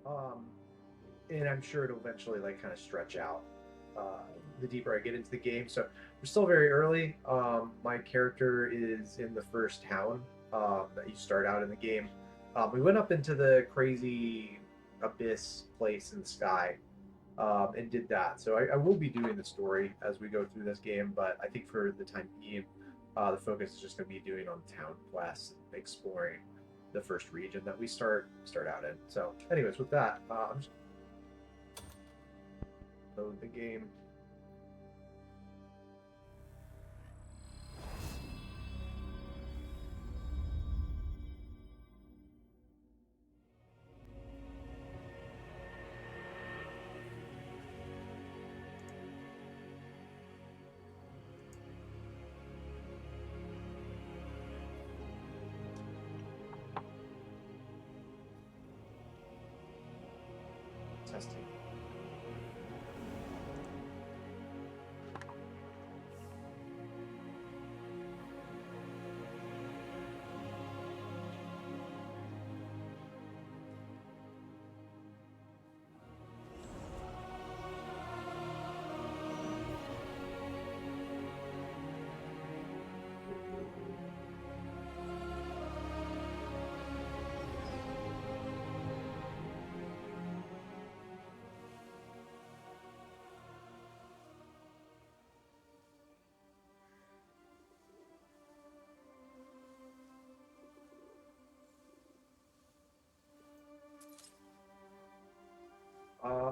Um, and I'm sure it'll eventually like kind of stretch out uh, the deeper I get into the game. So we're still very early. My character is in the first town that you start out in the game. We went up into the crazy abyss place in the sky and did that. So I will be doing the story as we go through this game, but I think for the time being, the focus is just going to be doing on town quests, exploring the first region that we start out in. So, anyways, with that, I'm just load the game. Testing.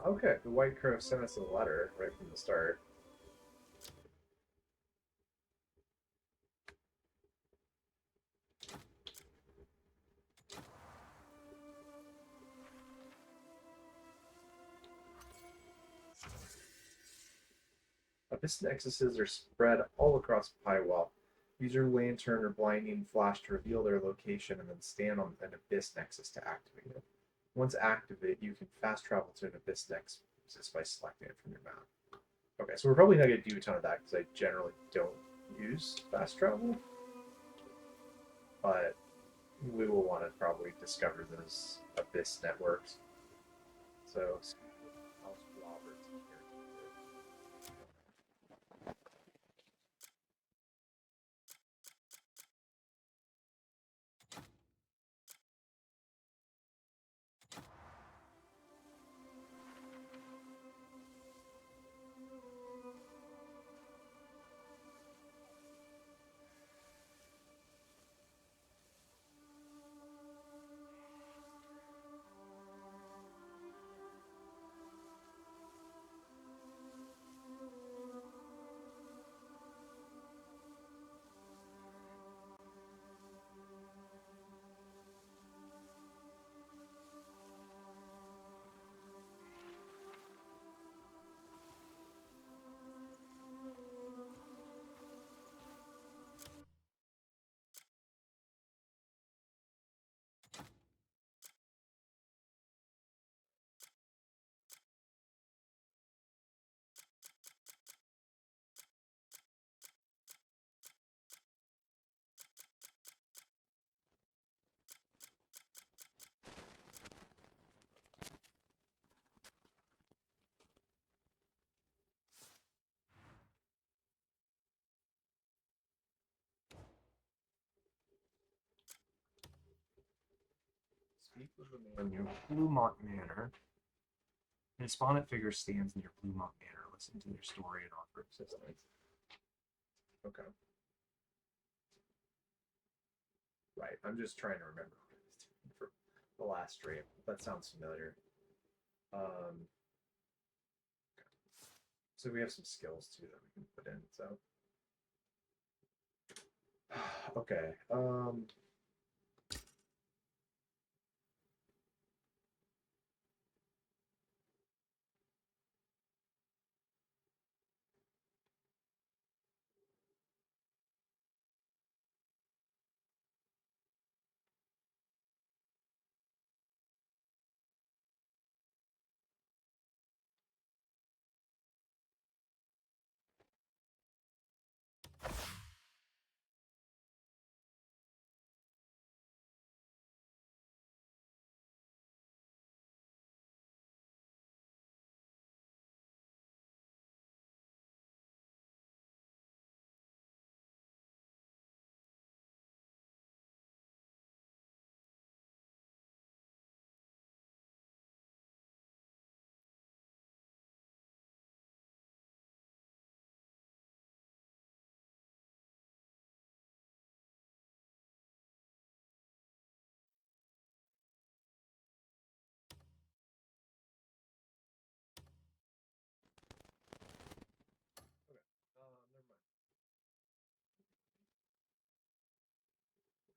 Okay, the White Crow sent us a letter right from the start. Abyss nexuses are spread all across Pywil. Use your lantern or blinding flash to reveal their location and then stand on an Abyss nexus to activate it. Once activated, you can fast travel to an Abyss nexus by selecting it from your map. Okay, so we're probably not going to do a ton of that because I generally don't use fast travel, but we will want to probably discover those Abyss networks. So, how's Robert's character? Speak with the man near Bluemont Manor. An Espondent figure stands near Bluemont Manor. Listen to their story and offer assistance. Okay. Right. I'm just trying to remember what I was doing for the last stream. That sounds familiar. Um, so we have some skills too that we can put in. So, okay.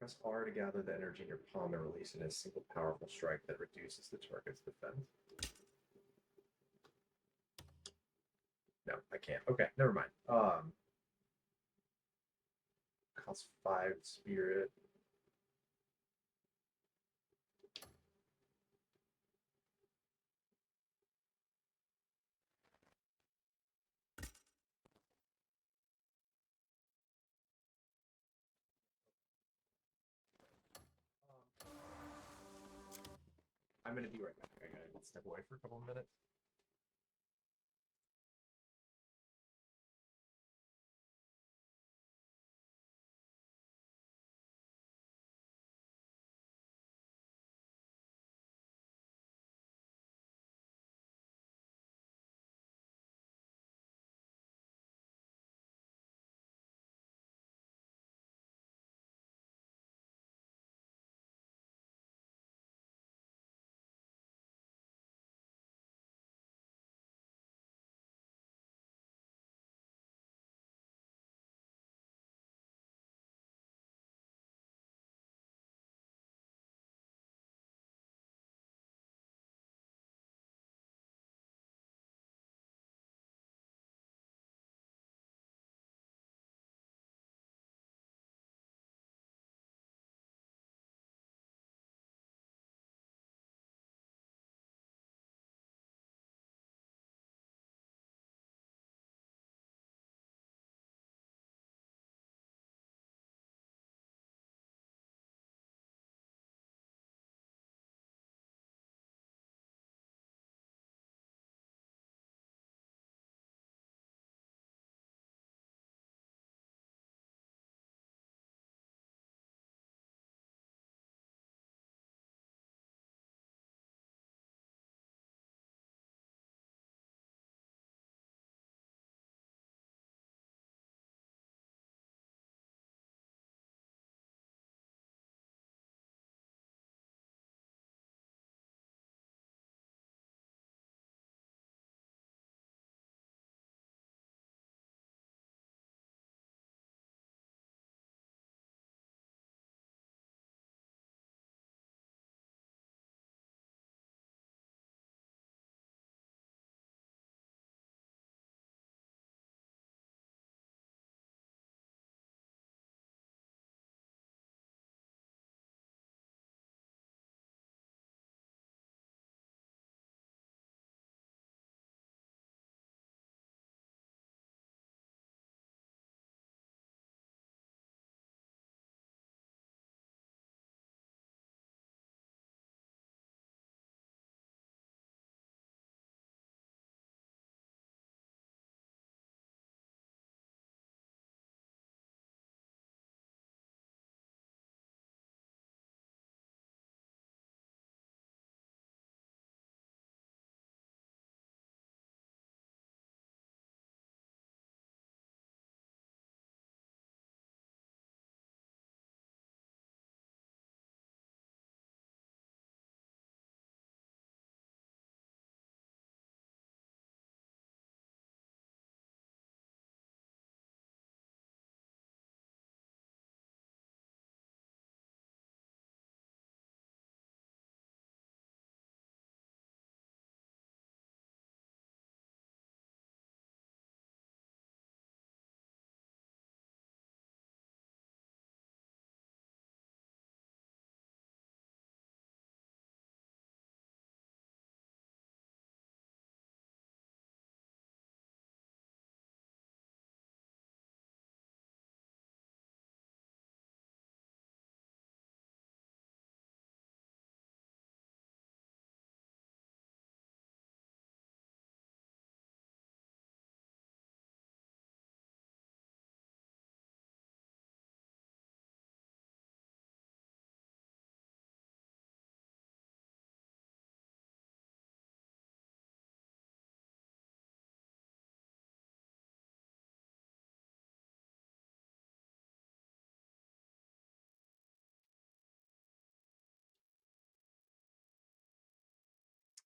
Press R to gather the energy in your palm and release it in a single powerful strike that reduces the target's defense. No, I can't. Okay, never mind. Cost 5 spirit. I'm gonna be right back. I gotta step away for a couple of minutes.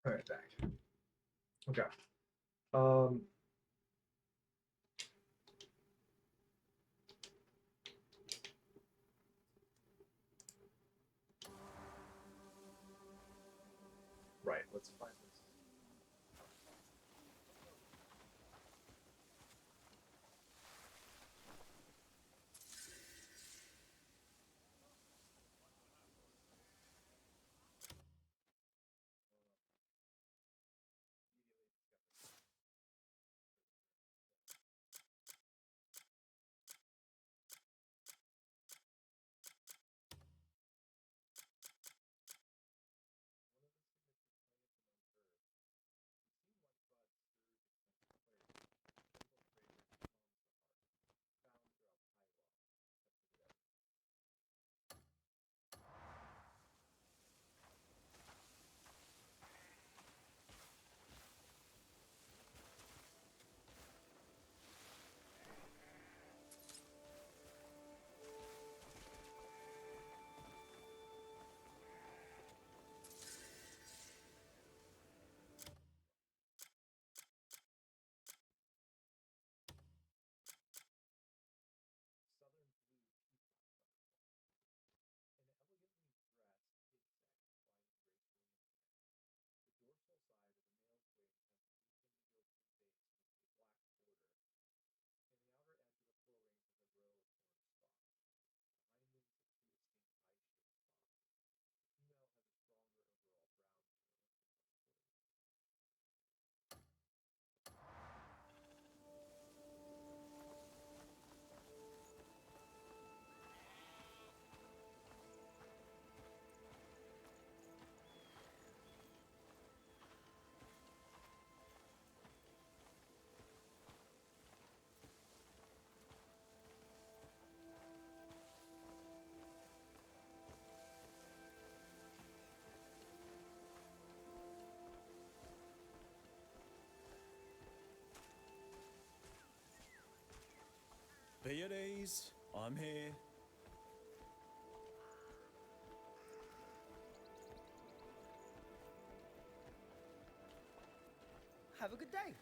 All right, back. Okay. Um, let's find this. Immediately discovered. One of the signature plants among herbs. We've seen white bud stirs a sense of clarity. Gentle fragrance calms the heart. Found throughout Pywil. Kept in the southern blue peacock butterfly. An elegantly dressed insect gliding gracefully in the air. The dorsal side of the male's wing has an asymmetrical base with a black border, and the outer edge of the forewing has a row of orange spots. The hind wings appear distinct eye-shaped spots. The female has a stronger overall brown tail with white border. Be at ease. I'm here. Have a good day.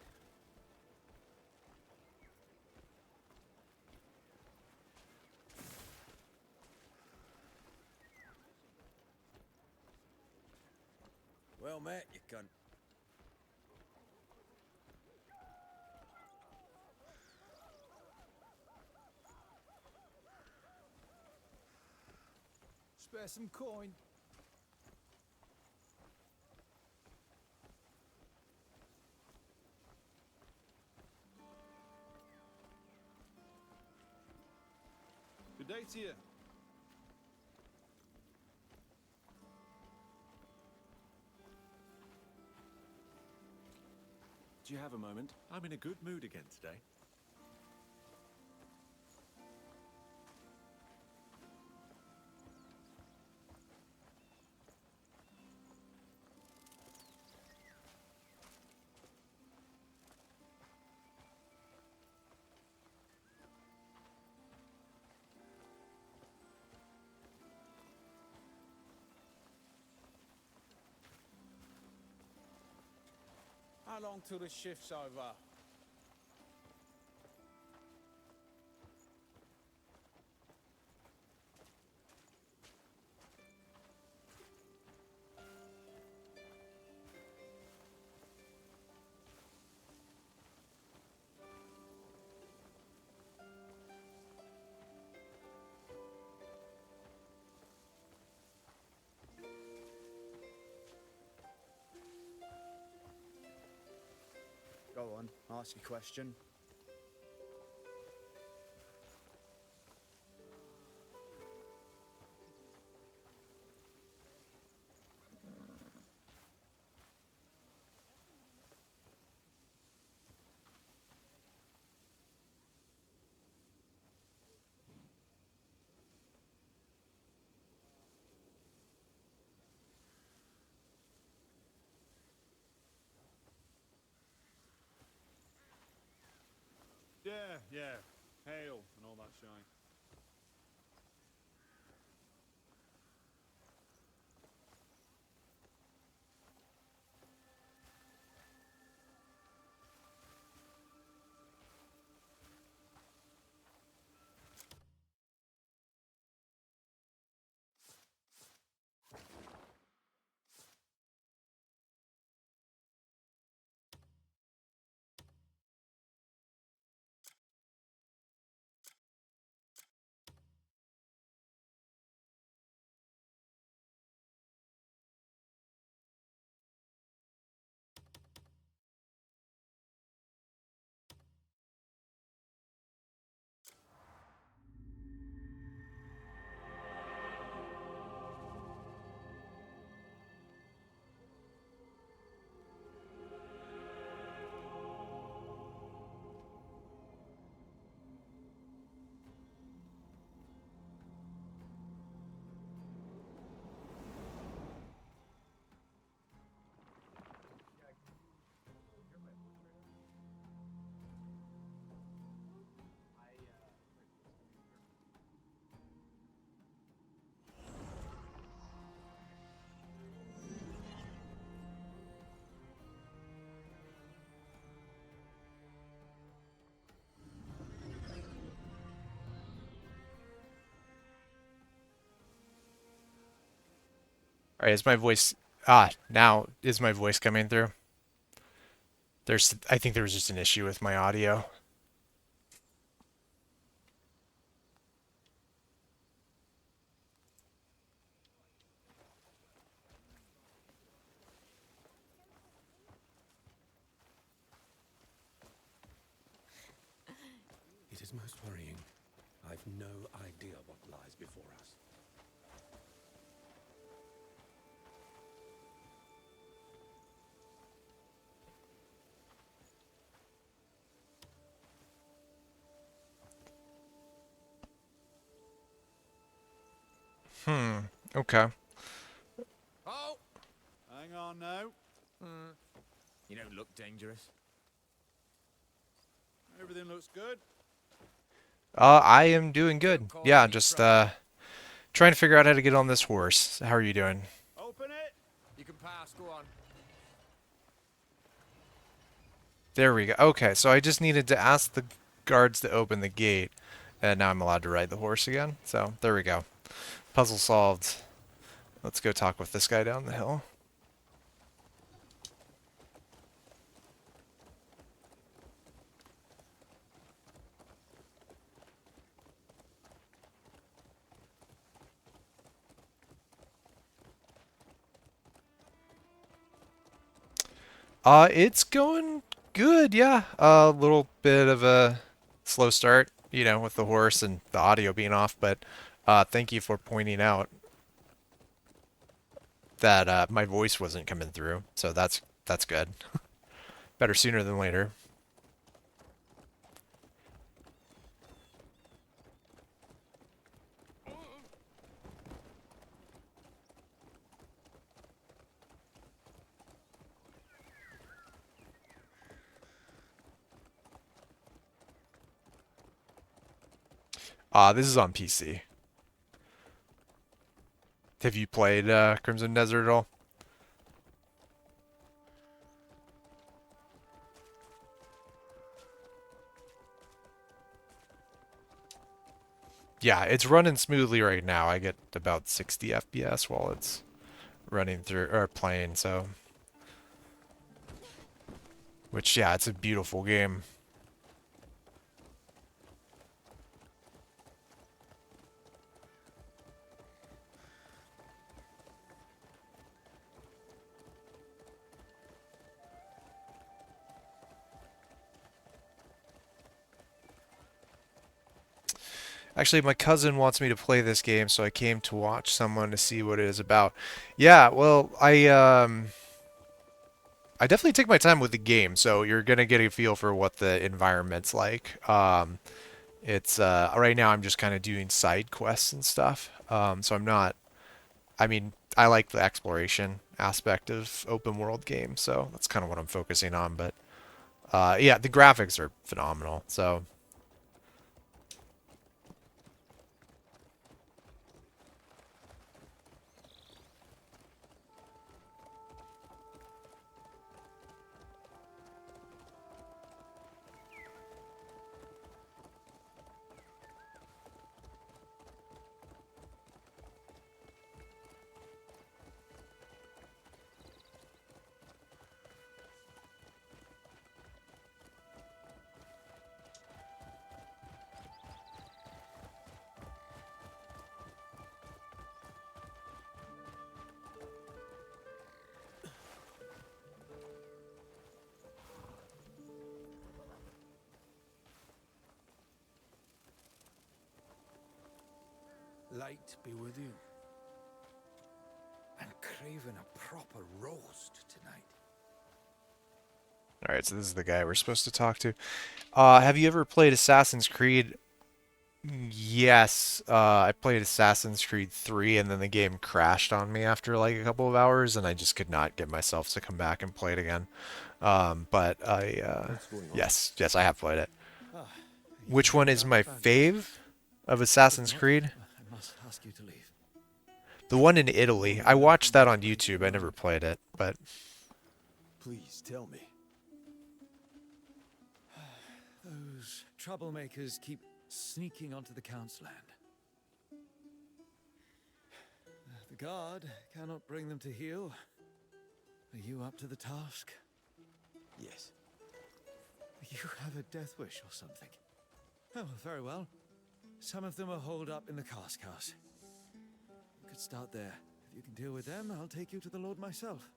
Well met, you cunt. Spare some coin. Good day to you. Do you have a moment? I'm in a good mood again today. How long till the shift's over? Go on, ask a question. Yeah. Hail and all that shine. Alright, is my voice... now is my voice coming through? I think there was just an issue with my audio. It is most worrying. I've no idea what lies before us. Okay. Oh! Hang on now. You don't look dangerous. Everything looks good. I am doing good. Cause Yeah, any just trouble. trying to figure out how to get on this horse. How are you doing? Open it. You can pass, go on. There we go. Okay, so I just needed to ask the guards to open the gate, and now I'm allowed to ride the horse again. So, there we go. Puzzle solved. Let's go talk with this guy down the hill. It's going good, yeah. A little bit of a slow start, you know, with the horse and the audio being off, but thank you for pointing out that my voice wasn't coming through, so that's good. Better sooner than later. This is on PC. Have you played Crimson Desert at all? Yeah, it's running smoothly right now. I get about 60 FPS while it's running through or playing, so which yeah, it's a beautiful game. Actually, my cousin wants me to play this game, so I came to watch someone to see what it is about. Yeah, well, I definitely take my time with the game, so you're gonna get a feel for what the environment's like. It's right now I'm just kind of doing side quests and stuff. So I'm not. I mean, I like the exploration aspect of open world games, so that's kind of what I'm focusing on. But yeah, the graphics are phenomenal. So Light be with you. And craving a proper roast tonight. all right, so this is the guy we're supposed to talk to. Have you ever played Assassin's Creed? Yes, I played Assassin's Creed 3 and then the game crashed on me after like a couple of hours and I just could not get myself to come back and play it again. But What's going on? yes, I have played it. Ah, Which one is my Fantastic. fave of If Assassin's not, Creed? I must ask you to leave. The one in Italy. I watched that on YouTube. I never played it, but Please tell me. Those troublemakers keep sneaking onto the Count's land. The The guard cannot bring them to heel. Are you up to the task? Yes. You have a death wish or something. Oh, very well. Some of them are holed up in the cask house. You could start there. If you can deal with them, I'll take you to the Lord myself.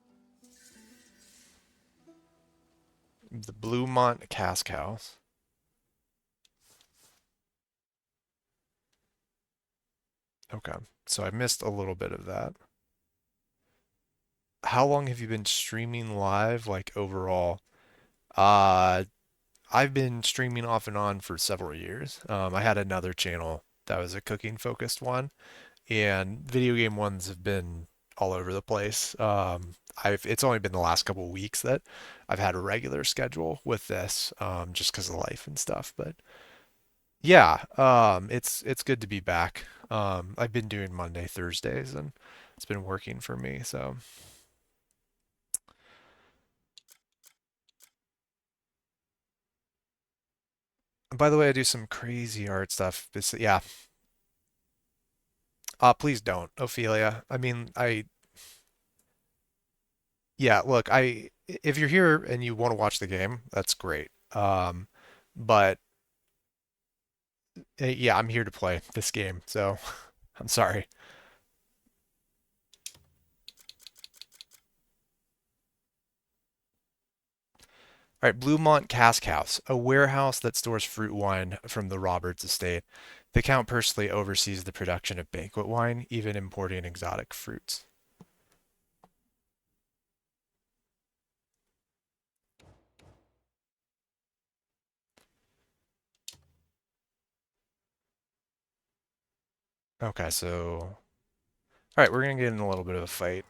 The Bluemont Cask House. Okay, so I missed a little bit of that. How long have you been streaming live, like overall? Uh, I've been streaming off and on for several years. I had another channel that was a cooking focused one, and video game ones have been all over the place. It's only been the last couple of weeks that I've had a regular schedule with this, just because of life and stuff. But yeah, it's good to be back. I've been doing Monday, Thursdays, and it's been working for me. So, by the way, I do some crazy art stuff. Yeah. Please don't, Ophelia. I mean, yeah, look, if you're here and you want to watch the game, that's great. But yeah, I'm here to play this game, so I'm sorry. All right, Bluemont Cask House, a warehouse that stores fruit wine from the Roberts estate. The Count personally oversees the production of banquet wine, even importing exotic fruits. Okay, so all right, we're gonna get in a little bit of a fight.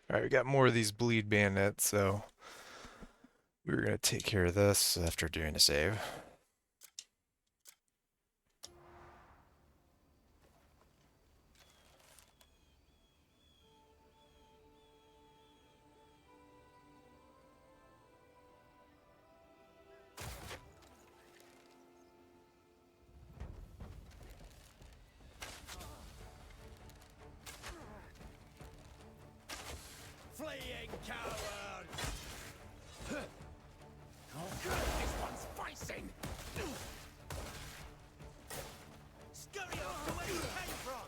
All right, we got more of these bleed bandits, so we're gonna take care of this after doing a save. Fleeing coward! This one's facing! Scurry off to where you came from!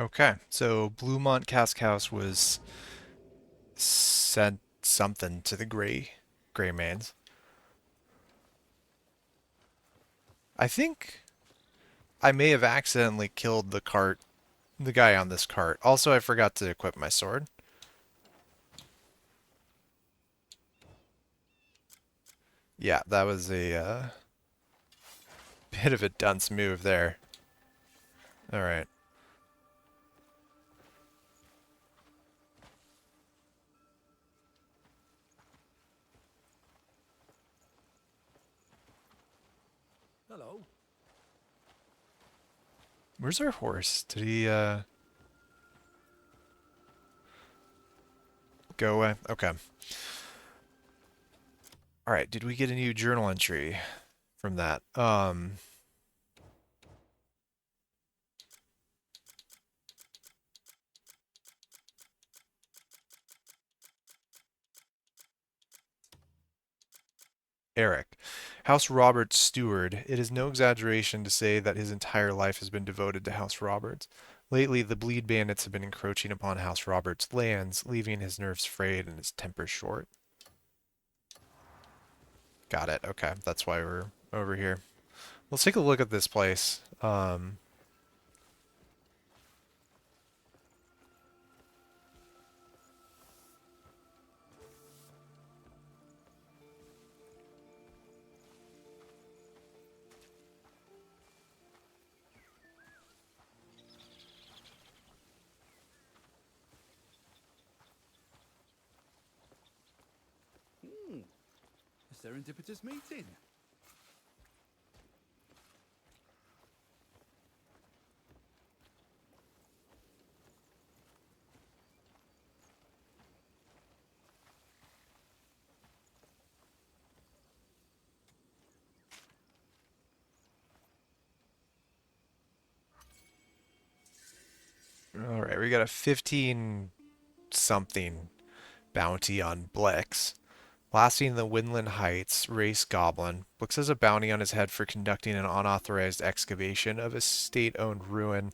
Okay, so Bluemont Cask House was sent something to the Gray Mains. I think I may have accidentally killed the guy on this cart. Also, I forgot to equip my sword. Yeah, that was a bit of a dunce move there. All right. Hello. Where's our horse? Did he go away? Okay. All right, did we get a new journal entry from that? Eric. House Roberts' steward. It is no exaggeration to say that his entire life has been devoted to House Roberts. Lately, the bleed bandits have been encroaching upon House Roberts' lands, leaving his nerves frayed and his temper short. Got it. Okay, that's why we're over here. Let's take a look at this place. A serendipitous meeting. All right, we got a 15 something bounty on Blix. Lasting in the Windland Heights, race Goblin. Blix has a bounty on his head for conducting an unauthorized excavation of a state-owned ruin.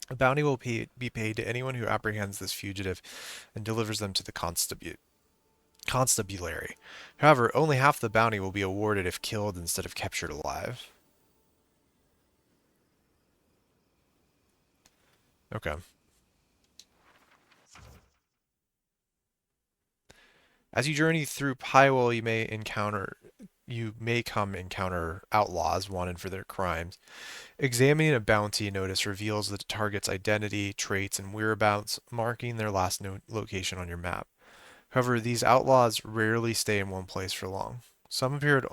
A bounty will be paid to anyone who apprehends this fugitive and delivers them to the constabulary. However, only half the bounty will be awarded if killed instead of captured alive. Okay. As you journey through Pywil, you may come encounter outlaws wanted for their crimes. Examining a bounty notice reveals the target's identity, traits, and whereabouts, marking their last location on your map. However, these outlaws rarely stay in one place for long. Some appear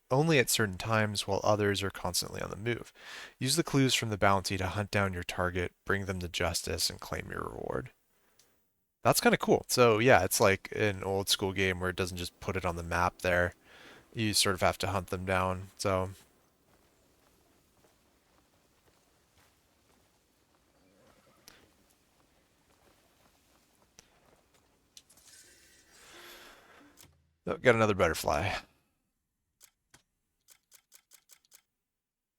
only at certain times, while others are constantly on the move. Use the clues from the bounty to hunt down your target, bring them to justice, and claim your reward. That's kind of cool. So yeah, it's like an old school game where it doesn't just put it on the map there. You sort of have to hunt them down. So oh, got another butterfly.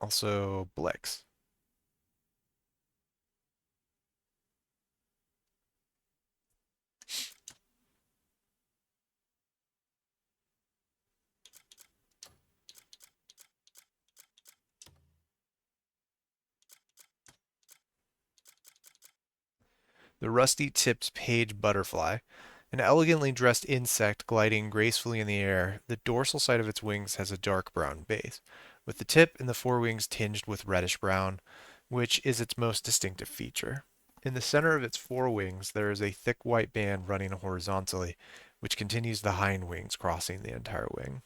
Also Blix. The rusty-tipped page butterfly. An elegantly dressed insect gliding gracefully in the air, the dorsal side of its wings has a dark brown base, with the tip and the forewings tinged with reddish brown, which is its most distinctive feature. In the center of its forewings there is a thick white band running horizontally, which continues the hind wings crossing the entire wing.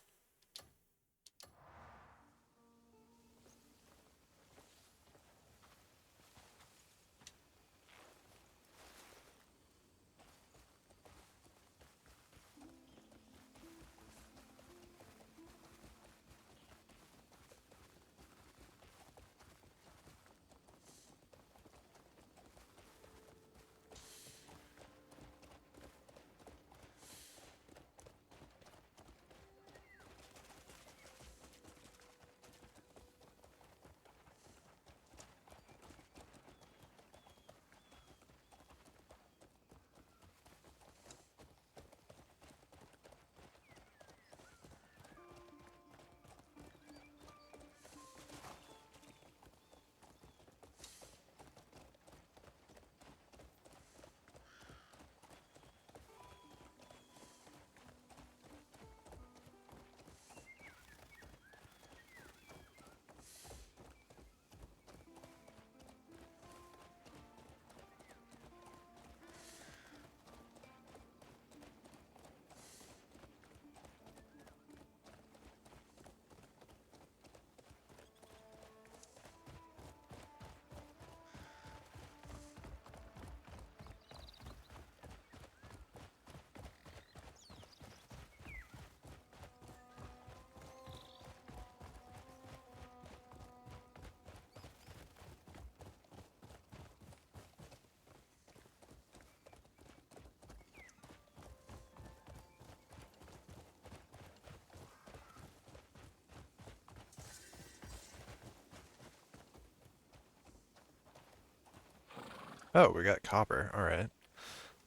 Oh, we got copper. All right.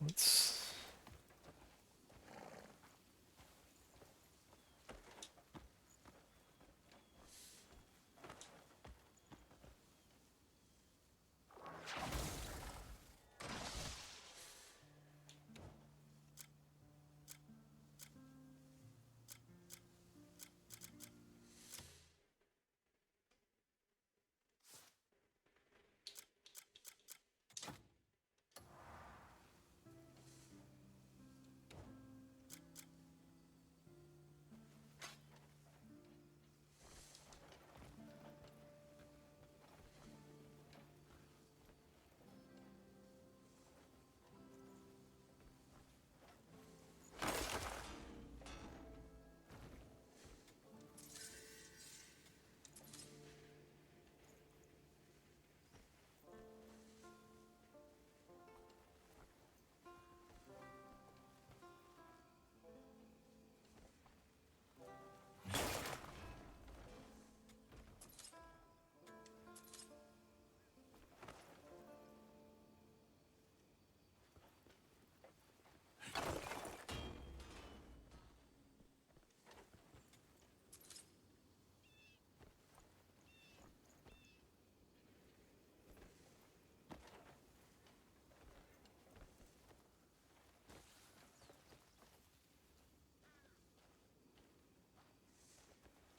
Let's.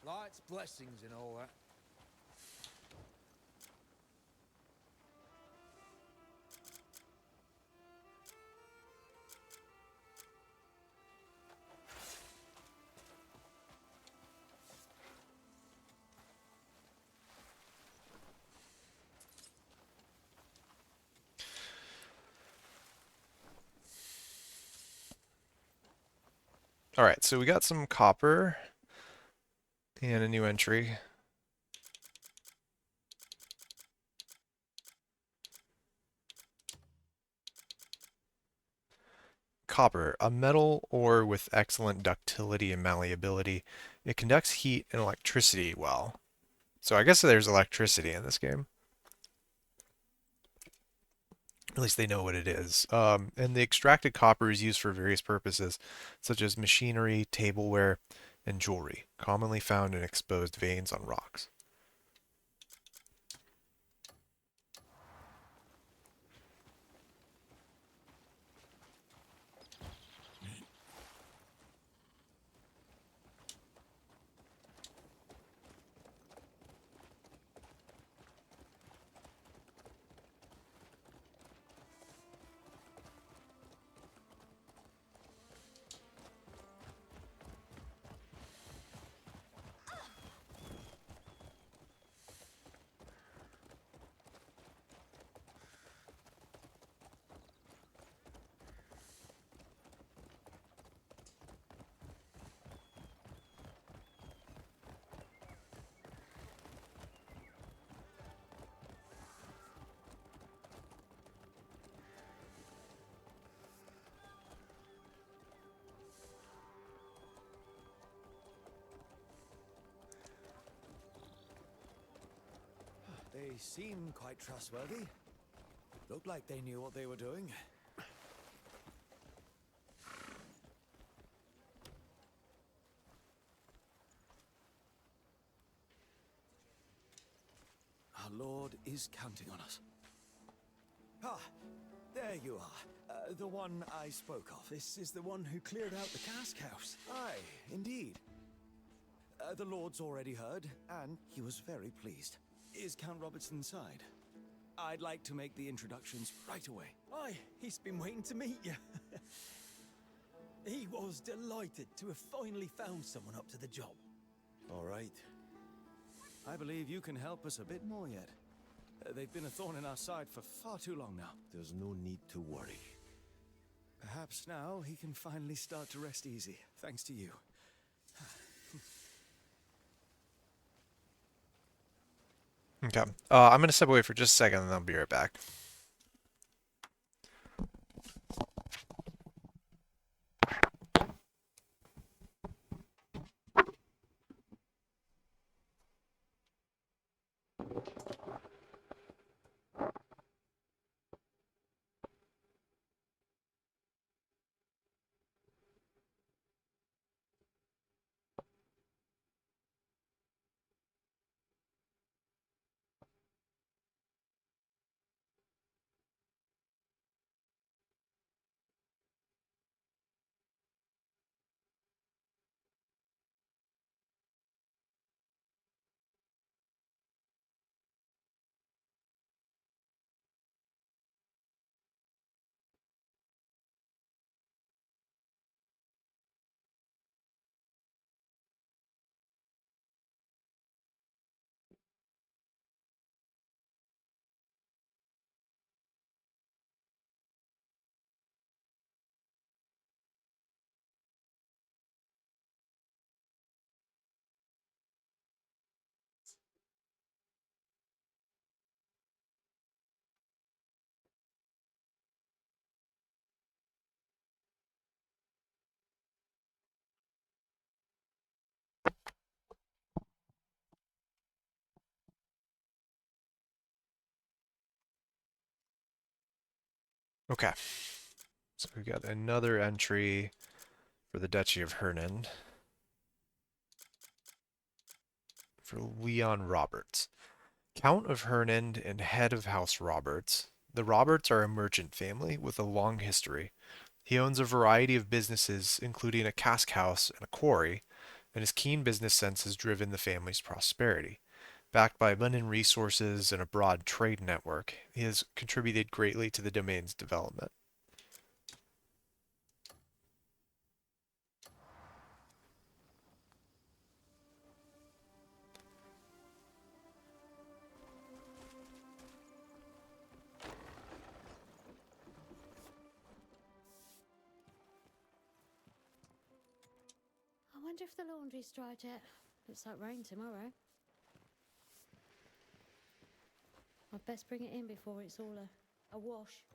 Light's blessings and all that. All right, so we got some copper and a new entry. Copper, a metal ore with excellent ductility and malleability. It conducts heat and electricity well. So I guess there's electricity in this game. At least they know what it is. And the extracted copper is used for various purposes, such as machinery, tableware, and jewelry, commonly found in exposed veins on rocks. They seem quite trustworthy. Looked like they knew what they were doing. Our Lord is counting on us. Ah, there you are. The one I spoke of. This is the one who cleared out the cask house. Aye, indeed. The Lord's already heard, and he was very pleased. Is Count Robertson inside? I'd like to make the introductions right away. Aye, he's been waiting to meet you. He was delighted to have finally found someone up to the job. All right. I believe you can help us a bit more yet. They've been a thorn in our side for far too long now. There's no need to worry. Perhaps now he can finally start to rest easy, thanks to you. Okay. I'm going to step away for just a second and I'll be right back. Okay. So we got another entry for the Duchy of Hernan for Leon Roberts. Count of Hernan and head of House Roberts. The Roberts are a merchant family with a long history. He owns a variety of businesses, including a cask house and a quarry, and his keen business sense has driven the family's prosperity. Backed by abundant resources and a broad trade network, he has contributed greatly to the domain's development. I wonder if the laundry's dried yet. Looks like rain tomorrow. I'd best bring it in before it's all a wash.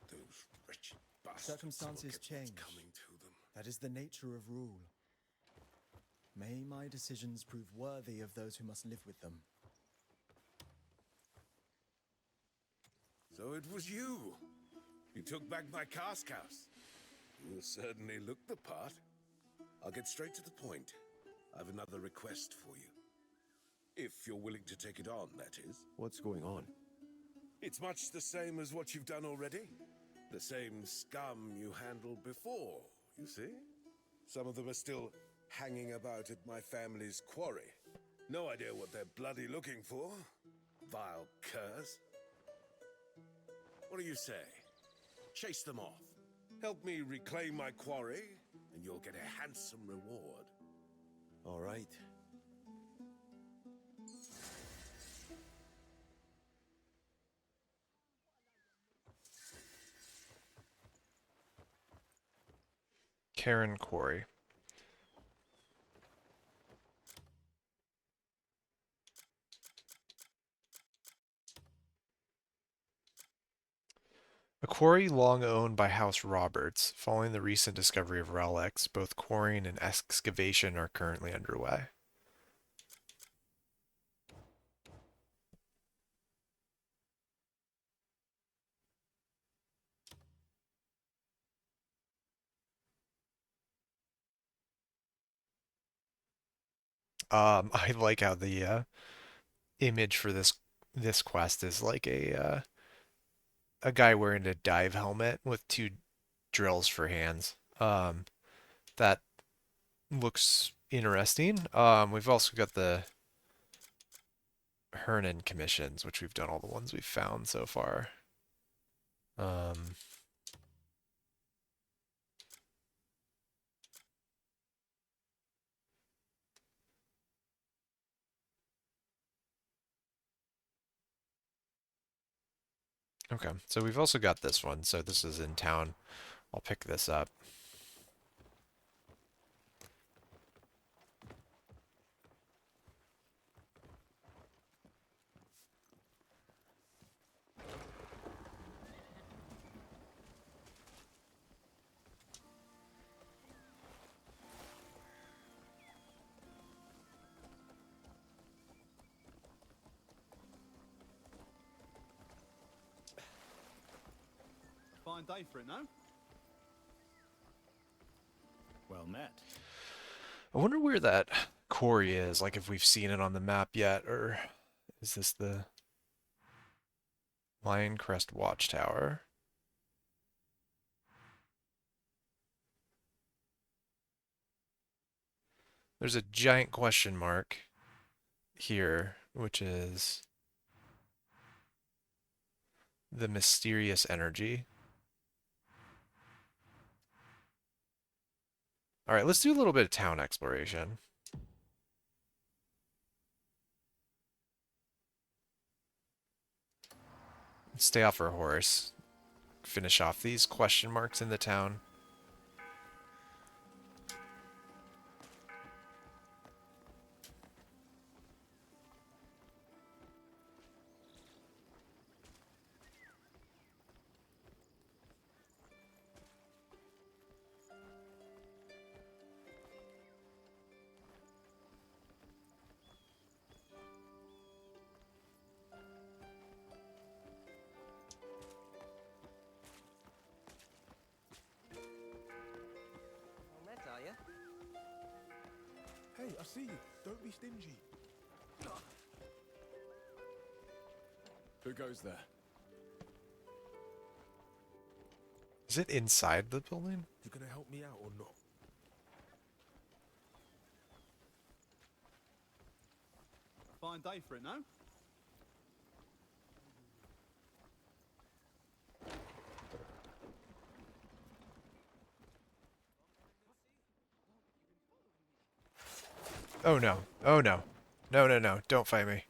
Those wretched bastards. Circumstances will get what's change. coming to them. That is the nature of rule. May my decisions prove worthy of those who must live with them. So it was you. You took back my cask house. You certainly look the part. I'll get straight to the point. I've another request for you. If you're willing to take it on, that is. What's going on? It's much the same as what you've done already. The same scum you handled before, you see? Some of them are still hanging about at my family's quarry. No idea what they're bloody looking for. Vile curs. What do you say? Chase them off. Help me reclaim my quarry, and you'll get a handsome reward. All right. Karen Quarry. A quarry long owned by House Roberts. Following the recent discovery of relics, both quarrying and excavation are currently underway. I like how the image for this quest is like a guy wearing a dive helmet with two drills for hands. That looks interesting. We've also got the Hernan commissions, which we've done all the ones we've found so far. Okay, so we've also got this one. So this is in town. I'll pick this up. Fine day for it, no? Well met. I wonder where that quarry is, like if we've seen it on the map yet, or is this the Lion Crest Watchtower? There's a giant question mark here, which is the mysterious energy. All right, let's do a little bit of town exploration. Stay off our horse. Finish off these question marks in the town. see you. Don't be stingy. Who goes there? Is it inside the building? You gonna help me out or not? Fine day for it, no? Oh no. Oh no. No, no, no. Don't fight me.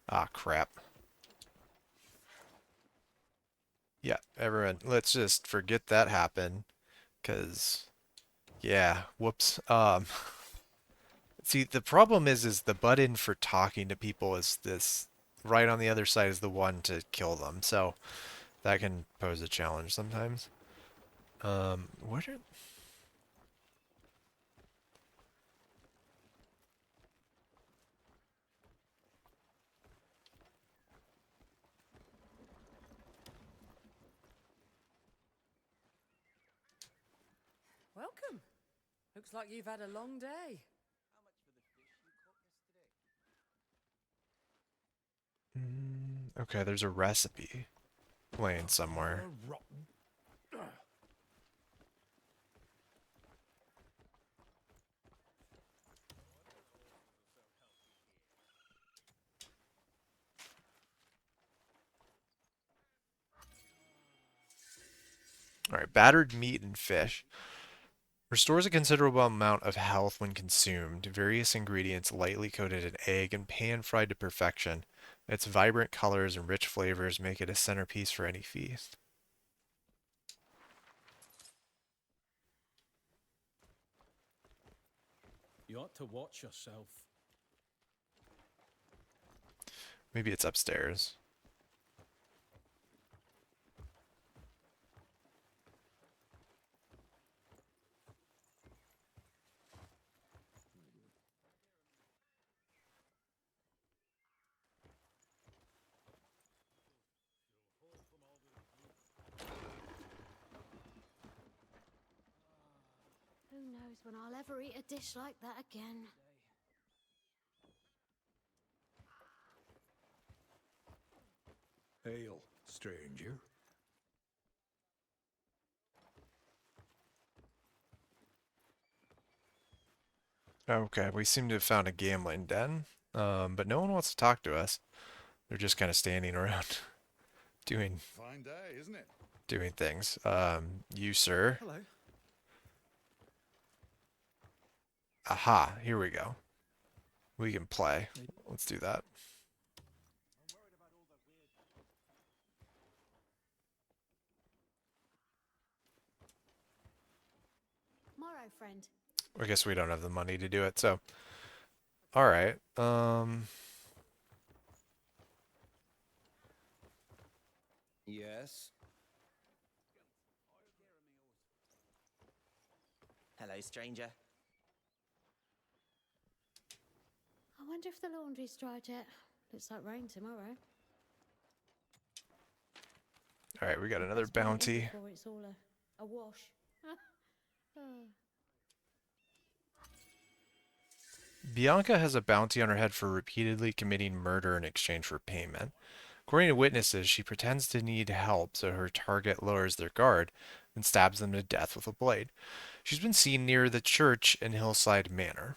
Ah, crap. Yeah, everyone, let's just forget that happened. Cause, yeah, whoops. See, the problem is the button for talking to people is this. Right on the other side is the one to kill them. So, that can pose a challenge sometimes. Where did... Welcome. Looks like you've had a long day. Okay, there's a recipe laying somewhere. Alright, battered meat and fish. Restores a considerable amount of health when consumed. Various ingredients lightly coated in egg and pan-fried to perfection. Its vibrant colors and rich flavors make it a centerpiece for any feast. You ought to watch yourself. Maybe it's upstairs. Who knows when I'll ever eat a dish like that again. Hail, stranger. Okay, we seem to have found a gambling den, but no one wants to talk to us. They're just kind of standing around doing Fine day, isn't it? doing things. You, sir. Hello. Aha, here we go. We can play. Let's do that. Morrow, friend. I guess we don't have the money to do it, so. Alright, Yes. Hello, stranger. I wonder if the laundry's dried yet. Looks like rain tomorrow. alright, we got another Let's bring it in bounty. before it's all a wash. Oh. Bianca has a bounty on her head for repeatedly committing murder in exchange for payment. According to witnesses, she pretends to need help, so her target lowers their guard and stabs them to death with a blade. She's been seen near the church in Hillside Manor.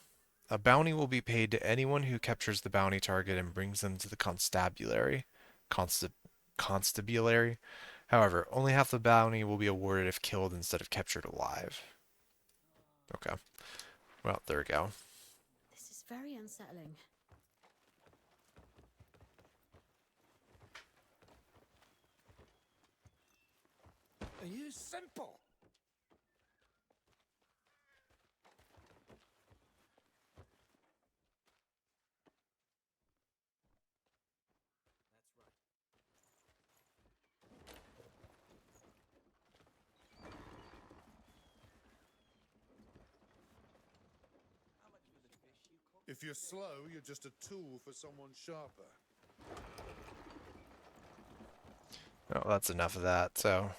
A bounty will be paid to anyone who captures the bounty target and brings them to the constabulary. Constabulary? However, only half the bounty will be awarded if killed instead of captured alive. Okay. Well, there we go. This is very unsettling. Are you simple? If you're slow, you're just a tool for someone sharper. Oh, that's enough of that, so.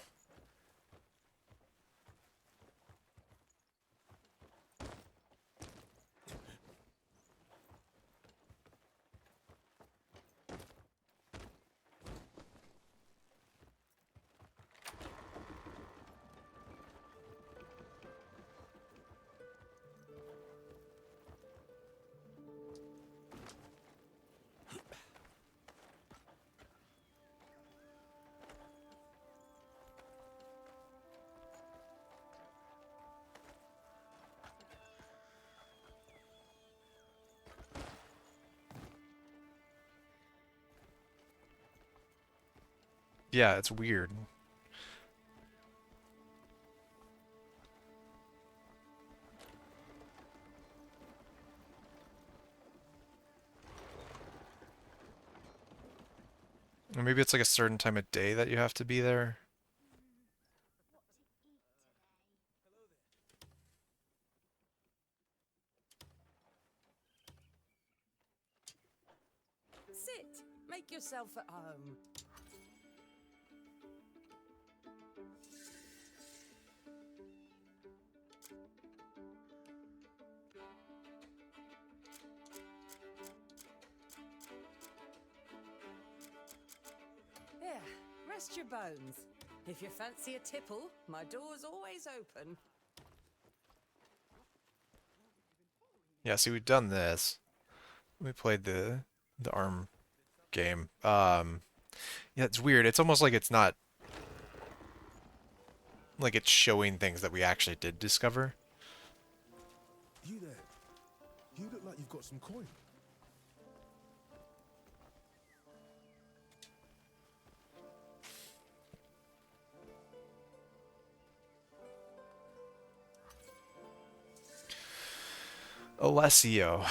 Yeah, it's weird. Or maybe it's like a certain time of day that you have to be there. Sit. Make yourself at home. Here, rest your bones. If you fancy a tipple, my door's always open. Yeah, see, we've done this. We played the arm game. Yeah, it's weird. It's almost like it's not like it's showing things that we actually did discover. You there? You look like you've got some coin. Alessio.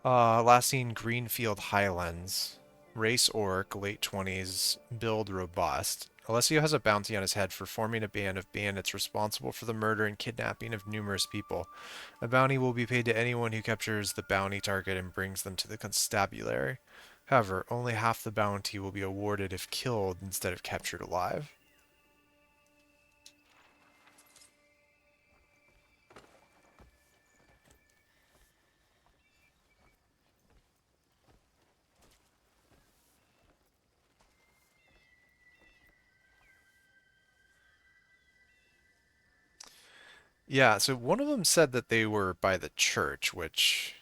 Last seen Greenfield Highlands. Race orc, late 20s, build robust. Alessio has a bounty on his head for forming a band of bandits responsible for the murder and kidnapping of numerous people. A bounty will be paid to anyone who captures the bounty target and brings them to the constabulary. However, only half the bounty will be awarded if killed instead of captured alive. Yeah, so one of them said that they were by the church, which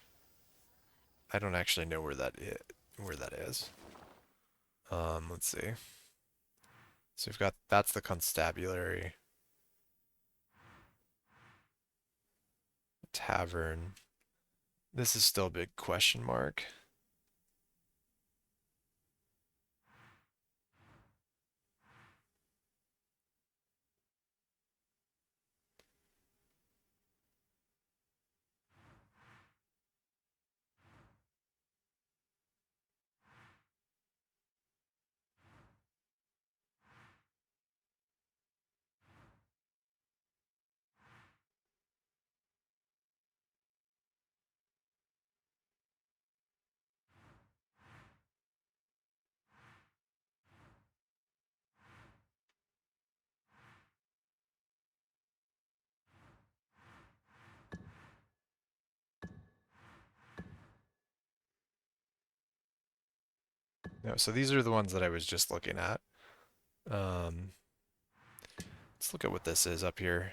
I don't actually know where that is. Let's see. So we've got that's the constabulary, tavern. This is still a big question mark. No, so these are the ones that I was just looking at. Um, let's look at what this is up here.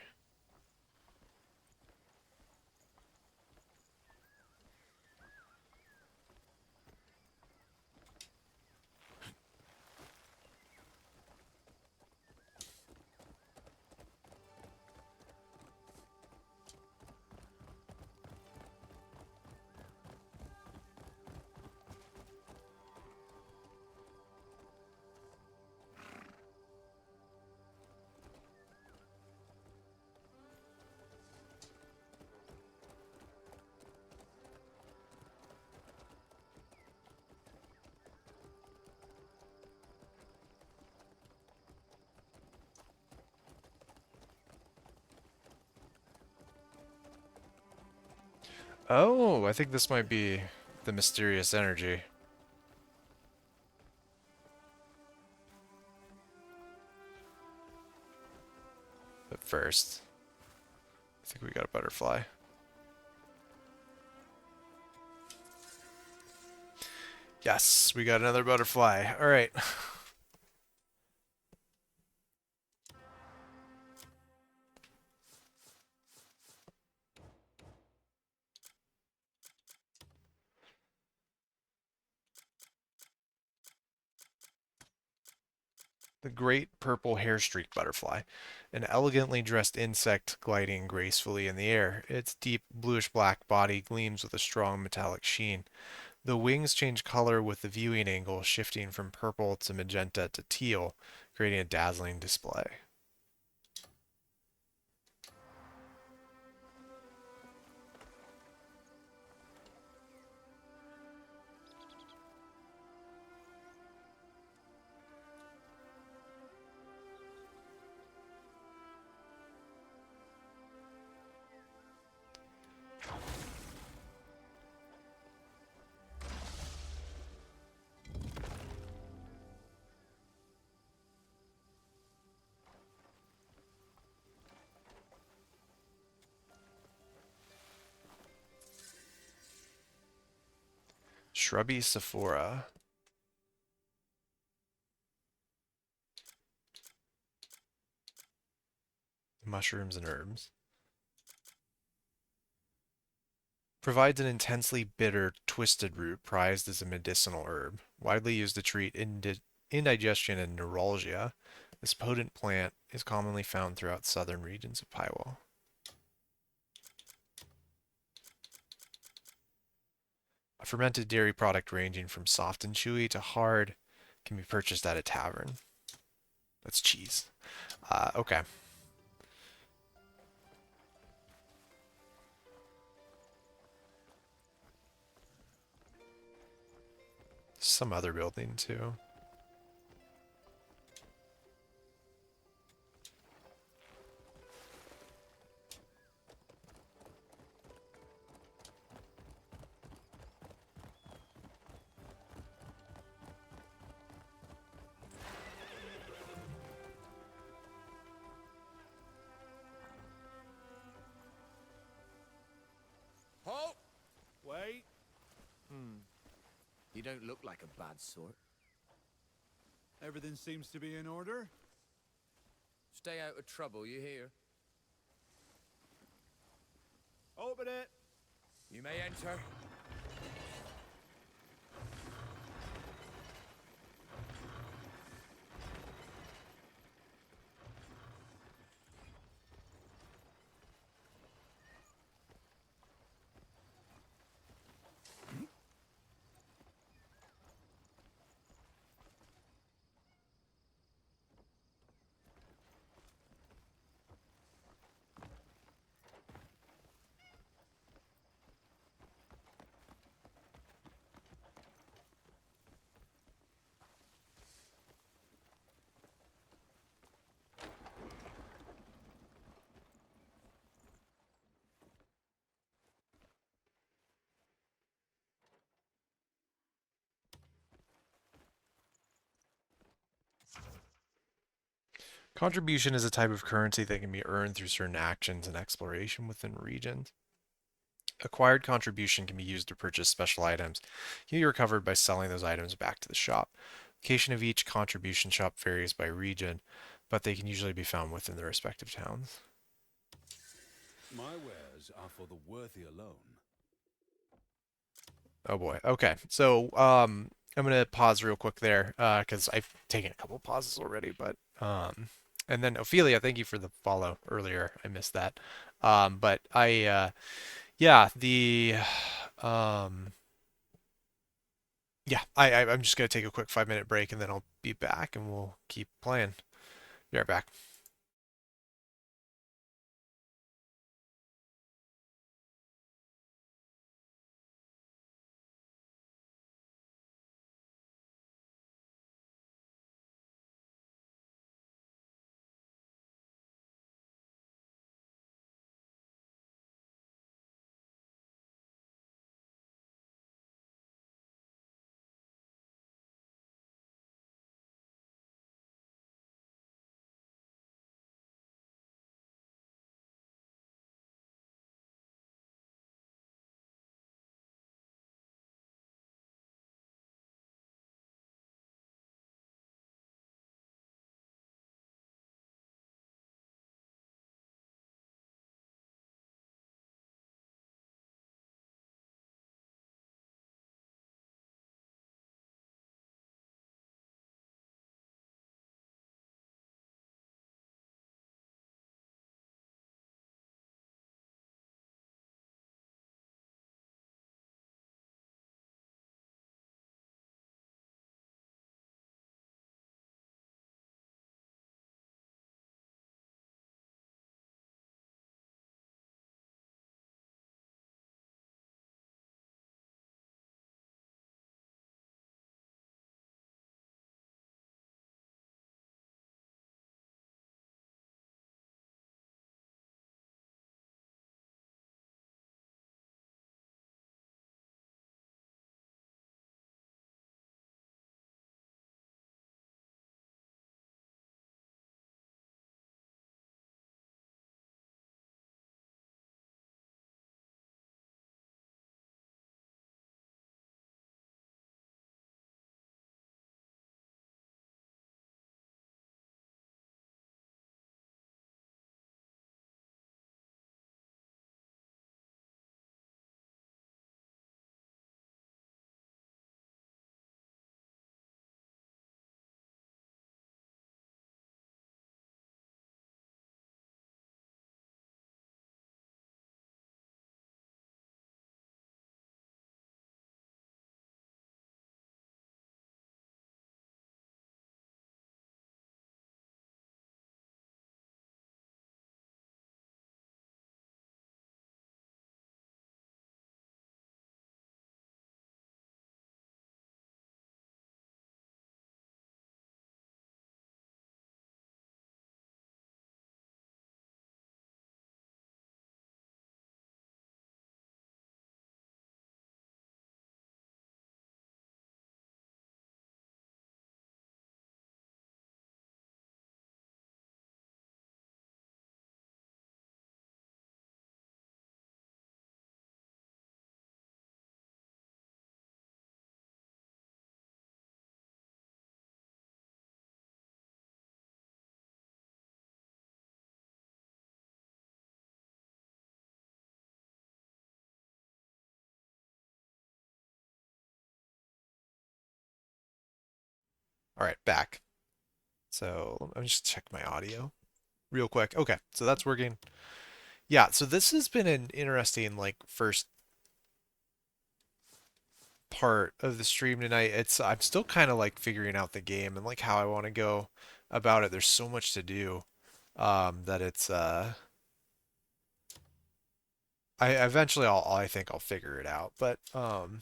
Oh, I think this might be the mysterious energy. But first, I think we got a butterfly. Yes, we got another butterfly. All right. The great purple hair-streaked butterfly, an elegantly dressed insect gliding gracefully in the air. Its deep bluish-black body gleams with a strong metallic sheen. The wings change color with the viewing angle shifting from purple to magenta to teal, creating a dazzling display. Shrubby Sephora. Mushrooms and herbs. Provides an intensely bitter, twisted root prized as a medicinal herb, widely used to treat indigestion and neuralgia. This potent plant is commonly found throughout southern regions of Pywil. A fermented dairy product ranging from soft and chewy to hard can be purchased at a tavern. That's cheese. Okay. Some other building too. Halt! Wait. You don't look like a bad sort. Everything seems to be in order. Stay out of trouble, you hear? Open it. You may enter. Contribution is a type of currency that can be earned through certain actions and exploration within regions. Acquired contribution can be used to purchase special items. Can be recovered by selling those items back to the shop. Location of each contribution shop varies by region, but they can usually be found within their respective towns. My wares are for the worthy alone. Oh boy. Okay. So I'm gonna pause real quick there because I've taken a couple pauses already, but and then Ophelia, thank you for the follow earlier. I missed that. But yeah, um, yeah, I'm just gonna take a quick 5 minute break and then I'll be back and we'll keep playing. Be right back. All right, back. So let me just check my audio real quick. Okay, so that's working. Yeah, so this has been an interesting like first part of the stream tonight. I'm still kind of like figuring out the game and like how I want to go about it. There's so much to do that I eventually I think I'll figure it out. But and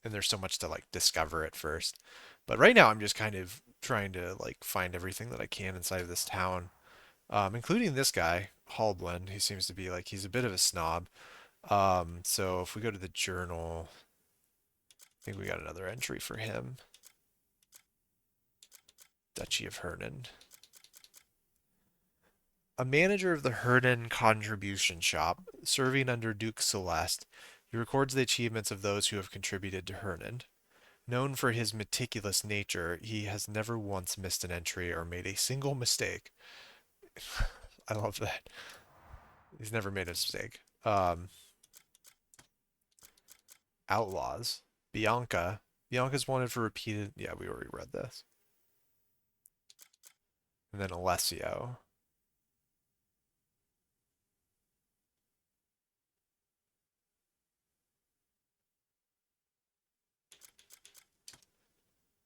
there's so much to like discover at first. But right now I'm just kind of trying to like find everything that I can inside of this town. Including this guy, Haldwin, who seems to be like he's a bit of a snob. So if we go to the journal, I think we got another entry for him. Duchy of Hernan. A manager of the Hernan Contribution Shop, serving under Duke Celeste, he records the achievements of those who have contributed to Hernan. Known for his meticulous nature, he has never once missed an entry or made a single mistake. I love that. He's never made a mistake. Outlaws. Bianca. Bianca's wanted for repeated... Yeah, we already read this. And then Alessio.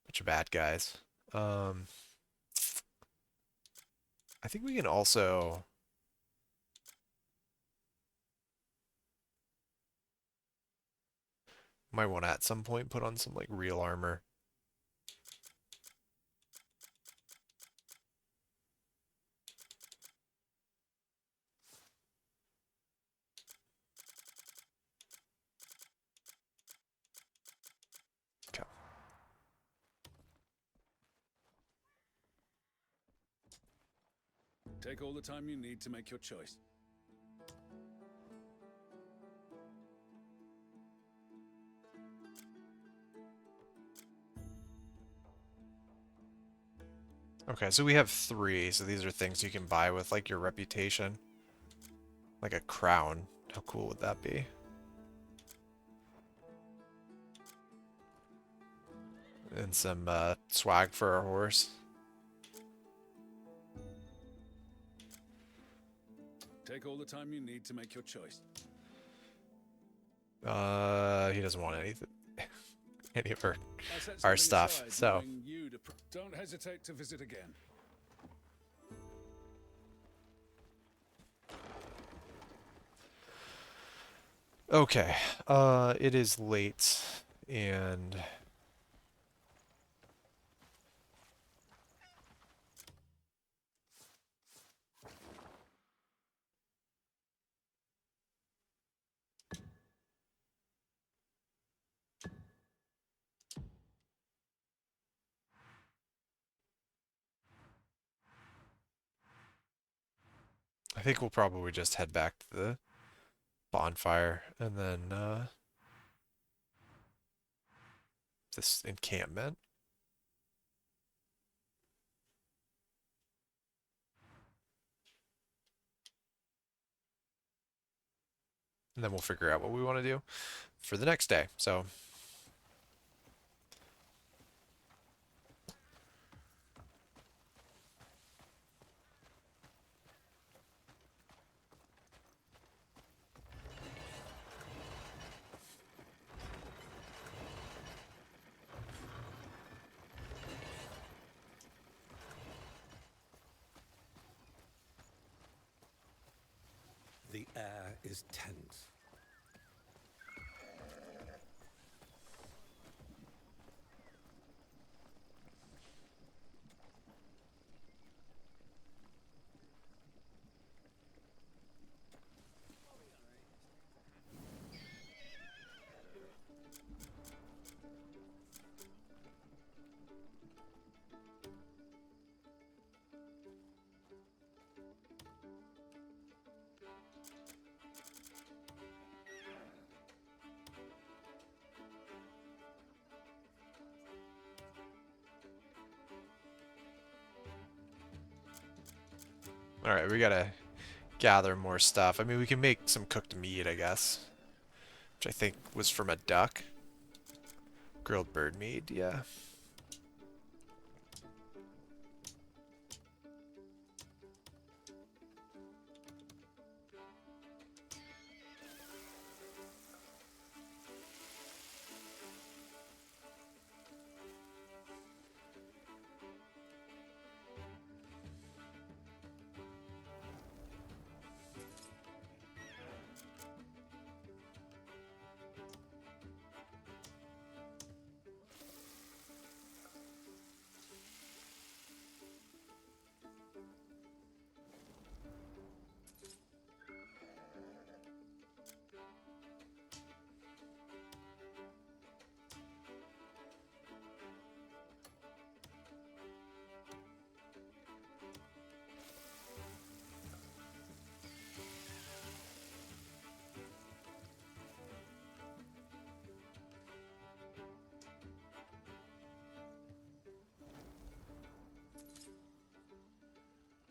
Bunch of bad guys. I think we can also... Might want to at some point put on some like real armor. Okay. Take all the time you need to make your choice. Okay, so we have 3, so these are things you can buy with like your reputation. Like a crown. How cool would that be? And some swag for our horse. Take all the time you need to make your choice. He doesn't want anything. Any of our stuff, so... Don't hesitate to visit again. Okay, it is late, and... I think we'll probably just head back to the bonfire, and then, this encampment. And then we'll figure out what we want to do for the next day, so... The air is tense. Alright, we gotta gather more stuff. I mean, we can make some cooked meat, I guess. Which I think was from a duck. Grilled bird meat, yeah.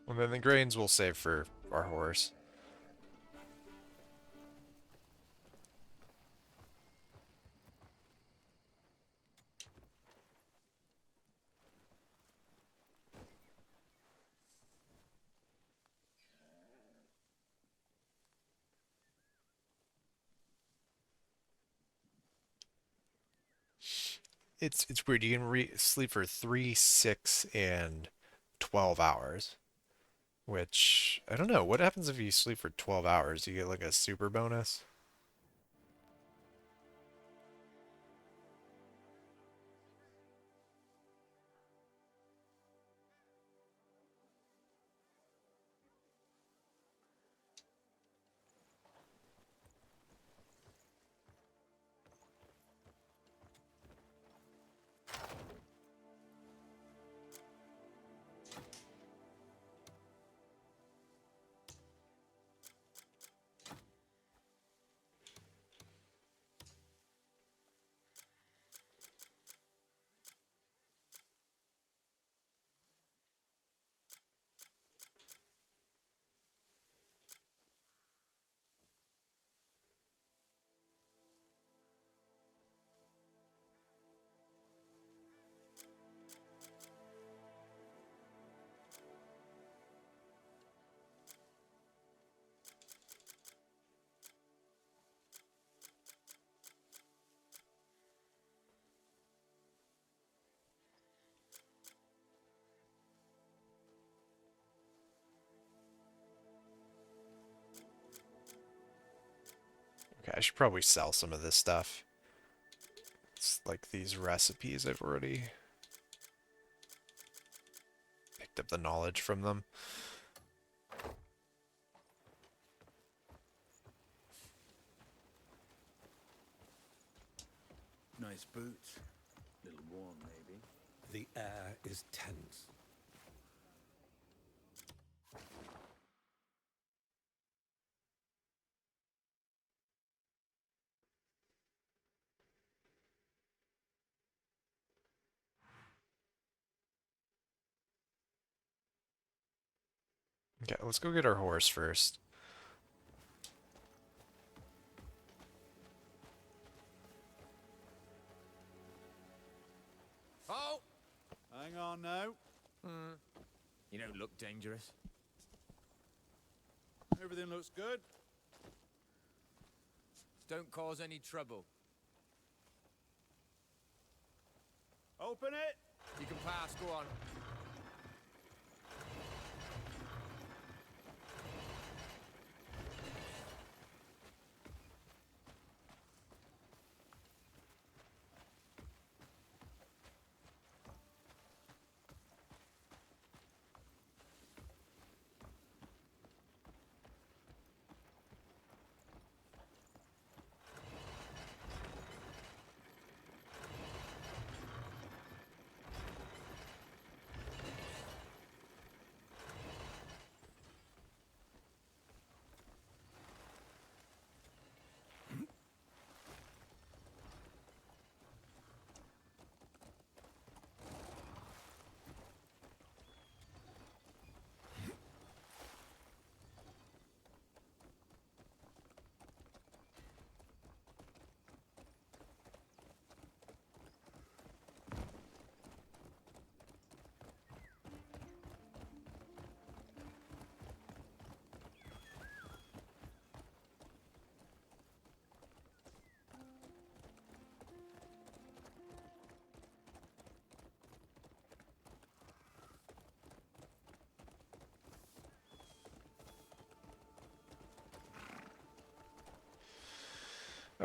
And then the grains we'll save for our horse. It's weird. You can sleep for 3, 6, and 12 hours. Which I don't know. What happens if you sleep for 12 hours? You get like a super bonus? Okay, I should probably sell some of this stuff. It's like these recipes I've already picked up the knowledge from them. Nice boots. Little warm, maybe. The air is tense. Okay, let's go get our horse first. Oh! Hang on now. You don't look dangerous. Everything looks good. Don't cause any trouble. Open it. You can pass, go on.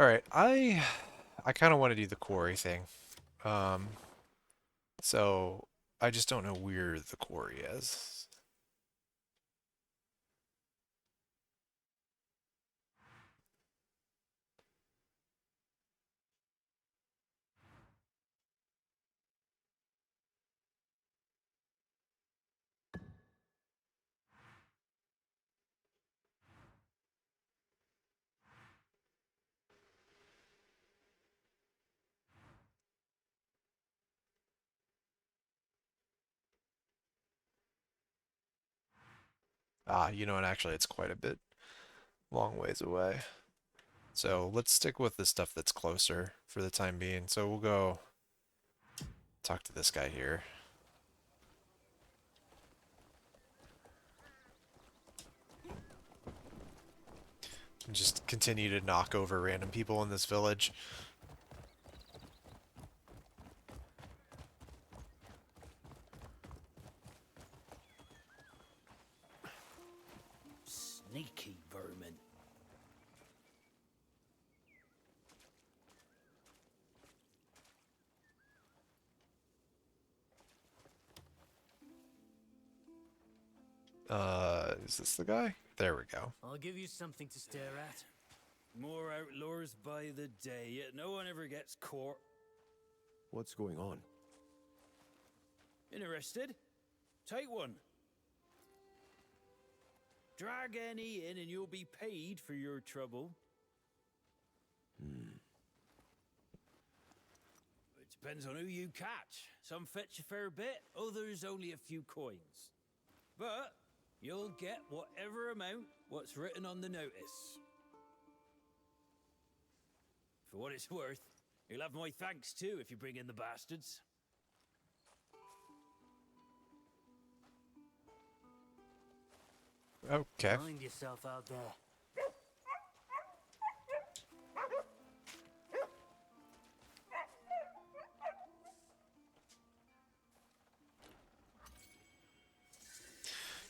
All right, I kind of want to do the quarry thing. Um, so I just don't know where the quarry is. You know what? Actually, it's quite a bit long ways away. So let's stick with the stuff that's closer for the time being. So we'll go talk to this guy here. And just continue to knock over random people in this village. Sneaky vermin. Is this the guy? There we go. I'll give you something to stare at. More outlaws by the day, yet no one ever gets caught. What's going on? Interested? Take one. Drag any in and you'll be paid for your trouble. It depends on who you catch. Some fetch a fair bit, others only a few coins. But you'll get whatever amount what's written on the notice. For what it's worth, you'll have my thanks too if you bring in the bastards. Okay. Find yourself out there.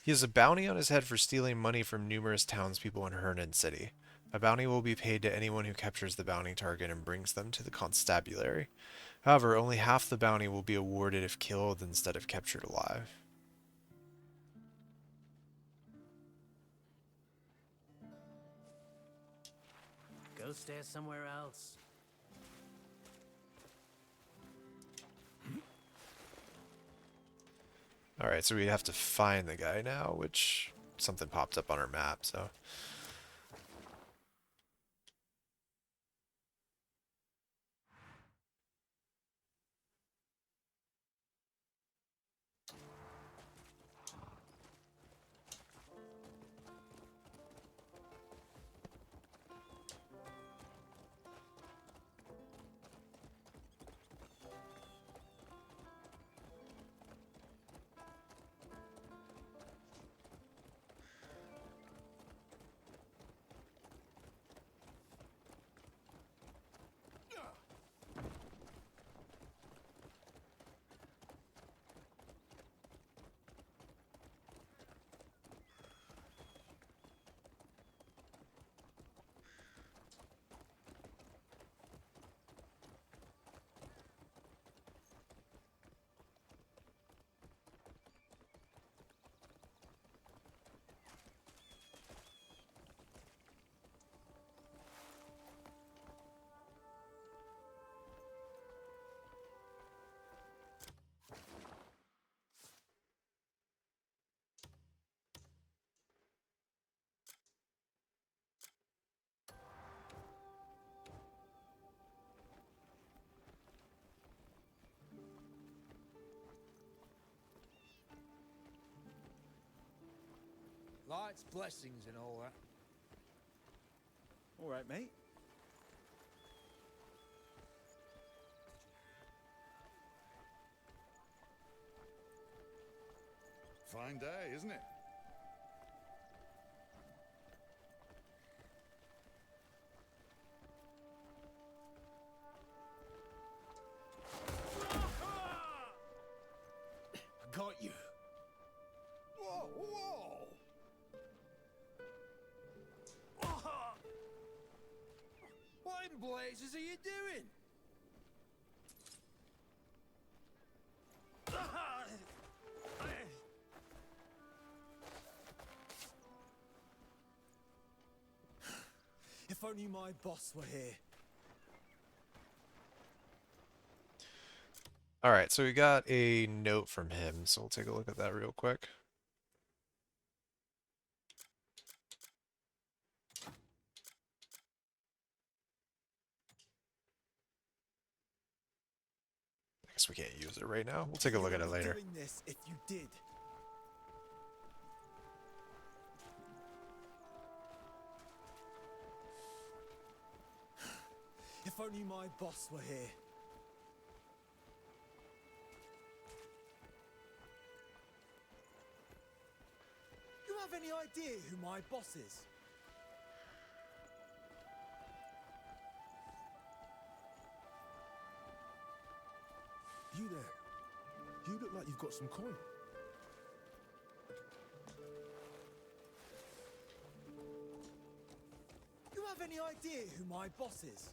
He has a bounty on his head for stealing money from numerous townspeople in Hernan City. A bounty will be paid to anyone who captures the bounty target and brings them to the constabulary. However, only half the bounty will be awarded if killed instead of captured alive. Go stay somewhere else. Alright, so we have to find the guy now, which something popped up on our map, so. Light's blessings and all that. All right, mate. Fine day, isn't it? I got you. Whoa, whoa! What in blazes are you doing? If only my boss were here. Alright, so we got a note from him, so we'll take a look at that real quick. I guess we can't use it right now. We'll take a look at it later. Doing this if you did. If only my boss were here. You have any idea who my boss is? You there? You look like you've got some coin. You have any idea who my boss is?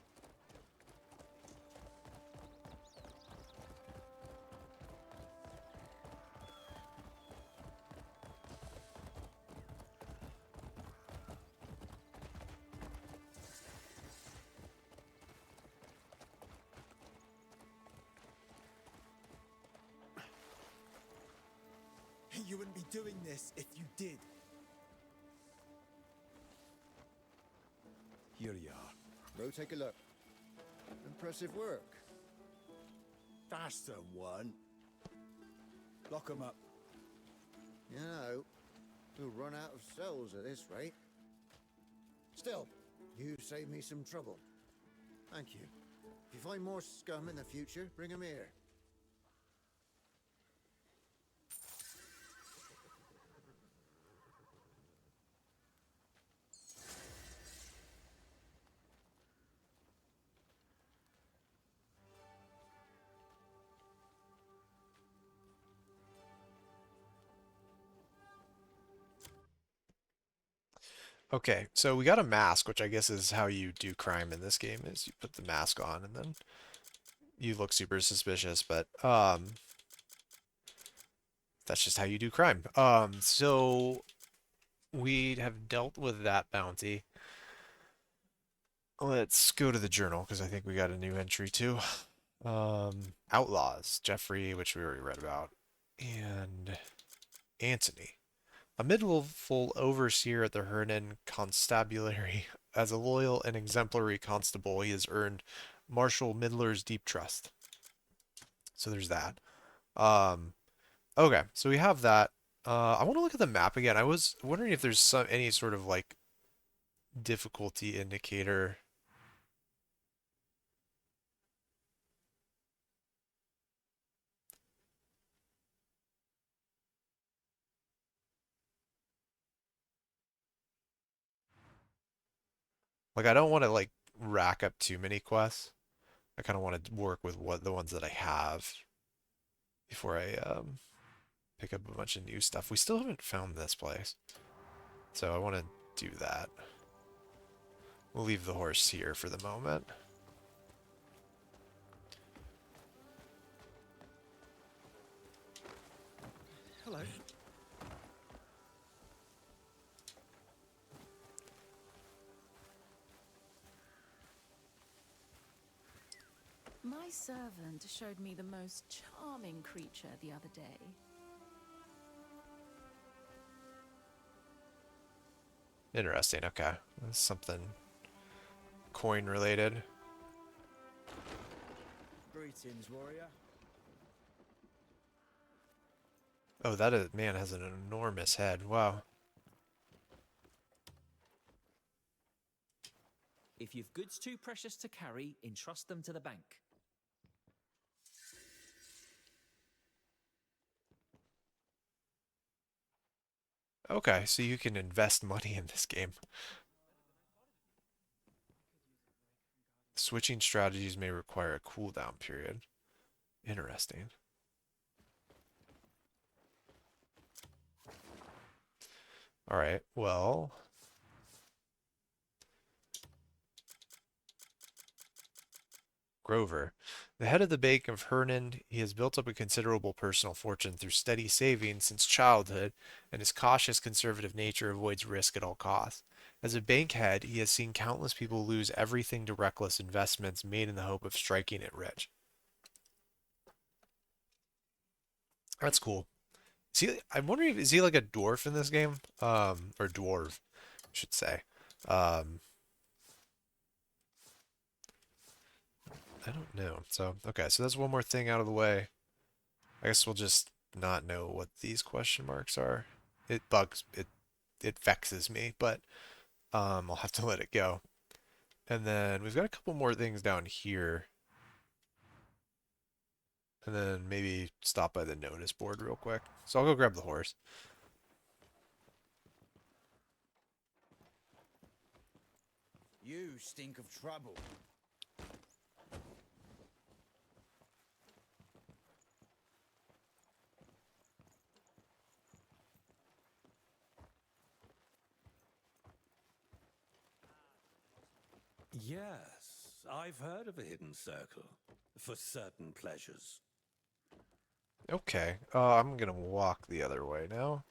You wouldn't be doing this if you did. Here you are. Go take a look. Impressive work. That's the one. Lock 'em up. You know, we'll run out of cells at this rate. Still, you saved me some trouble. Thank you. If you find more scum in the future, bring 'em here. Okay, so we got a mask, which I guess is how you do crime in this game, is you put the mask on and then you look super suspicious, but that's just how you do crime. So we have dealt with that bounty. Let's go to the journal, because I think we got a new entry too. Outlaws, Jeffrey, which we already read about, and Antony. A midwiful overseer at the Hernan Constabulary. As a loyal and exemplary constable, he has earned Marshal Midler's deep trust. So there's that. Okay, so we have that. I want to look at the map again. I was wondering if there's any sort of like difficulty indicator. Like, I don't want to like rack up too many quests. I kind of want to work with the ones that I have before I pick up a bunch of new stuff. We still haven't found this place, so I want to do that. We'll leave the horse here for the moment. Hello. My servant showed me the most charming creature the other day. Interesting, okay. That's something coin related. Greetings, warrior. Oh, that man has an enormous head. Wow. If you've goods too precious to carry, entrust them to the bank. Okay, so you can invest money in this game. Switching strategies may require a cooldown period. Interesting. All right, well. Grover. The head of the Bank of Hernan, he has built up a considerable personal fortune through steady saving since childhood, and his cautious, conservative nature avoids risk at all costs. As a bank head, he has seen countless people lose everything to reckless investments made in the hope of striking it rich. That's cool. I'm wondering, is he like a dwarf in this game? Or dwarf, I should say. I don't know. So, okay, so that's one more thing out of the way. I guess we'll just not know what these question marks are. It vexes me, but I'll have to let it go. And then we've got a couple more things down here. And then maybe stop by the notice board real quick. So I'll go grab the horse. You stink of trouble. Yes, I've heard of a hidden circle for certain pleasures. Okay, I'm gonna walk the other way now.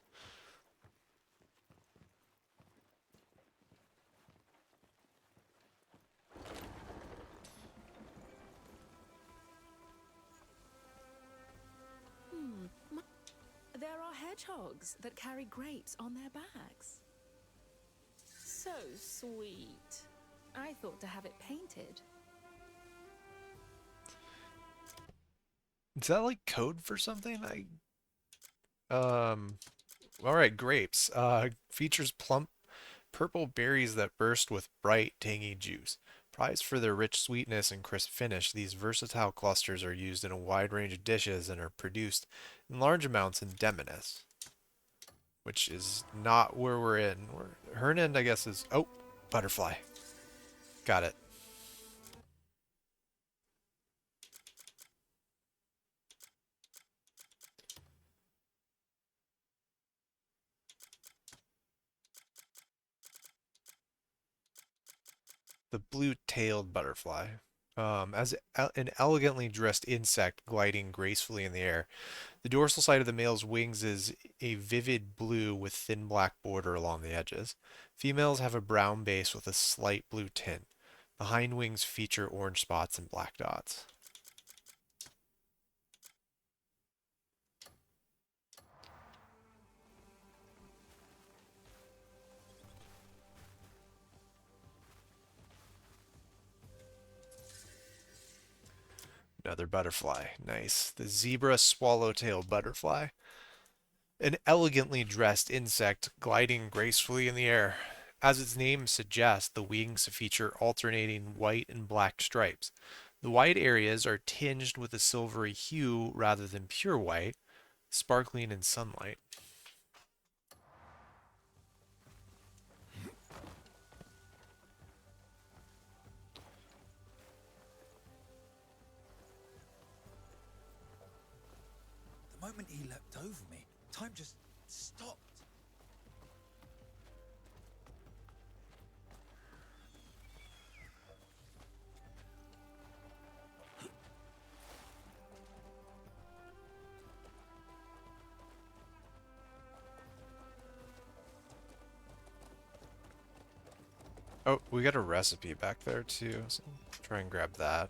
There are hedgehogs that carry grapes on their backs. So sweet. I thought to have it painted. Is that like code for something? Alright, grapes. Features plump purple berries that burst with bright, tangy juice. Prized for their rich sweetness and crisp finish, these versatile clusters are used in a wide range of dishes and are produced in large amounts in Demonis, which is not where we're in. Hernan, I guess, is... Oh, butterfly. Got it. The blue-tailed butterfly. As an elegantly dressed insect gliding gracefully in the air. The dorsal side of the male's wings is a vivid blue with thin black border along the edges. Females have a brown base with a slight blue tint. The hind wings feature orange spots and black dots. Another butterfly. Nice. The zebra swallowtail butterfly. An elegantly dressed insect gliding gracefully in the air. As its name suggests, the wings feature alternating white and black stripes. The white areas are tinged with a silvery hue rather than pure white, sparkling in sunlight. The moment he leapt over me, time just stopped. Oh, we got a recipe back there too, so try and grab that.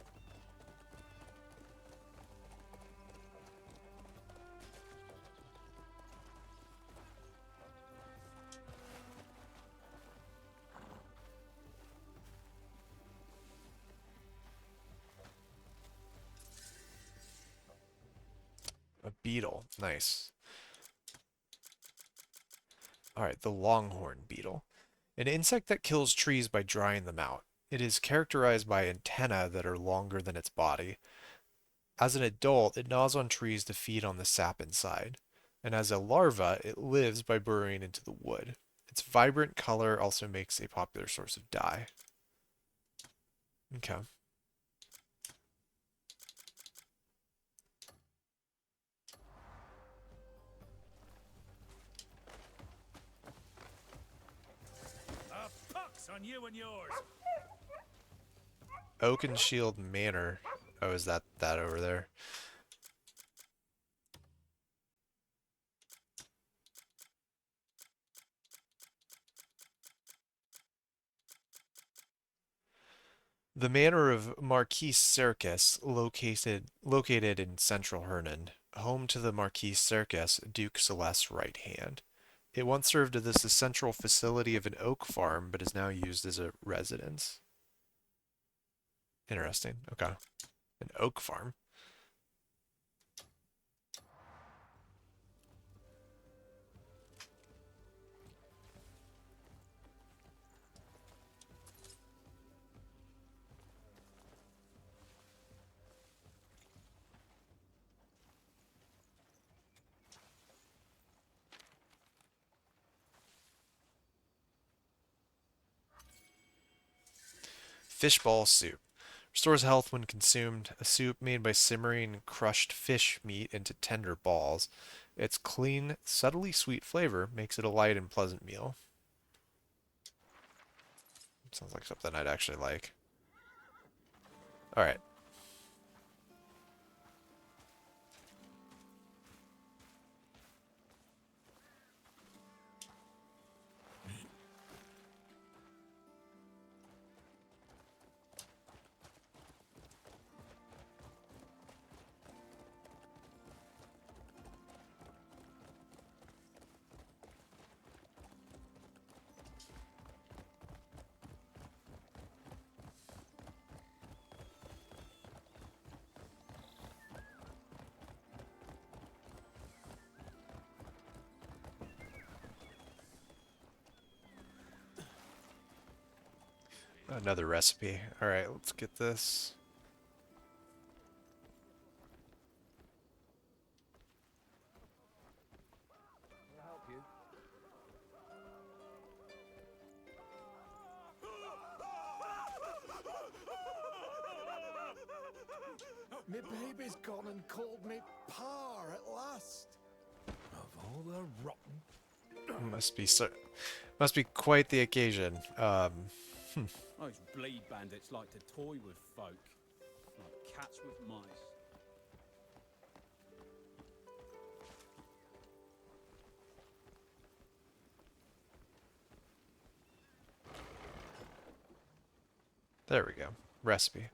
A beetle, nice. Alright, the longhorn beetle. An insect that kills trees by drying them out. It is characterized by antennae that are longer than its body. As an adult, it gnaws on trees to feed on the sap inside. And as a larva, it lives by burrowing into the wood. Its vibrant color also makes a popular source of dye. Okay. Pox on you and yours. Oakenshield Manor. Oh, is that over there? The manor of Marquis Circus, located in central Hernan, home to the Marquis Circus, Duke Celeste's right hand. It once served as the central facility of an oak farm, but is now used as a residence. Interesting. Okay. An oak farm. Fishball soup. Restores health when consumed. A soup made by simmering crushed fish meat into tender balls. Its clean, subtly sweet flavor makes it a light and pleasant meal. Sounds like something I'd actually like. Alright. Another recipe. Alright, let's get this. Can I help you? Me baby's gone and called me Pa at last. Of all the rotten. Must be quite the occasion. Those bleed bandits like to toy with folk, like cats with mice. There we go. Recipe.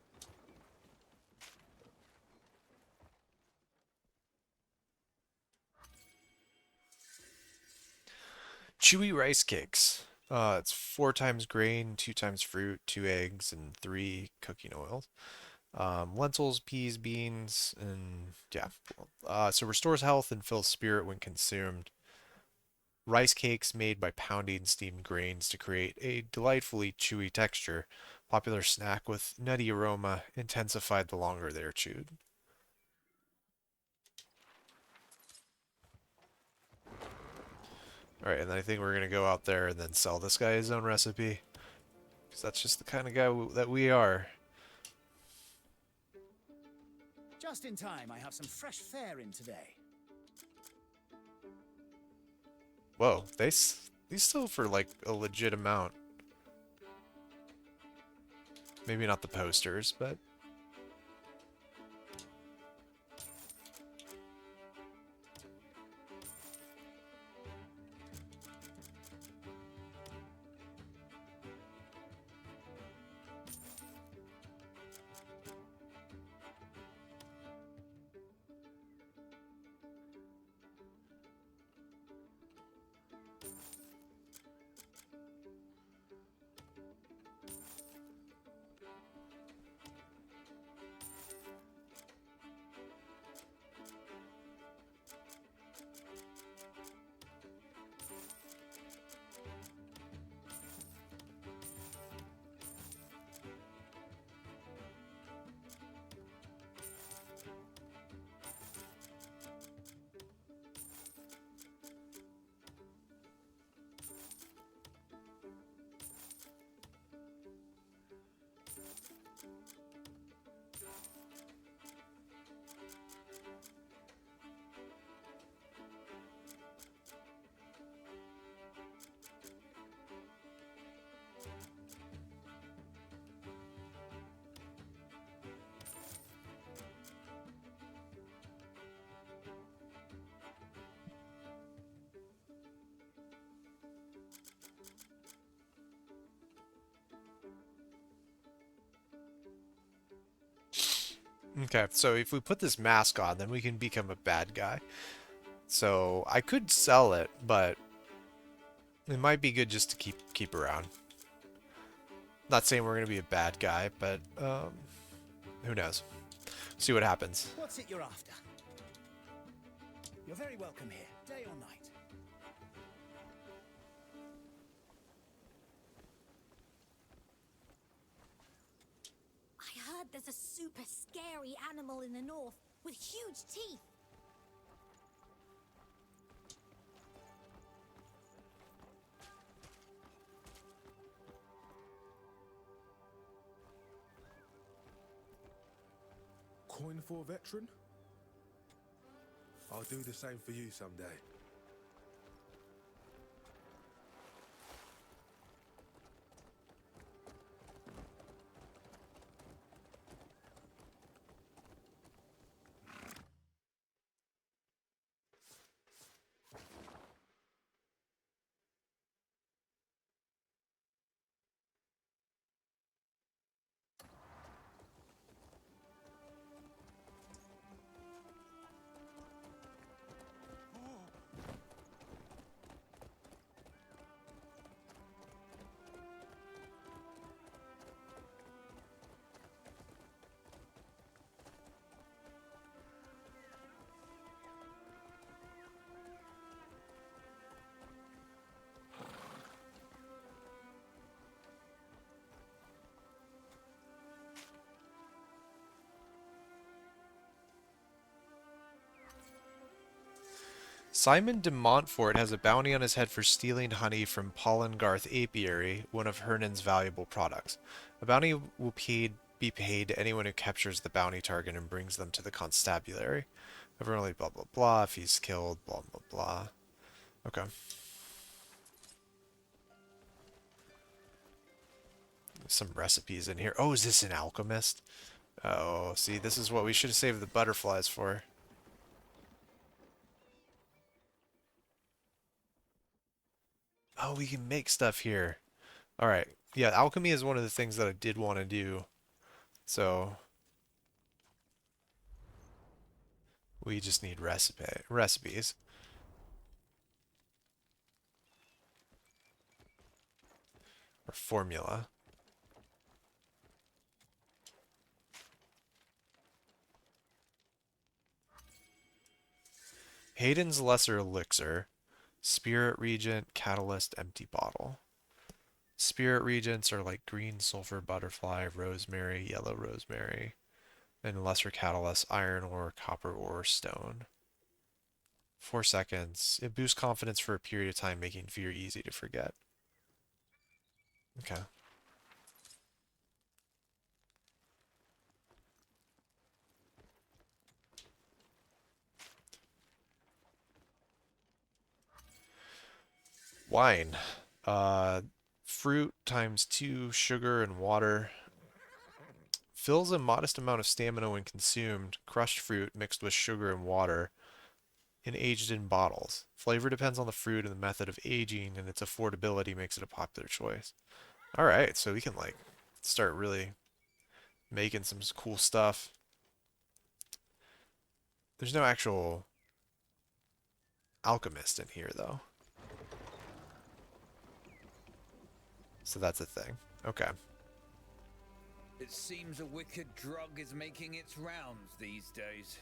Chewy rice cakes. It's 4 times grain, 2 times fruit, 2 eggs, and 3 cooking oils. Lentils, peas, beans, and yeah. So restores health and fills spirit when consumed. Rice cakes made by pounding steamed grains to create a delightfully chewy texture. Popular snack with nutty aroma, intensified the longer they are chewed. Alright, and then I think we're going to go out there and then sell this guy his own recipe. Because that's just the kind of guy that we are. Just in time, I have some fresh fare in today. Whoa, these sell for like a legit amount. Maybe not the posters, but... Okay, so if we put this mask on, then we can become a bad guy. So I could sell it, but it might be good just to keep around. Not saying we're gonna be a bad guy, but who knows? See what happens. What's it you're after? You're very welcome here, day or night. I heard there's a super scary animal in the north with huge teeth. coin for a veteran? I'll do the same for you someday. Simon de Montfort has a bounty on his head for stealing honey from Pollengarth Apiary, one of Hernan's valuable products. A bounty will be paid to anyone who captures the bounty target and brings them to the constabulary. Everyone blah blah blah, if he's killed, blah blah blah. Okay. Some recipes in here. Oh, is this an alchemist? Oh, see, this is what we should have saved the butterflies for. Oh, we can make stuff here. Alright. Yeah, alchemy is one of the things that I did want to do. So we just need recipes. Or formula. Hayden's Lesser Elixir. Spirit Regent, Catalyst, Empty Bottle. Spirit Regents are like green sulfur butterfly, rosemary, yellow rosemary. And Lesser Catalyst, iron ore, copper ore, stone. 4 seconds. It boosts confidence for a period of time, making fear easy to forget. Okay. Wine. Fruit times 2 sugar and water. Fills a modest amount of stamina when consumed. Crushed fruit mixed with sugar and water and aged in bottles. Flavor depends on the fruit and the method of aging, and its affordability makes it a popular choice. Alright, so we can like start really making some cool stuff. There's no actual alchemist in here though. So that's a thing. Okay. It seems a wicked drug is making its rounds these days.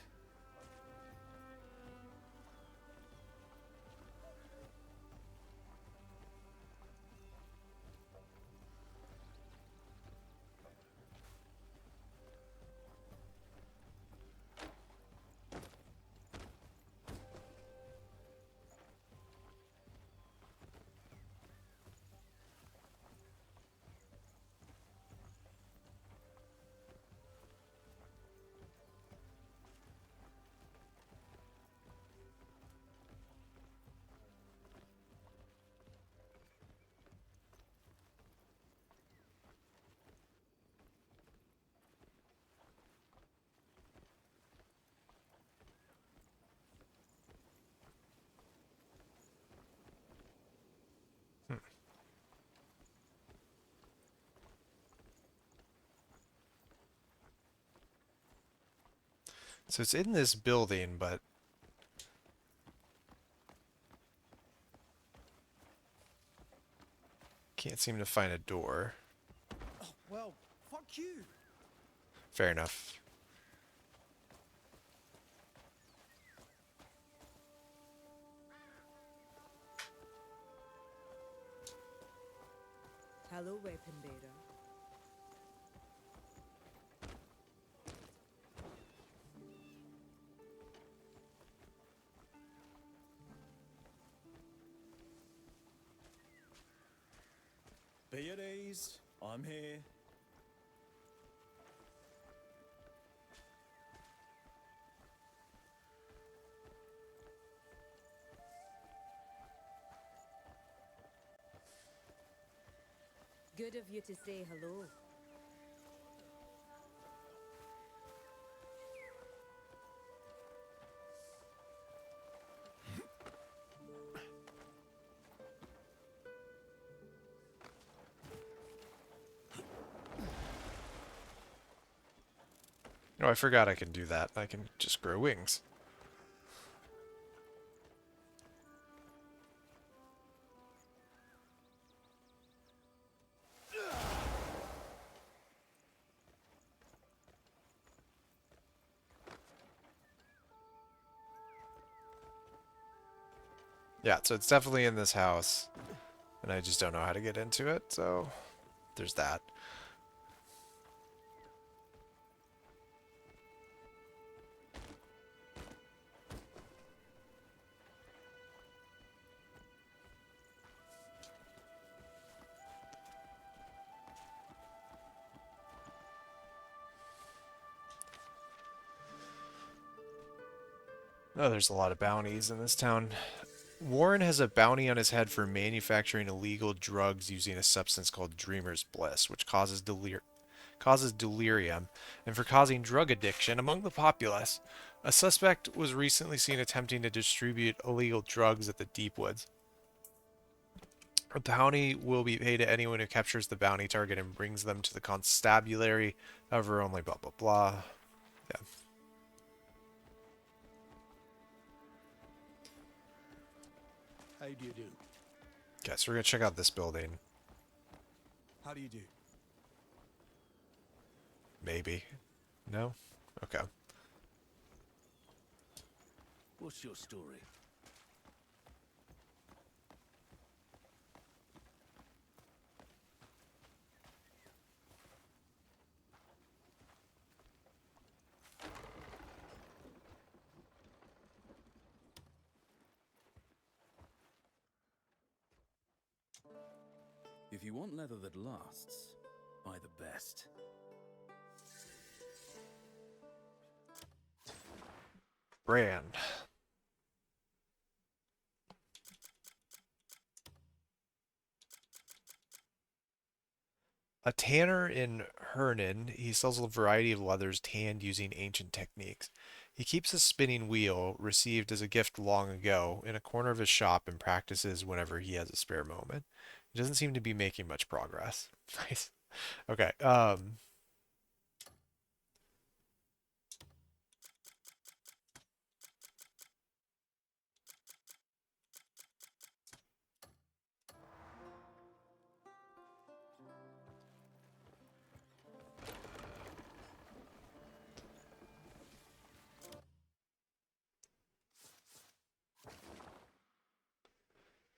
So it's in this building, but can't seem to find a door. Oh, well, fuck you. Fair enough. Hello, weapon bearer. Be at ease. I'm here. Good of you to say hello. Oh, I forgot I can do that. I can just grow wings. Yeah, so it's definitely in this house, and I just don't know how to get into it, so there's that. Oh, there's a lot of bounties in this town. Warren has a bounty on his head for manufacturing illegal drugs using a substance called Dreamer's Bliss, which causes delirium, and for causing drug addiction among the populace. A suspect was recently seen attempting to distribute illegal drugs at the Deepwoods. A bounty will be paid to anyone who captures the bounty target and brings them to the constabulary. However, only blah blah blah. Yeah. How do you do? Okay, so we're gonna check out this building. How do you do? Maybe. No? Okay. What's your story? If you want leather that lasts, buy the best. Brand. A tanner in Hernan, he sells a variety of leathers tanned using ancient techniques. He keeps a spinning wheel, received as a gift long ago, in a corner of his shop and practices whenever he has a spare moment. He doesn't seem to be making much progress. Nice. Okay,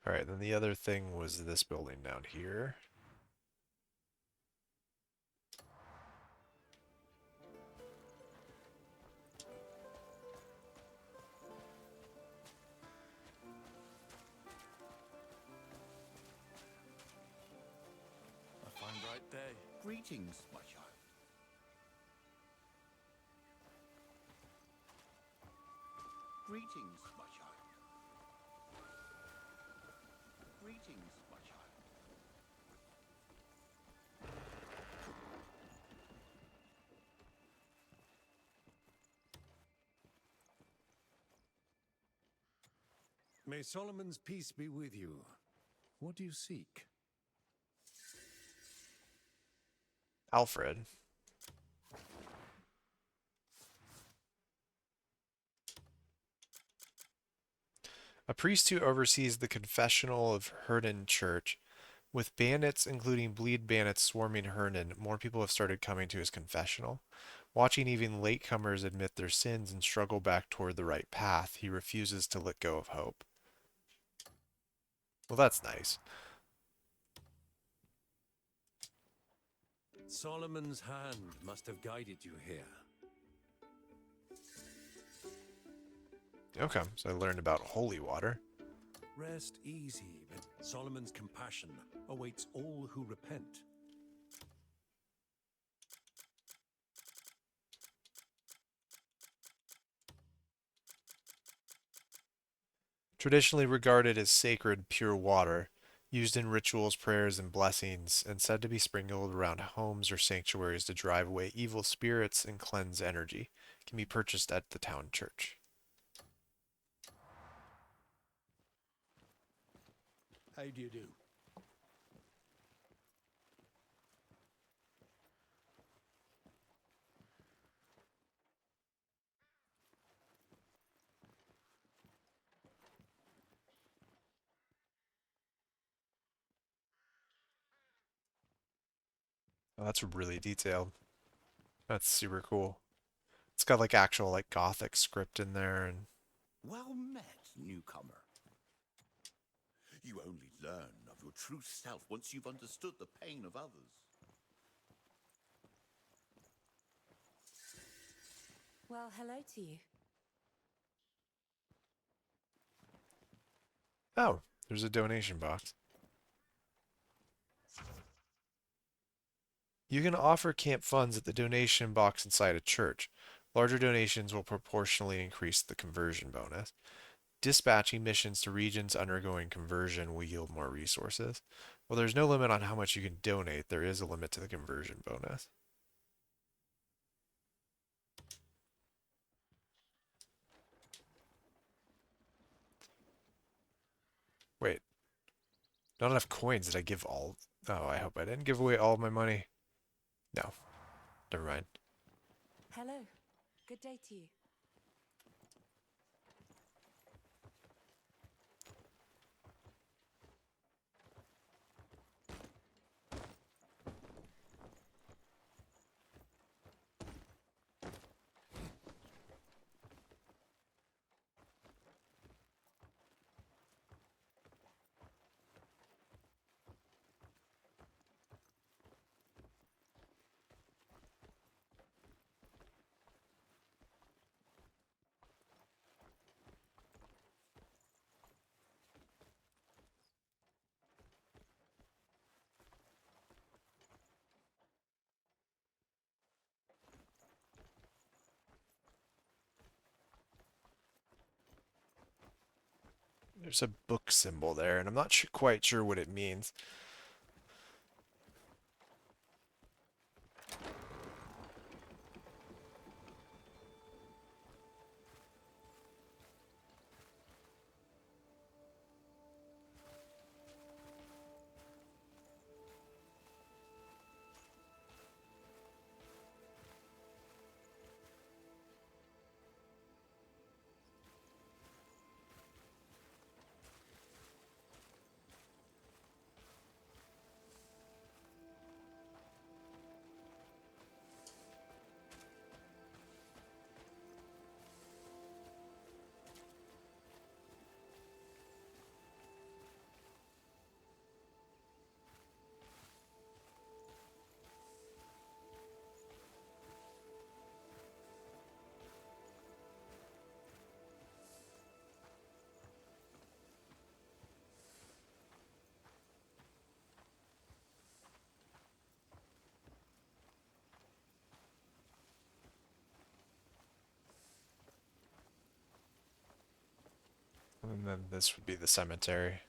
alright, then the other thing was this building down here. A fine bright day. Greetings, my child. Greetings, my child. Greetings, my child. May Solomon's peace be with you. What do you seek? Alfred. A priest who oversees the confessional of Hernan Church. With bandits, including bleed bandits, swarming Hernan, more people have started coming to his confessional. Watching even latecomers admit their sins and struggle back toward the right path, he refuses to let go of hope. Well, that's nice. Solomon's hand must have guided you here. Okay, so I learned about holy water. Rest easy, but Solomon's compassion awaits all who repent. Traditionally regarded as sacred, pure water, used in rituals, prayers, and blessings, and said to be sprinkled around homes or sanctuaries to drive away evil spirits and cleanse energy. Can be purchased at the town church. How do you do? Oh, that's really detailed. That's super cool. It's got like actual like Gothic script in there and Well met, newcomer. You only learn of your true self once you've understood the pain of others. Well, hello to you. oh, there's a donation box. You can offer camp funds at the donation box inside a church. Larger donations will proportionally increase the conversion bonus. Dispatching missions to regions undergoing conversion will yield more resources. Well, there's no limit on how much you can donate. There is a limit to the conversion bonus. Wait, not enough coins. Did I give all? Oh, I hope I didn't give away all of my money. No, never mind. Hello. Good day to you. There's a book symbol there, and I'm not quite sure what it means. And then this would be the cemetery.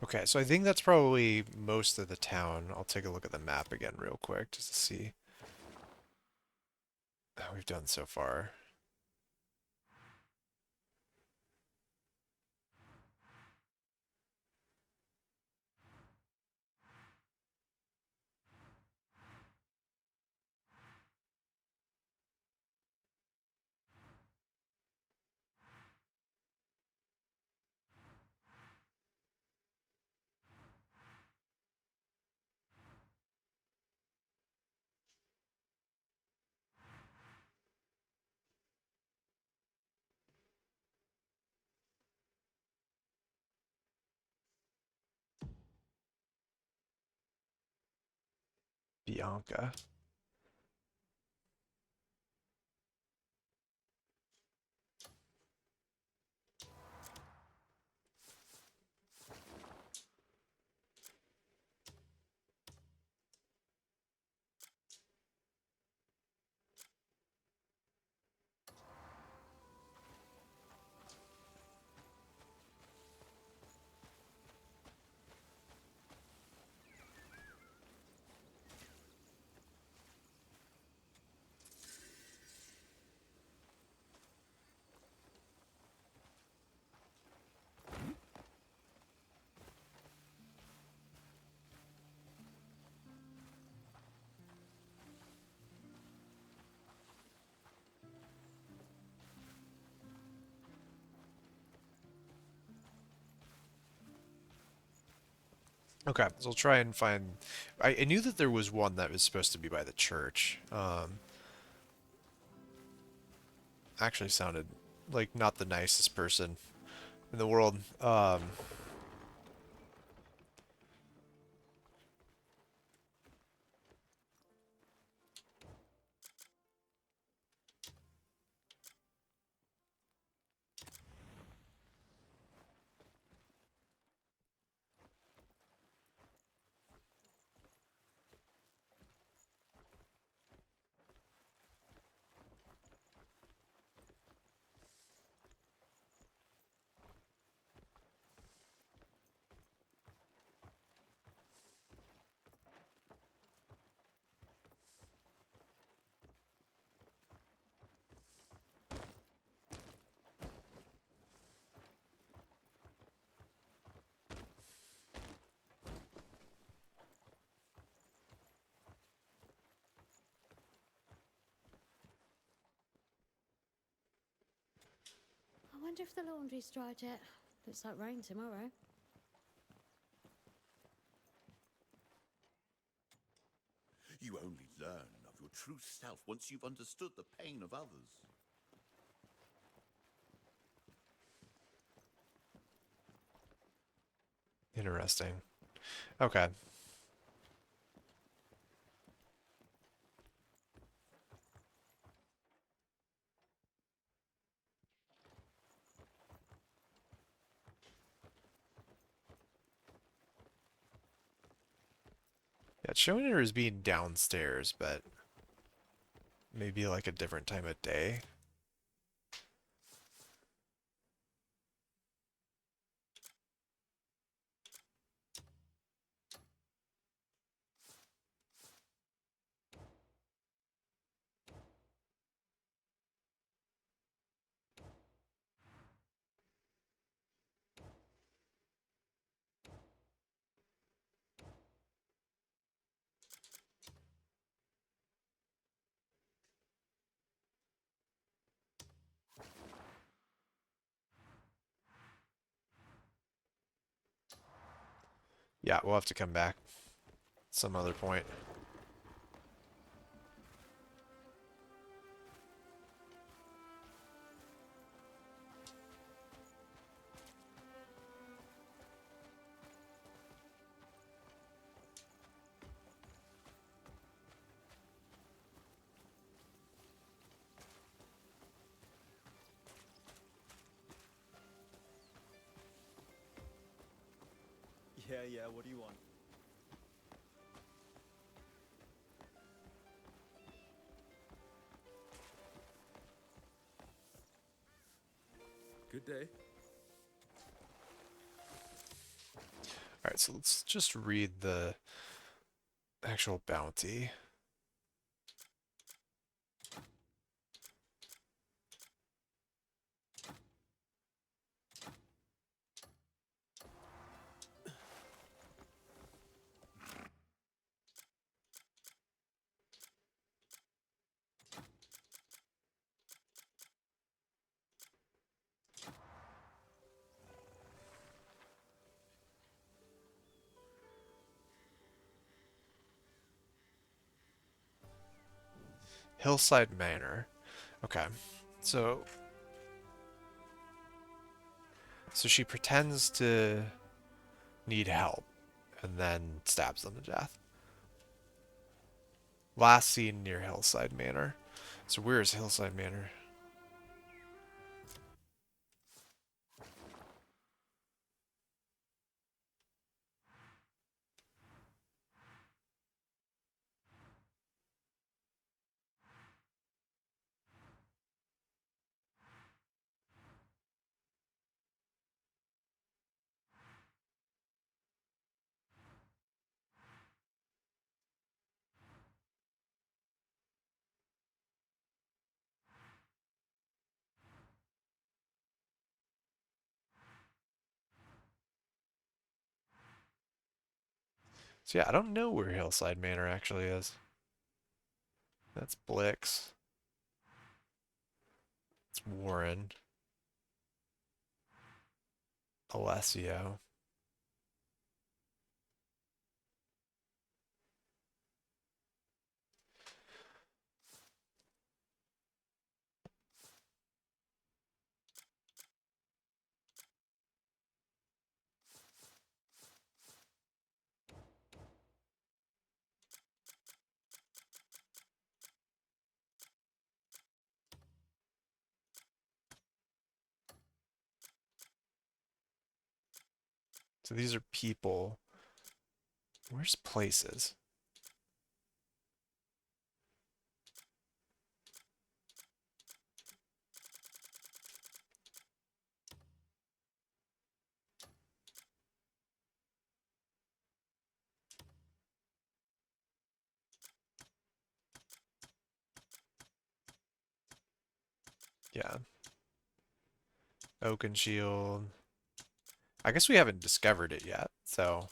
Okay, so I think that's probably most of the town. I'll take a look at the map again real quick just to see how we've done so far. Bianca. Okay, so I'll try and find... I knew that there was one that was supposed to be by the church. Actually sounded like not the nicest person in the world. I wonder if the laundry's dried yet. Looks like rain tomorrow. You only learn of your true self once you've understood the pain of others. Interesting. Okay. Yeah, it's showing her as being downstairs, but maybe like a different time of day. Yeah, we'll have to come back some other point. Yeah, what do you want? Good day. Alright, so let's just read the actual bounty. Hillside Manor. Okay. So she pretends to need help and then stabs them to death. Last seen near Hillside Manor. So where is Hillside Manor? So yeah, I don't know where Hillside Manor actually is. That's Blix. It's Warren. Alessio. So these are people. Where's places? Yeah. Oakenshield. I guess we haven't discovered it yet, so.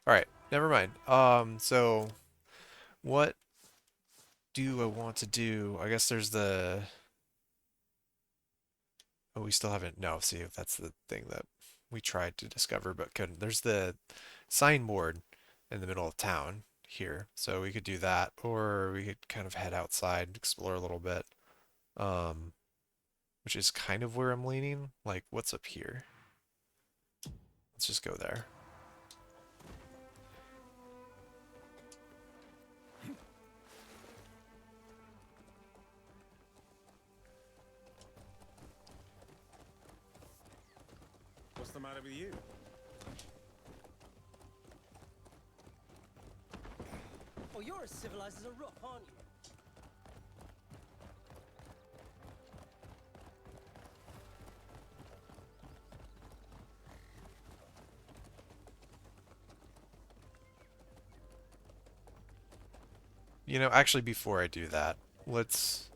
Alright, never mind. So what do I want to do? I guess there's the... Oh, we still haven't... No, see, that's the thing that we tried to discover but couldn't. There's the signboard in the middle of town here, so we could do that, or we could kind of head outside, explore a little bit, which is kind of where I'm leaning. Like, what's up here? Let's just go there. What's the matter with you? Oh, you're as civilized as a rook, aren't you? You know, actually, before I do that, let's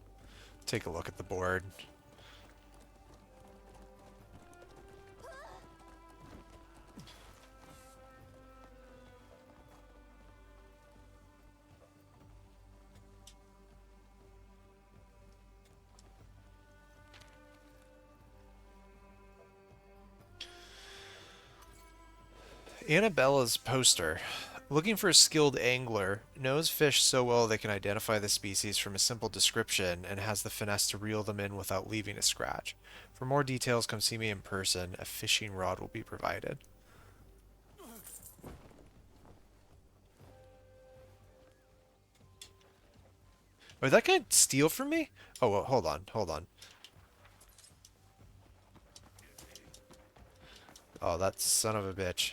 take a look at the board. Annabella's poster. Looking for a skilled angler, knows fish so well they can identify the species from a simple description and has the finesse to reel them in without leaving a scratch. For more details, come see me in person. A fishing rod will be provided. Wait, that guy steal from me? Oh, well, hold on, hold on. Oh, that son of a bitch.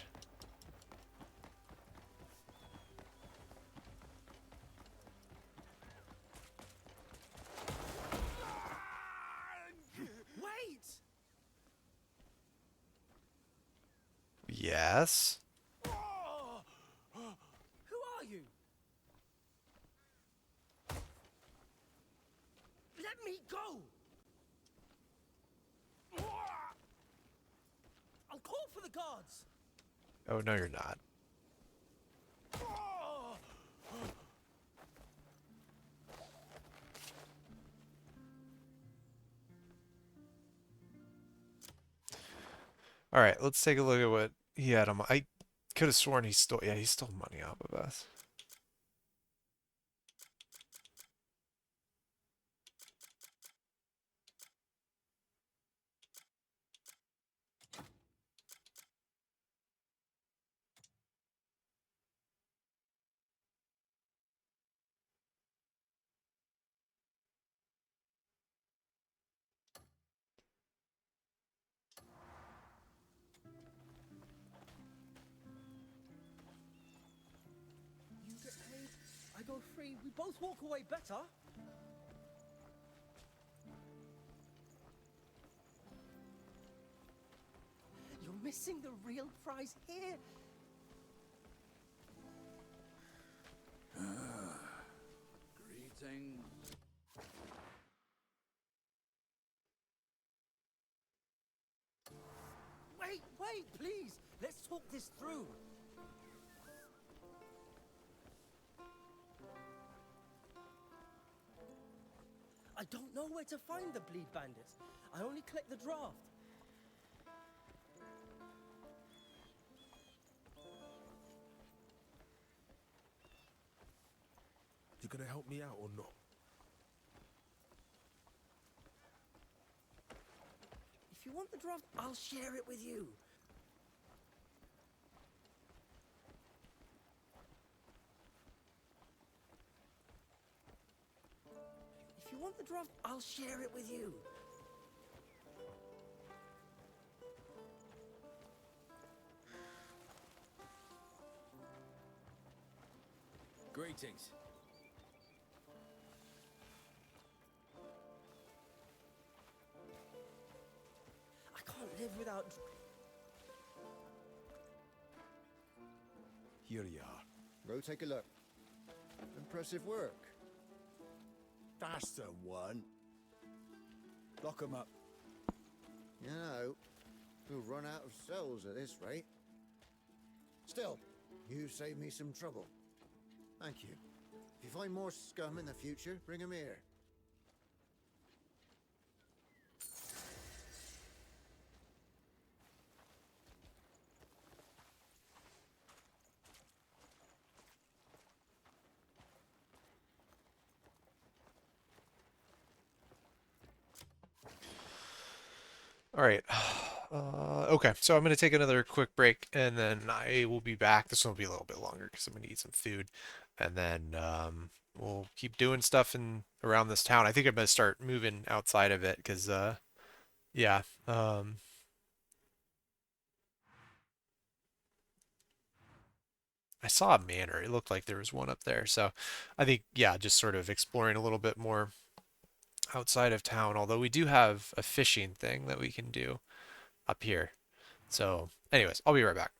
Wait! Yes? Who are you? Let me go! I'll call for the guards! Oh, no, you're not. Alright, let's take a look at what he had on. I could have sworn he stole... Yeah, he stole money off of us. theory, we both walk away better. You're missing the real prize here. Greetings. Wait, please. Let's talk this through. I don't know where to find the bleed bandits. I only collect the draft. You gonna help me out or not? If you want the draft, I'll share it with you. If you want the draft, I'll share it with you. Greetings. I can't live without... Here you are. Go take a look. Impressive work. That's the one. Lock 'em up. You know, we'll run out of cells at this rate. Still, you saved me some trouble. Thank you. If you find more scum in the future, bring 'em here. All right. Okay, so I'm going to take another quick break, and then I will be back. This one will be a little bit longer because I'm going to eat some food, and then we'll keep doing stuff in around this town. I think I'm going to start moving outside of it because, yeah. I saw a manor. It looked like there was one up there. So I think, yeah, just sort of exploring a little bit more outside of town. Although we do have a fishing thing that we can do up here. So anyways, I'll be right back.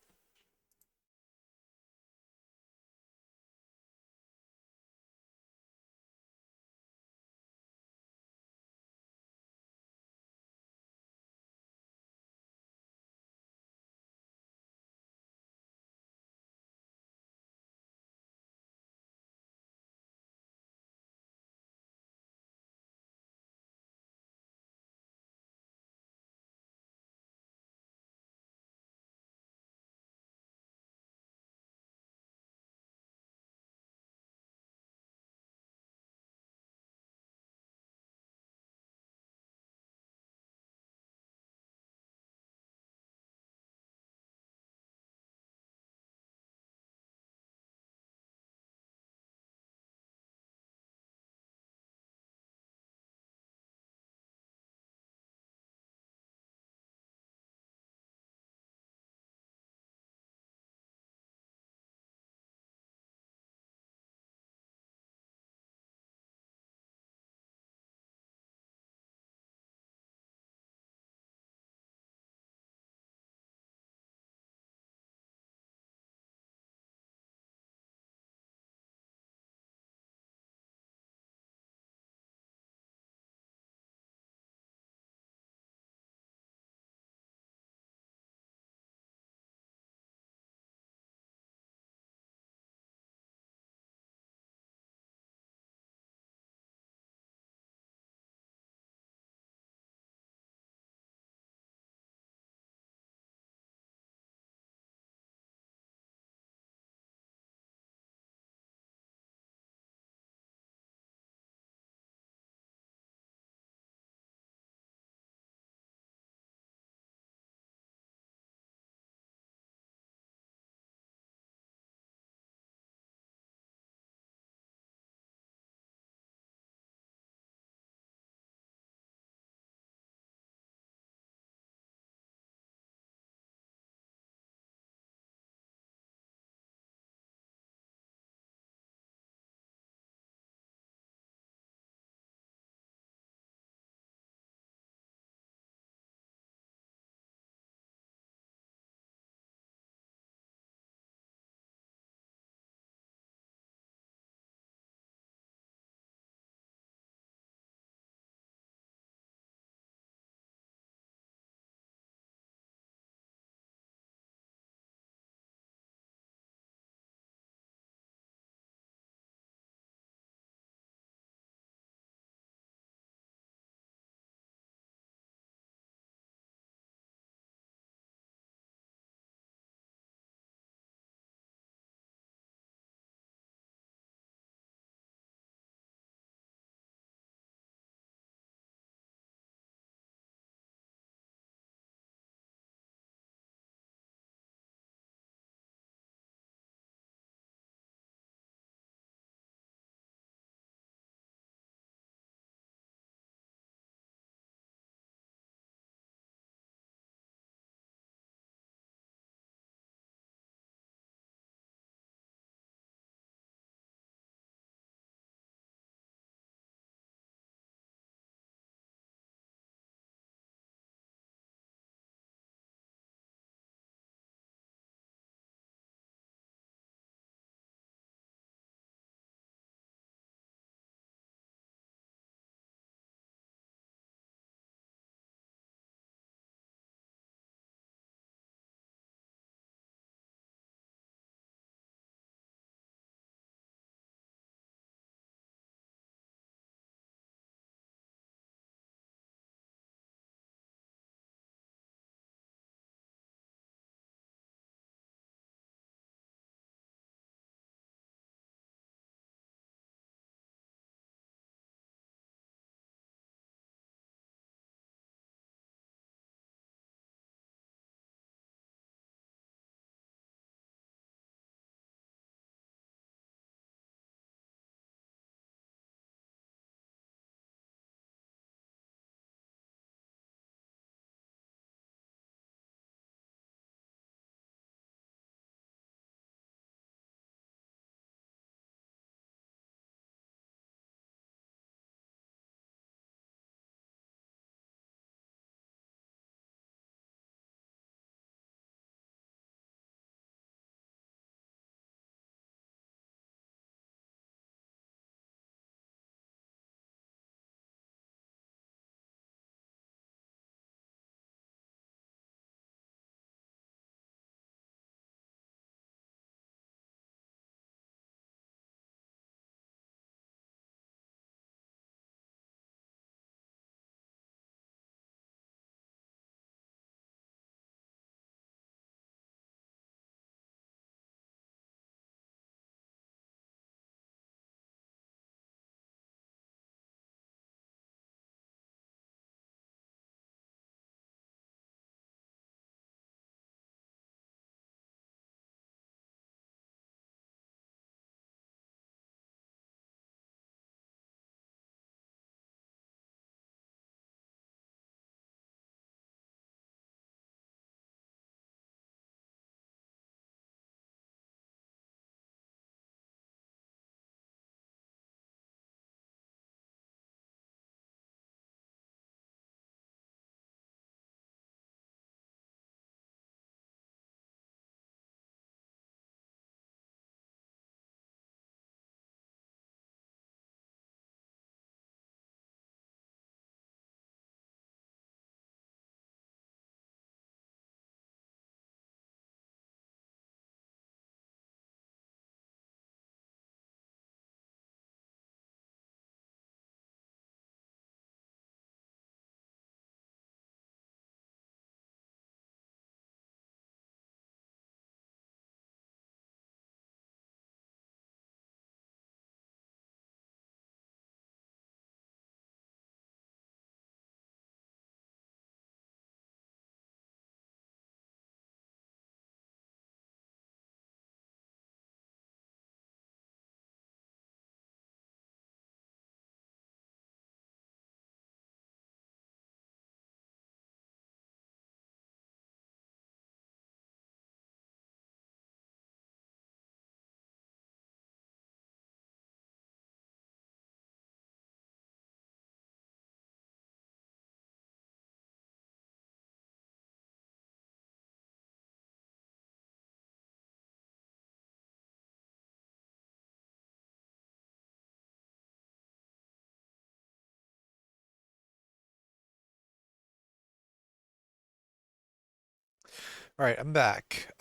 All right, I'm back.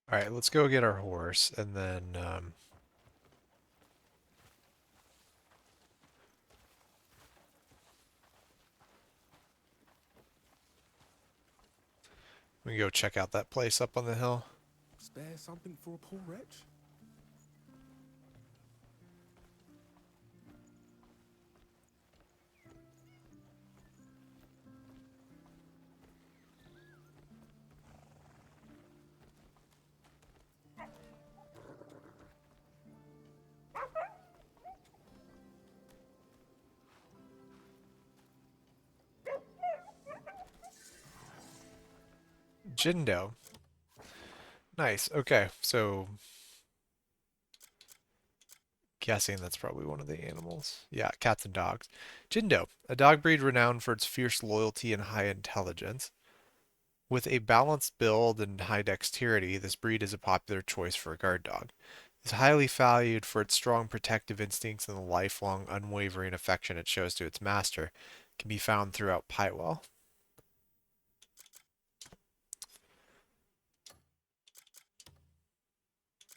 All right, let's go get our horse, and then we can go check out that place up on the hill. Spare something for a poor wretch? Jindo. Nice. Okay, so guessing that's probably one of the animals. Yeah, cats and dogs. Jindo, a dog breed renowned for its fierce loyalty and high intelligence. With a balanced build and high dexterity, this breed is a popular choice for a guard dog. It's highly valued for its strong protective instincts and the lifelong, unwavering affection it shows to its master. It can be found throughout Pywil.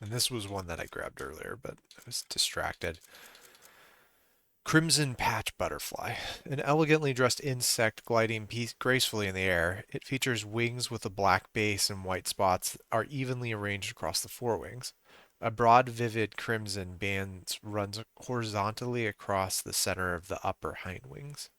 And this was one that I grabbed earlier, but I was distracted. Crimson patch butterfly, an elegantly dressed insect gliding gracefully in the air. It features wings with a black base and white spots are evenly arranged across the forewings. A broad, vivid crimson band runs horizontally across the center of the upper hindwings.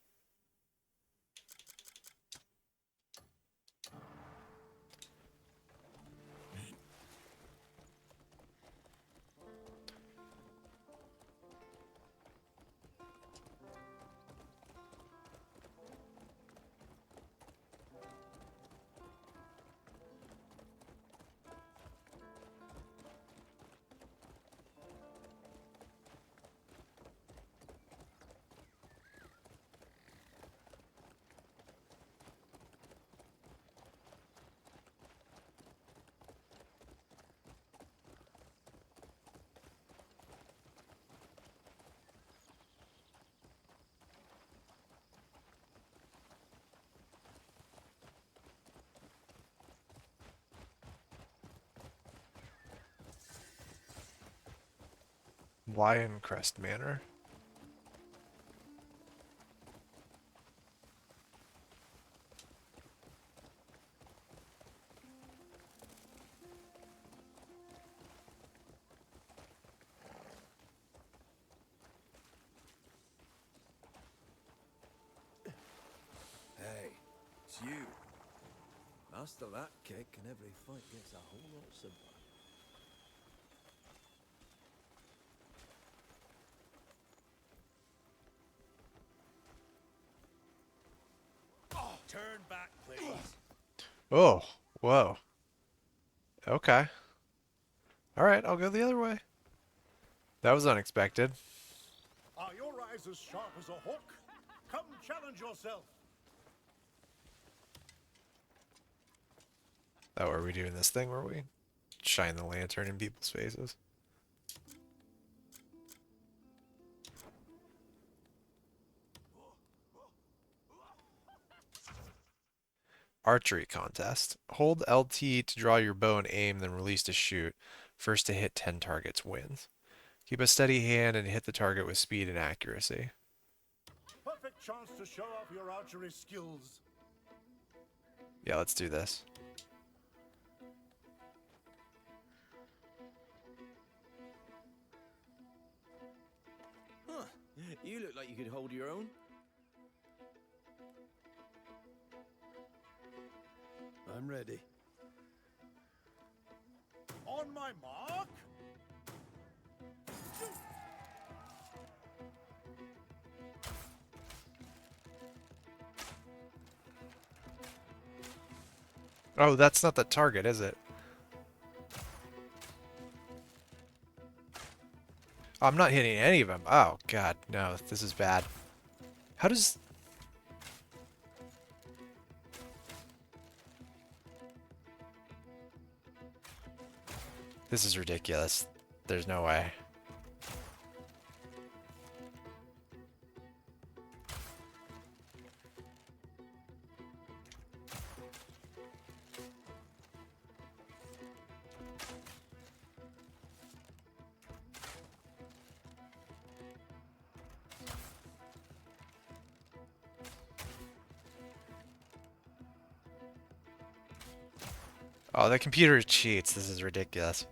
Lion Crest Manor. Hey, it's you. Master that kick and every fight gets a whole lot simpler. Oh, turn back, please. Oh, whoa. Okay. All right, I'll go the other way. That was unexpected. Are your eyes as sharp as a hawk? Come challenge yourself. Oh, are we doing this thing where we shine the lantern in people's faces? Archery contest. Hold LT to draw your bow and aim, then release to shoot. First to hit 10 targets wins. Keep a steady hand and hit the target with speed and accuracy. Perfect chance to show off your archery skills. Yeah, let's do this. Huh. You look like you could hold your own. I'm ready. On my mark. Oh, that's not the target, is it? I'm not hitting any of them. Oh, God. No, this is bad. How does... This is ridiculous. There's no way. Oh, the computer cheats. This is ridiculous.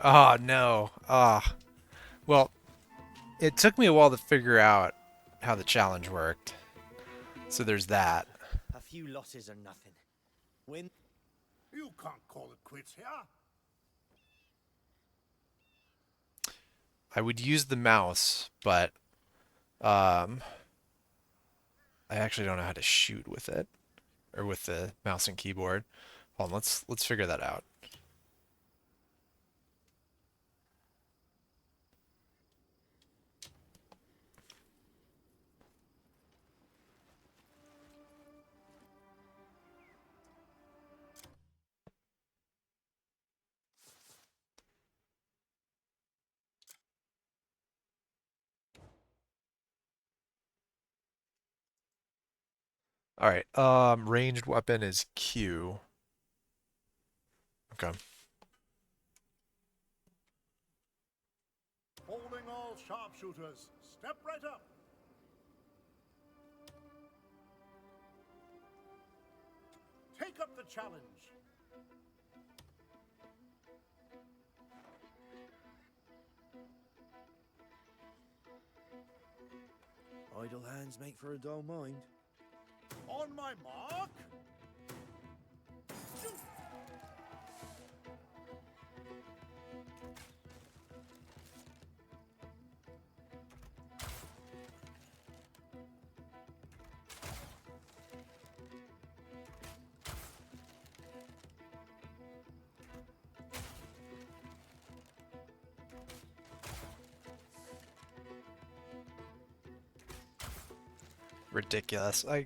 Oh, no. Ah. Well, it took me a while to figure out how the challenge worked. So there's that. A few losses are nothing. Win. You can't call it quits here. I would use the mouse, but I actually don't know how to shoot with it, or with the mouse and keyboard. Hold on, let's figure that out. All right. Ranged weapon is Q. Okay. Holding all sharpshooters. Step right up. Take up the challenge. Idle hands make for a dull mind. On my mark. Shoot. Ridiculous. I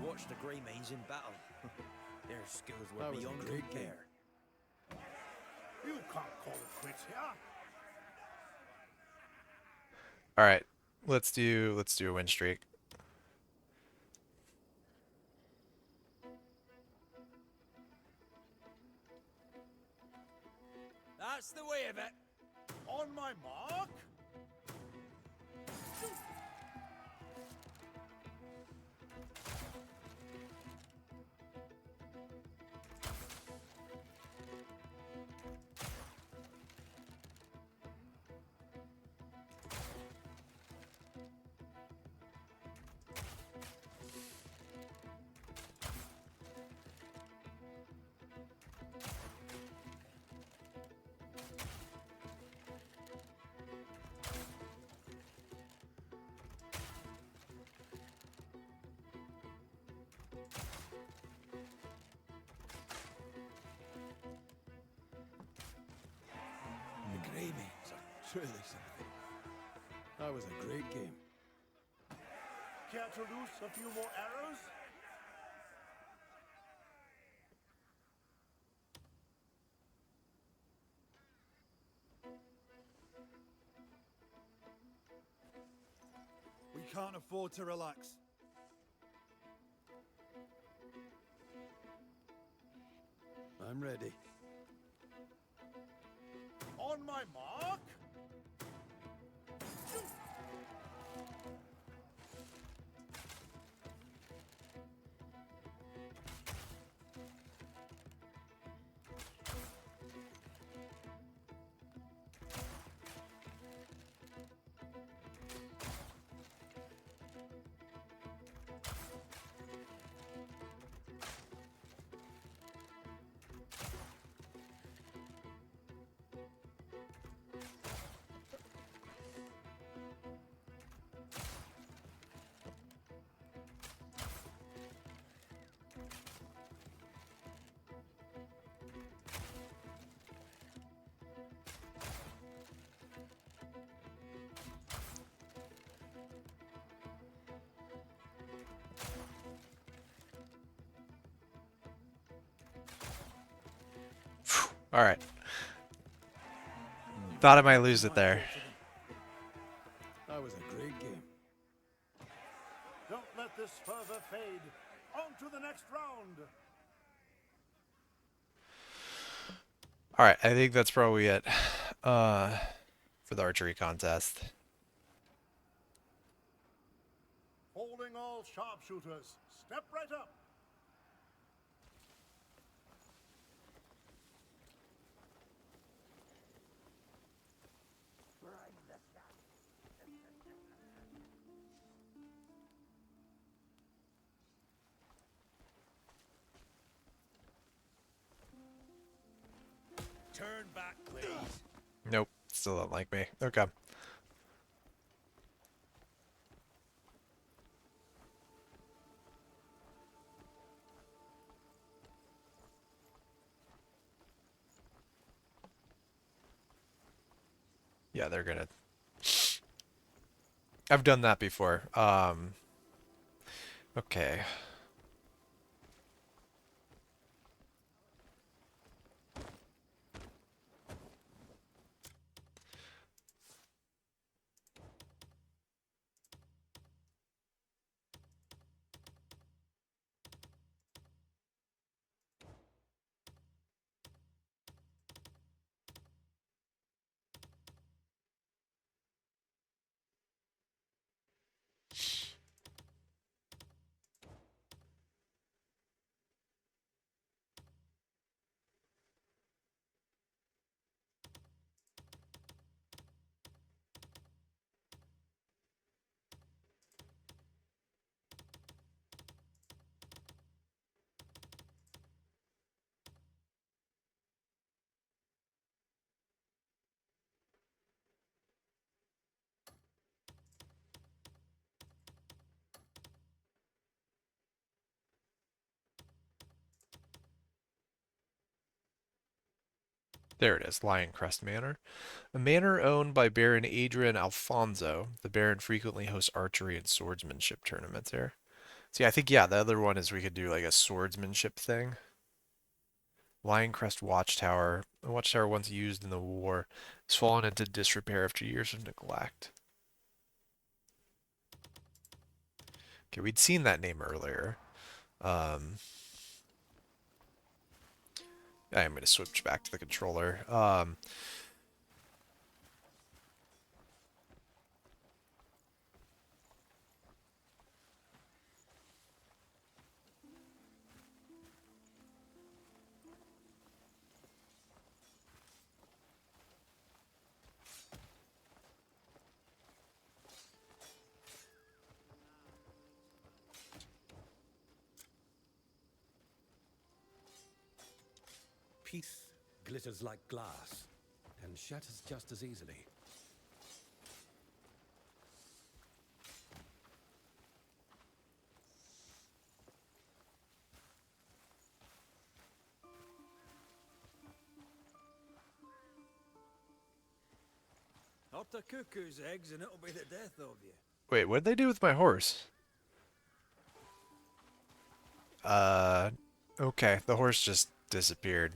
watched the Greymanes in battle. Their skills were That was a beyond great compare. You can't call it quits here. All right. Let's do a win streak. That's the way of it. On my mark. Shoot. The Greymanes are truly something. That was a great game. Care to loose a few more arrows? We can't afford to relax. I'm ready. On my mark. Shoot. All right. Thought I might lose it there. That was a great game. Don't let this further fade. On to the next round. All right, I think that's probably it for the archery contest. Holding all sharpshooters. Step right up. Turn back, please. Nope, still don't like me. Okay. Yeah, they're gonna... I've done that before. Okay. There it is, Lion Crest Manor. A manor owned by Baron Adrian Alfonso. The Baron frequently hosts archery and swordsmanship tournaments here. See, I think, yeah, the other one is we could do like a swordsmanship thing. Lion Crest Watchtower. A watchtower once used in the war has fallen into disrepair after years of neglect. Okay, we'd seen that name earlier. I'm going to switch back to the controller. Peace glitters like glass and shatters just as easily. Not the cuckoo's eggs and it'll be the death of you. Wait, what did they do with my horse? Okay, the horse just disappeared.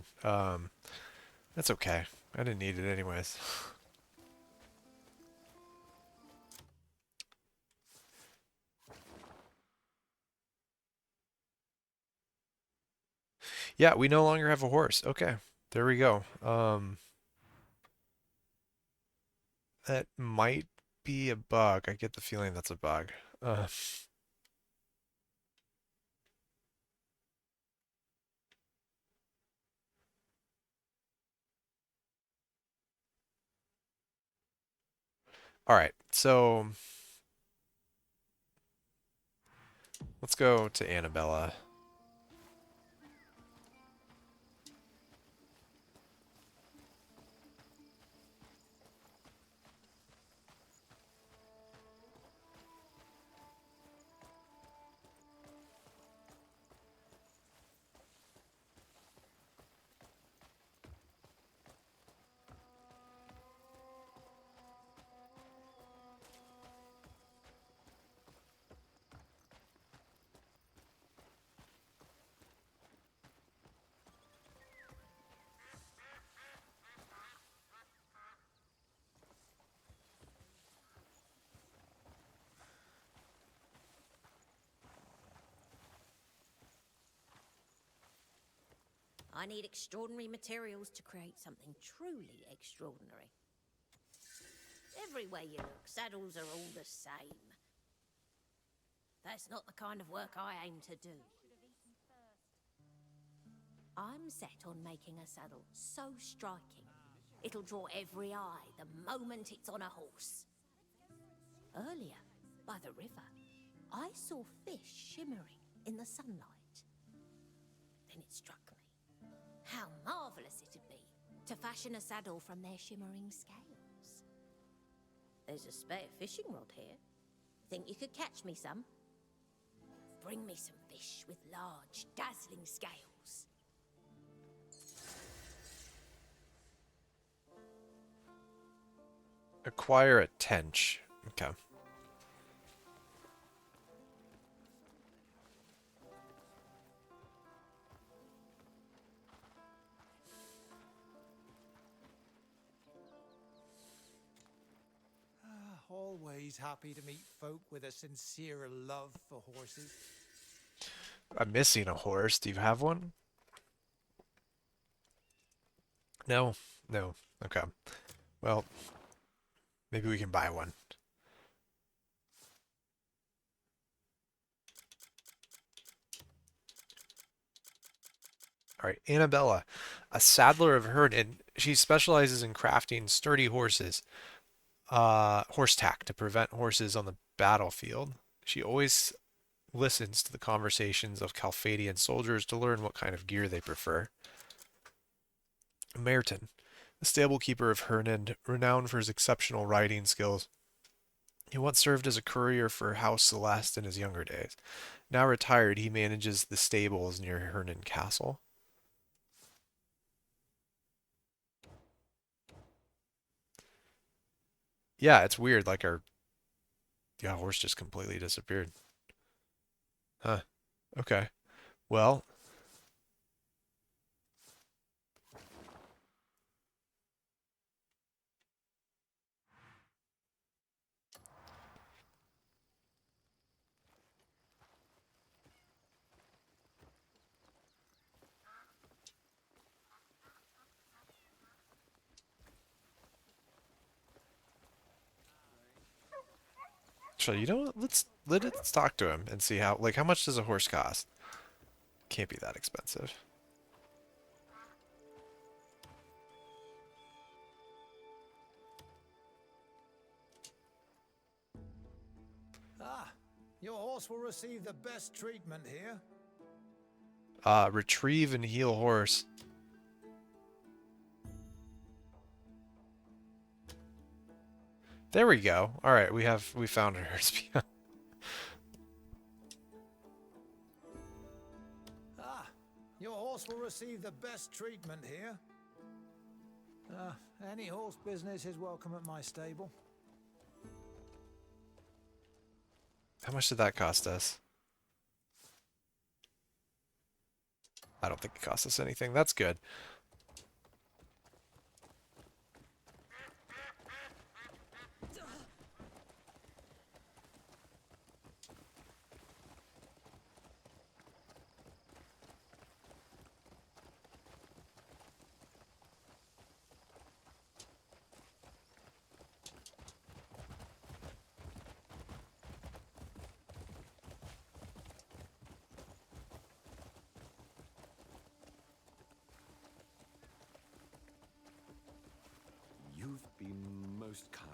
That's okay. I didn't need it anyways. Yeah, we no longer have a horse. Okay, there we go. That might be a bug. I get the feeling that's a bug. All right, so let's go to Annabella. I need extraordinary materials to create something truly extraordinary. Everywhere you look, saddles are all the same. That's not the kind of work I aim to do. I'm set on making a saddle so striking, it'll draw every eye the moment it's on a horse. Earlier, by the river, I saw fish shimmering in the sunlight. Then it struck me how marvellous it'd be to fashion a saddle from their shimmering scales. There's a spare fishing rod here. Think you could catch me some? Bring me some fish with large, dazzling scales. Acquire a tench. Okay. Always happy to meet folk with a sincere love for horses. I'm missing a horse. Do you have one? No? No. Okay. Well, maybe we can buy one. All right, Annabella, a saddler of Herndon. She specializes in crafting sturdy horses, horse tack to prevent horses on the battlefield. She always listens to the conversations of Calphadian soldiers to learn what kind of gear they prefer. Merton, the stable keeper of Herndon, renowned for his exceptional riding skills. He once served as a courier for House Celeste in his younger days. Now retired, he manages the stables near Herndon Castle. Yeah, it's weird. Like our horse just completely disappeared. Huh. Okay. Well. So you know what? Let's talk to him and see how much does a horse cost? Can't be that expensive. Your horse will receive the best treatment here. Retrieve and heal horse. There we go. All right, we found her. Your horse will receive the best treatment here. Any horse business is welcome at my stable. How much did that cost us? I don't think it cost us anything. That's good. You've been most kind.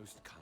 most kind.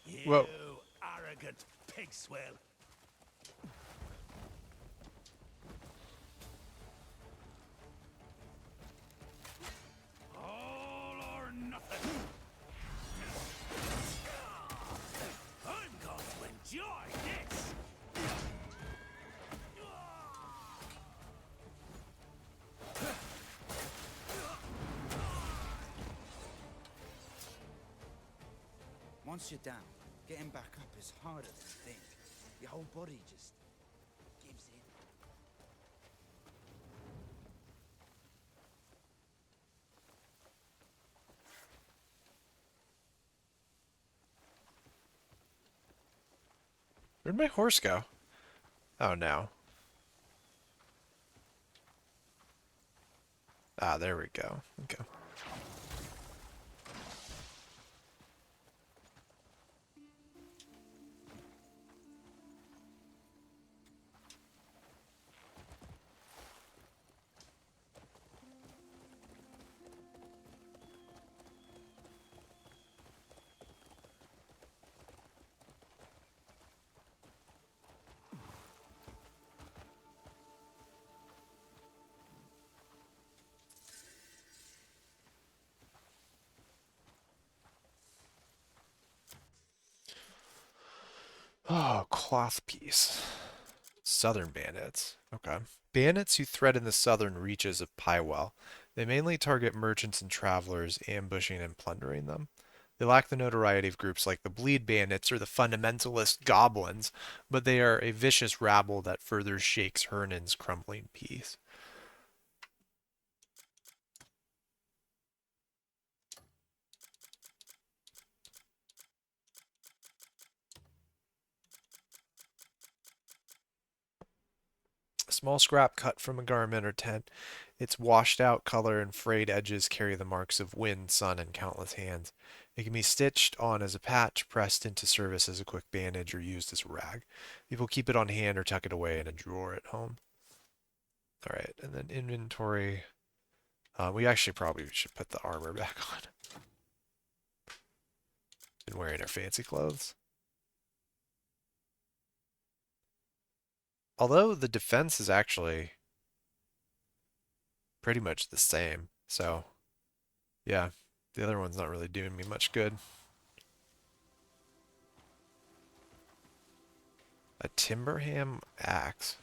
You Whoa. arrogant pig swill. All or nothing. I'm going to enjoy this. Once you're down, getting back up is harder than you think. Your whole body just gives in. Where'd my horse go? Oh, no. Ah, there we go. Okay. Oh, cloth piece. Southern bandits. Okay. Bandits who threaten the southern reaches of Pywil. They mainly target merchants and travelers, ambushing and plundering them. They lack the notoriety of groups like the Bleed Bandits or the fundamentalist Goblins, but they are a vicious rabble that further shakes Hernan's crumbling peace. A small scrap cut from a garment or tent. Its washed out color and frayed edges carry the marks of wind, sun, and countless hands. It can be stitched on as a patch, pressed into service as a quick bandage, or used as a rag. People keep it on hand or tuck it away in a drawer at home. Alright, and then inventory. We actually probably should put the armor back on. Been wearing our fancy clothes. Although the defense is actually pretty much the same. So, yeah, the other one's not really doing me much good. A Timberham axe.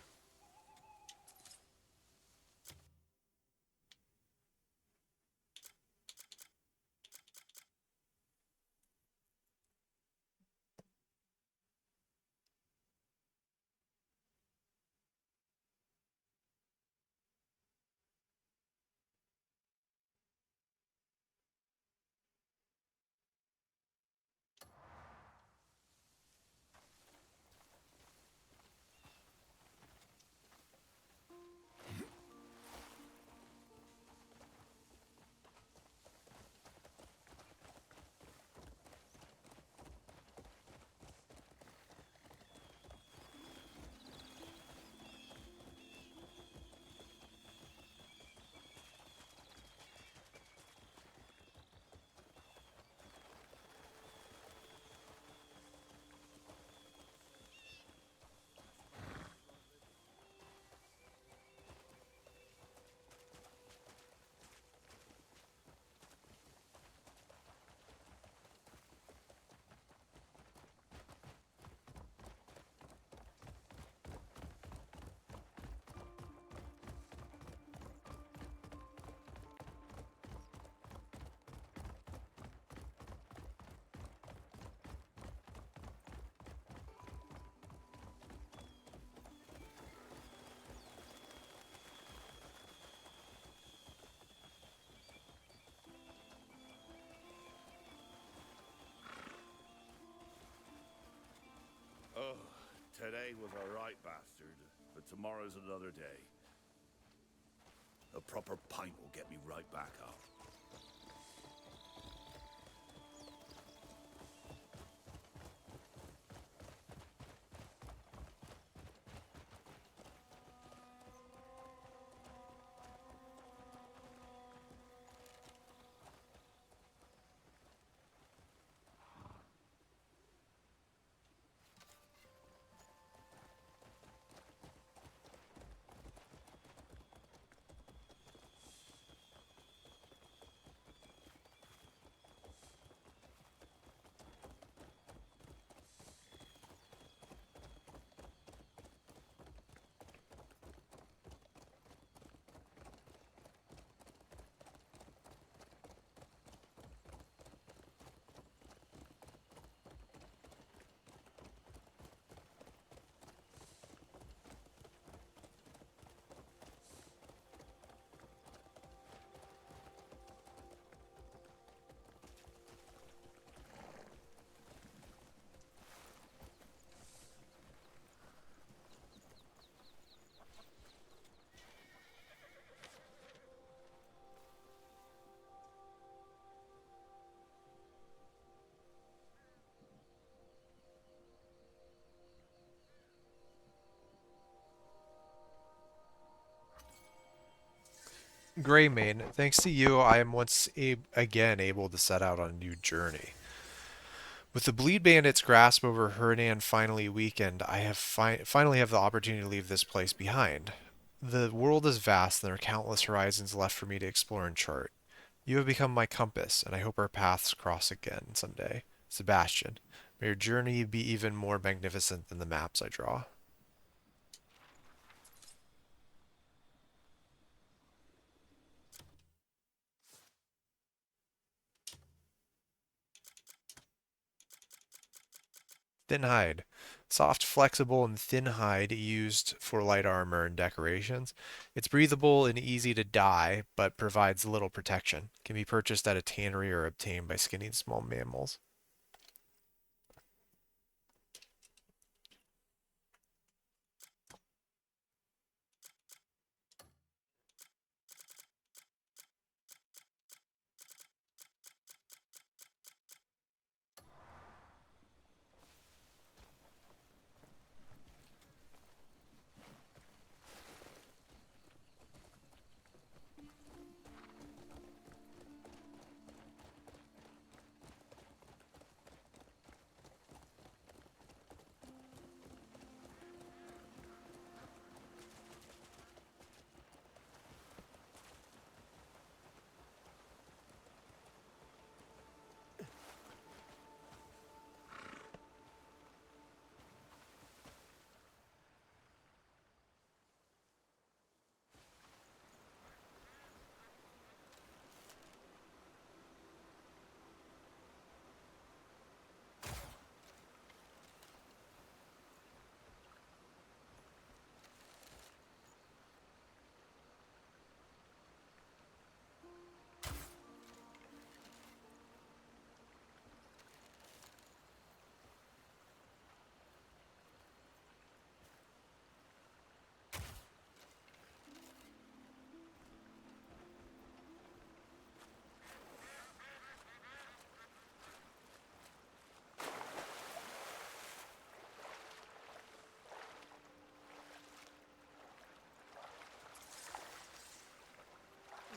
Today was a right bastard, but tomorrow's another day. A proper pint will get me right back up. Greymane, thanks to you, I am again able to set out on a new journey. With the Bleed Bandits' grasp over Hernan finally weakened, I have finally have the opportunity to leave this place behind. The world is vast, and there are countless horizons left for me to explore and chart. You have become my compass, and I hope our paths cross again someday. Sebastian, may your journey be even more magnificent than the maps I draw. Thin hide. Soft, flexible, and thin hide used for light armor and decorations. It's breathable and easy to dye, but provides little protection. Can be purchased at a tannery or obtained by skinning small mammals.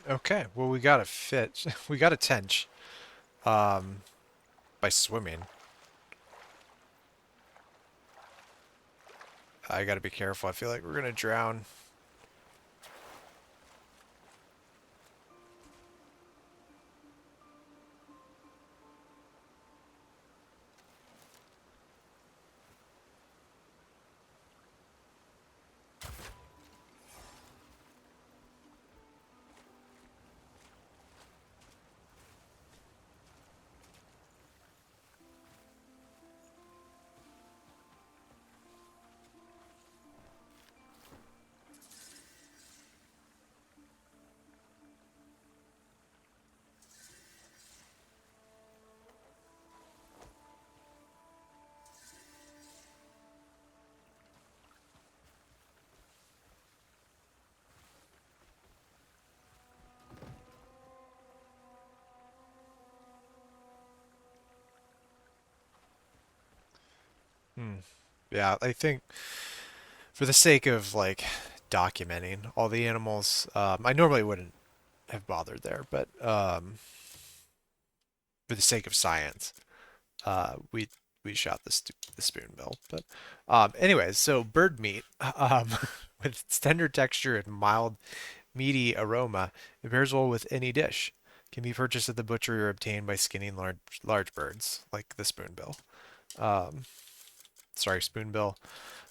Okay, well we got a fit. We got a tench. By swimming. I gotta be careful. I feel like we're gonna drown. Hmm. Yeah, I think for the sake of like documenting all the animals, I normally wouldn't have bothered there, but for the sake of science, we shot the spoonbill. But anyways, so bird meat, with its tender texture and mild meaty aroma, it pairs well with any dish. Can be purchased at the butcher or obtained by skinning large birds like the spoonbill. Um, sorry, spoonbill.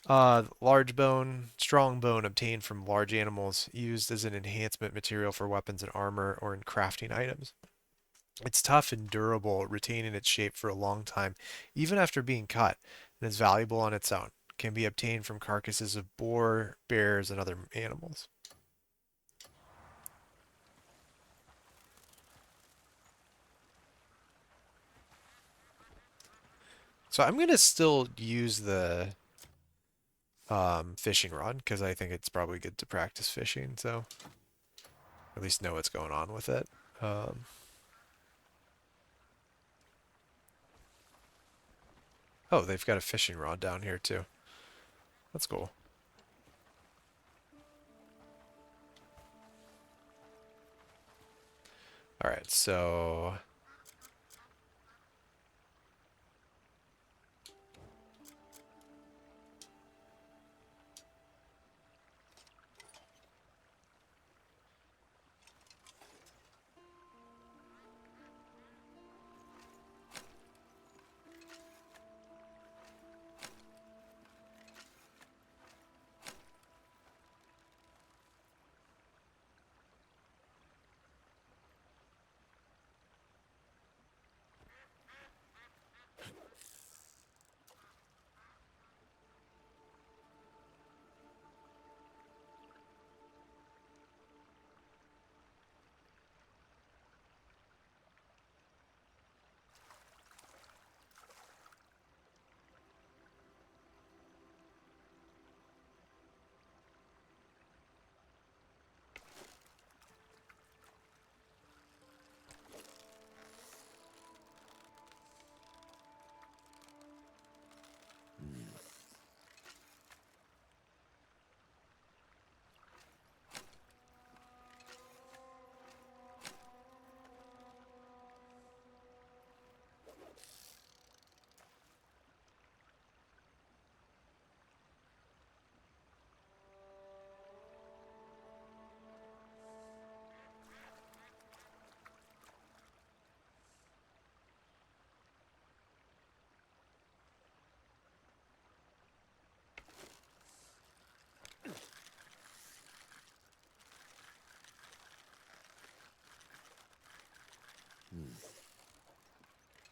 Large bone, strong bone obtained from large animals, used as an enhancement material for weapons and armor or in crafting items. It's tough and durable, retaining its shape for a long time, even after being cut, and is valuable on its own. Can be obtained from carcasses of boar, bears, and other animals. So I'm gonna still use the fishing rod because I think it's probably good to practice fishing, so at least know what's going on with it. Um, oh, they've got a fishing rod down here too. That's cool. All right, so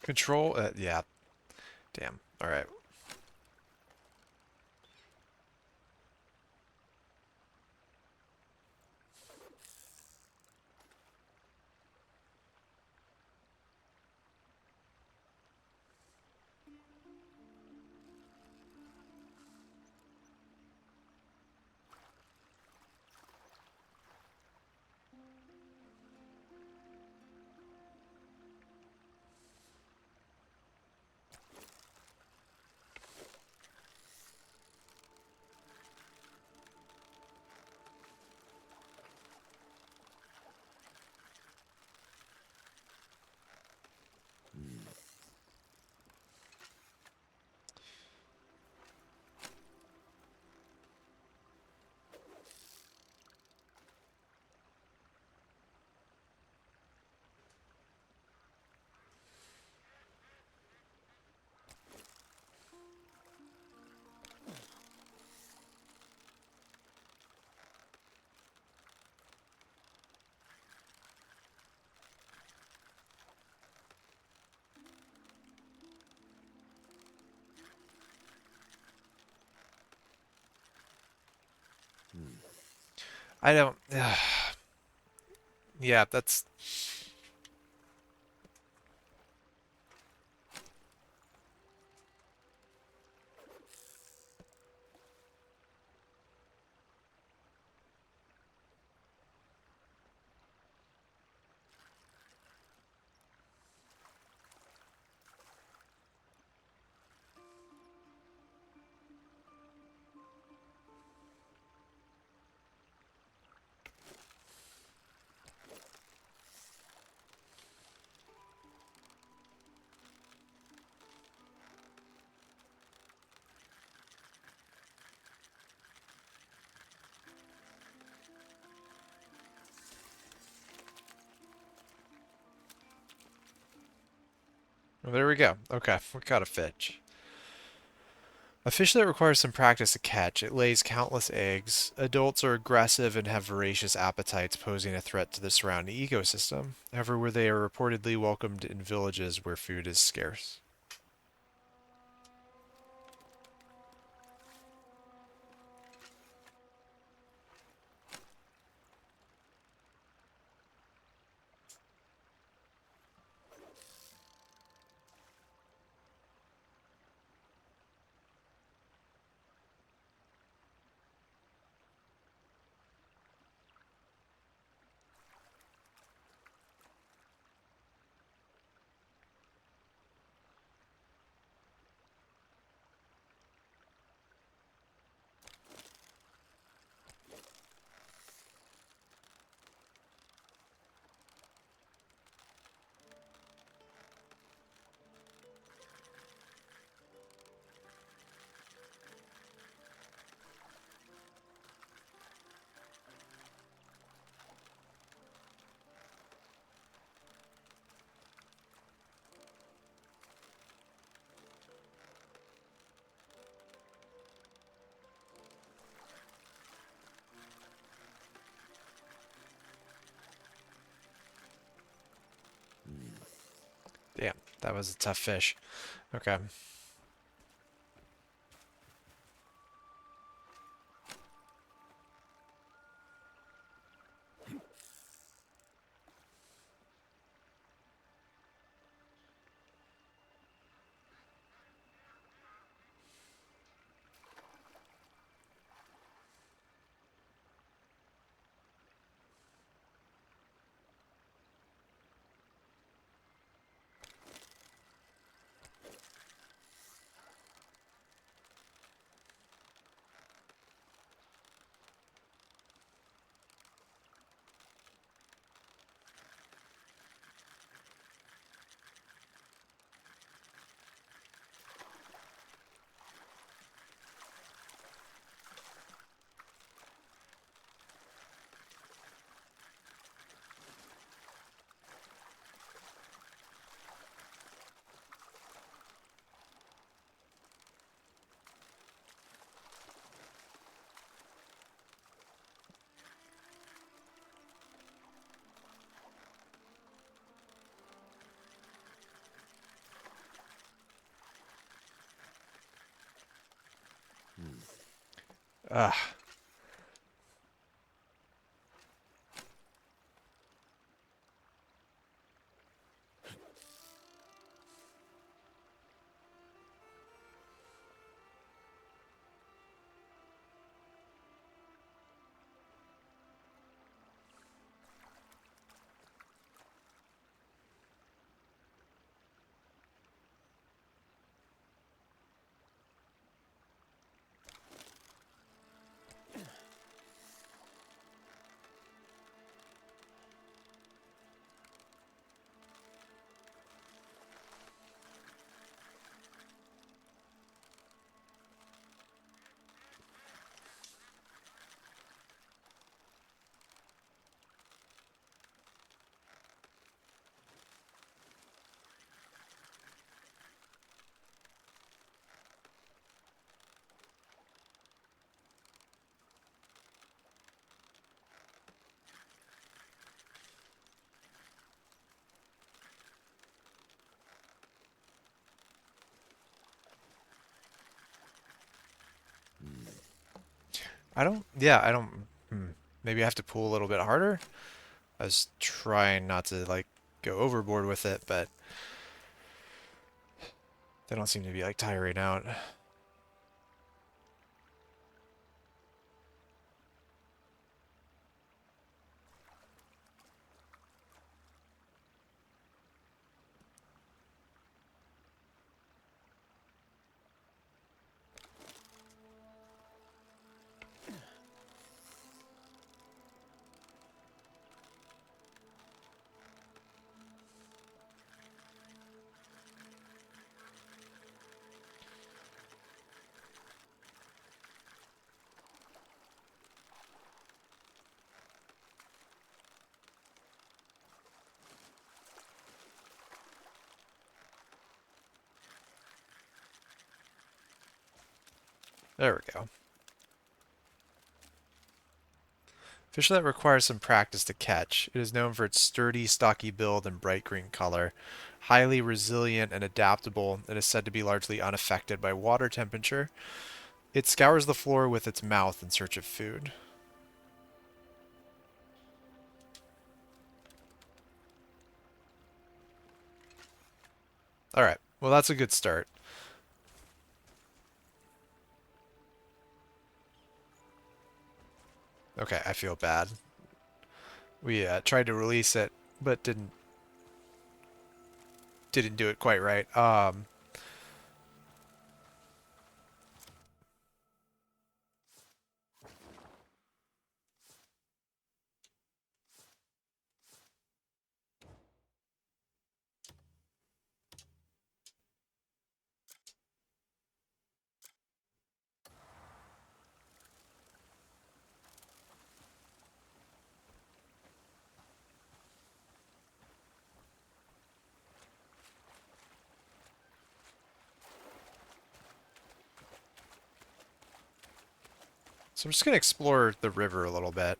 control. Yeah. Damn. All right. I don't. Yeah, that's. There we go. Okay, we caught a fish. A fish that requires some practice to catch. It lays countless eggs. Adults are aggressive and have voracious appetites, posing a threat to the surrounding ecosystem. However, they are reportedly welcomed in villages where food is scarce. Damn, that was a tough fish. Okay. Ugh. I don't, maybe I have to pull a little bit harder. I was trying not to, like, go overboard with it, but they don't seem to be, like, tiring out. There we go. Fish that requires some practice to catch. It is known for its sturdy, stocky build and bright green color. Highly resilient and adaptable, it is said to be largely unaffected by water temperature. It scours the floor with its mouth in search of food. Alright, well that's a good start. Okay, I feel bad. We tried to release it, but didn't do it quite right. So I'm just going to explore the river a little bit.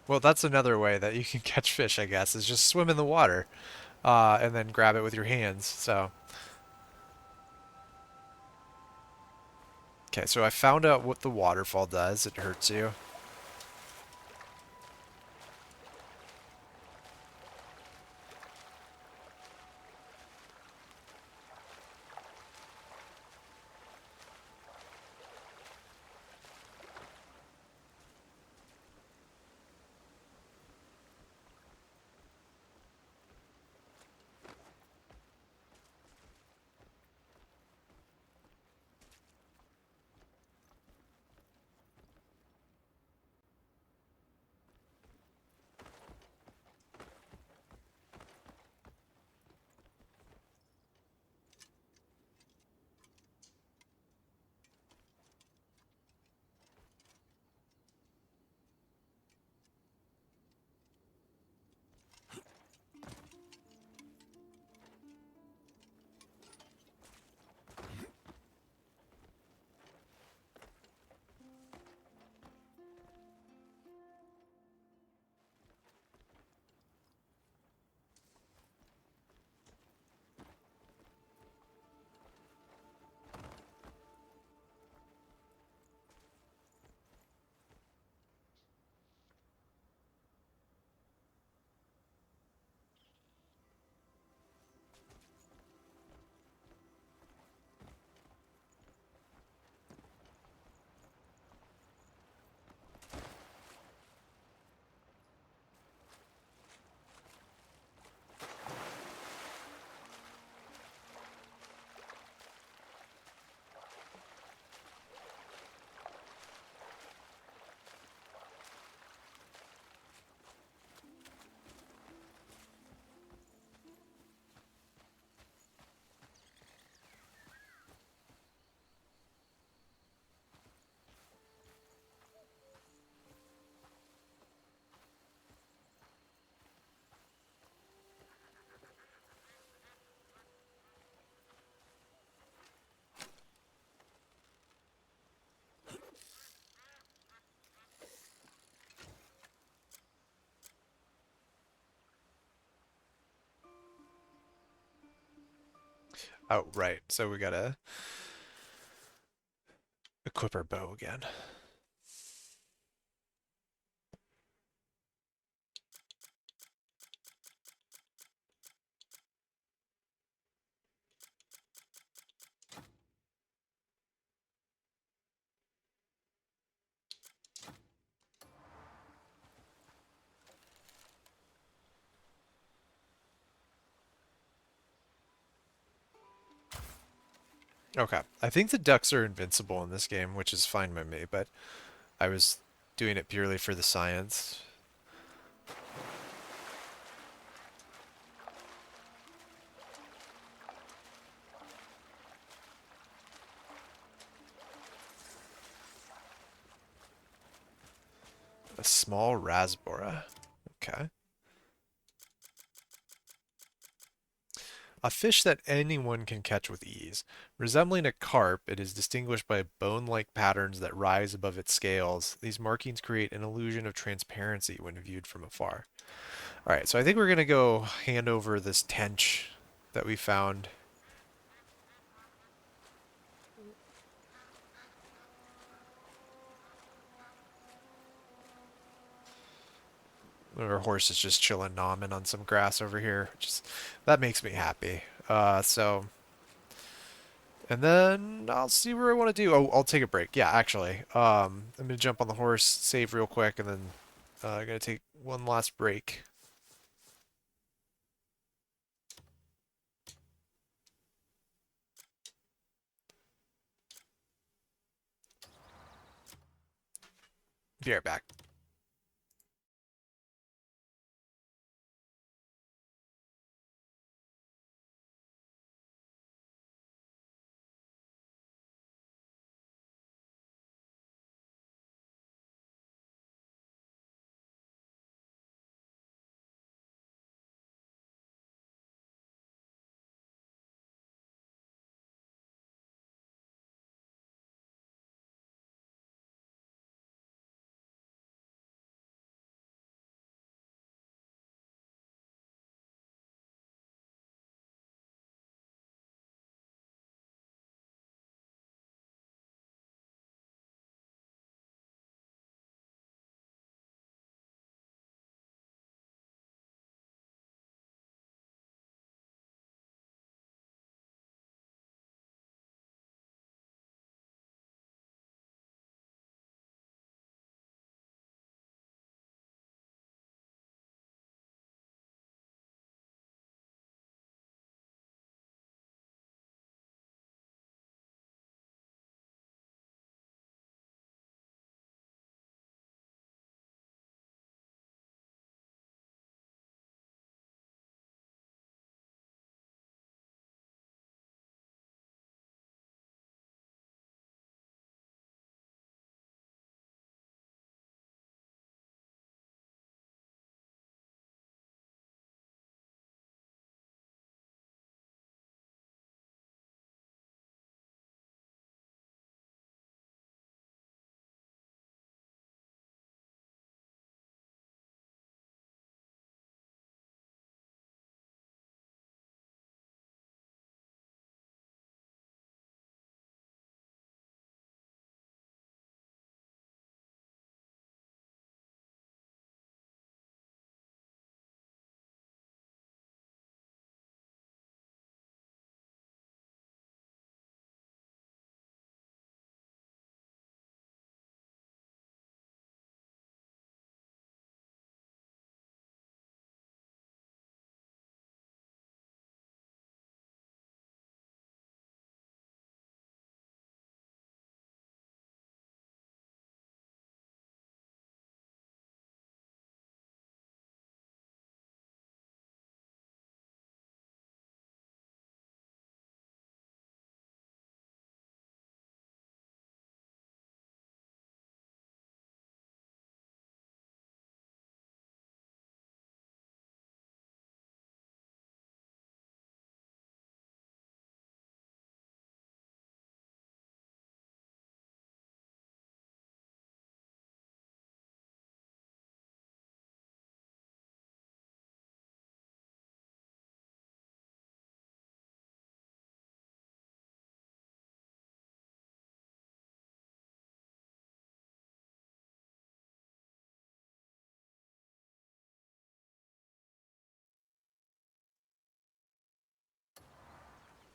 Well, that's another way that you can catch fish, I guess, is just swim in the water and then grab it with your hands. So, okay, so I found out what the waterfall does. It hurts you. Oh, right. So we gotta equip our bow again. Okay, I think the ducks are invincible in this game, which is fine by me, but I was doing it purely for the science. A small rasbora. Okay. A fish that anyone can catch with ease. Resembling a carp, it is distinguished by bone-like patterns that rise above its scales. These markings create an illusion of transparency when viewed from afar. Alright, so I think we're going to go hand over this tench that we found. Our horse is just chilling, nomming on some grass over here. That makes me happy. And then I'll see where I want to do. Oh, I'll take a break. Yeah, actually. I'm going to jump on the horse, save real quick, and then I'm going to take one last break. Be right back.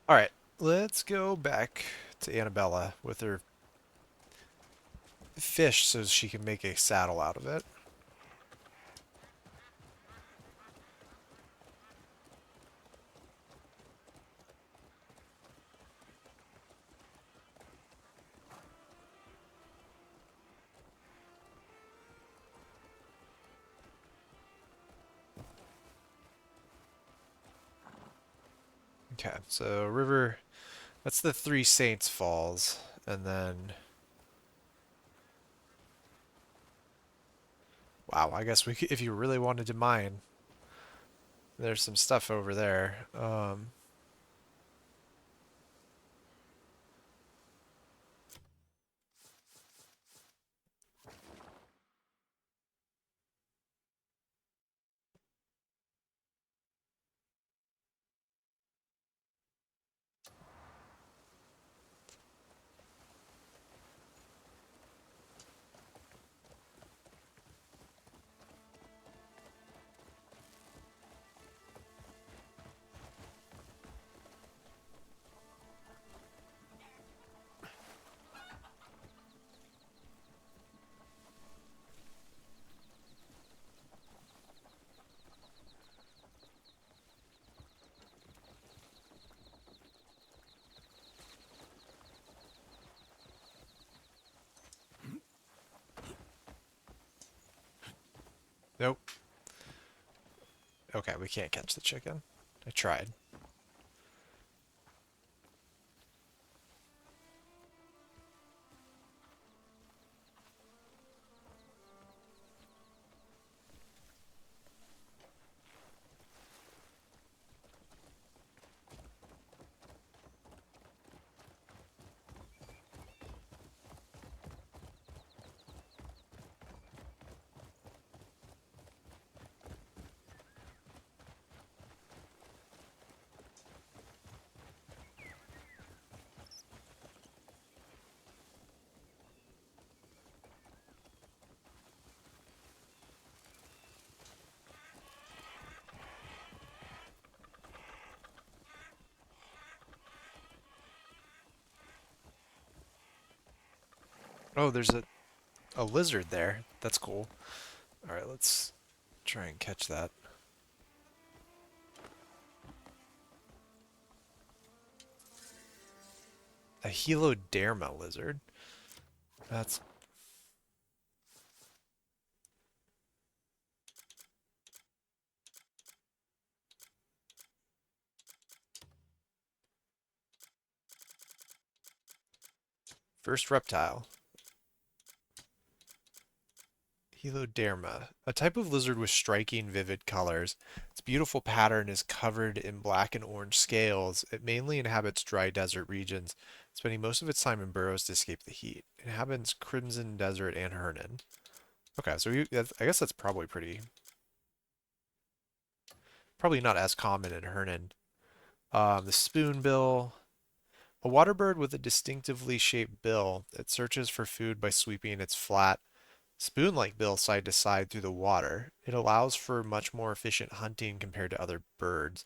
All right, let's go back to Annabella with her fish so she can make a saddle out of it. Okay, so river, that's the Three Saints Falls, and then, wow, I guess we could, if you really wanted to mine, there's some stuff over there. Nope. Okay, we can't catch the chicken. I tried. Oh, there's a lizard there. That's cool. All right, let's try and catch that. A heloderma lizard. That's first reptile. Heloderma, a type of lizard with striking, vivid colors. Its beautiful pattern is covered in black and orange scales. It mainly inhabits dry desert regions, spending most of its time in burrows to escape the heat. It inhabits Crimson Desert and Hernan. Okay, so I guess that's probably not as common in Hernan. The spoonbill, a water bird with a distinctively shaped bill. It searches for food by sweeping its flat, spoon-like bill side to side through the water. It allows for much more efficient hunting compared to other birds.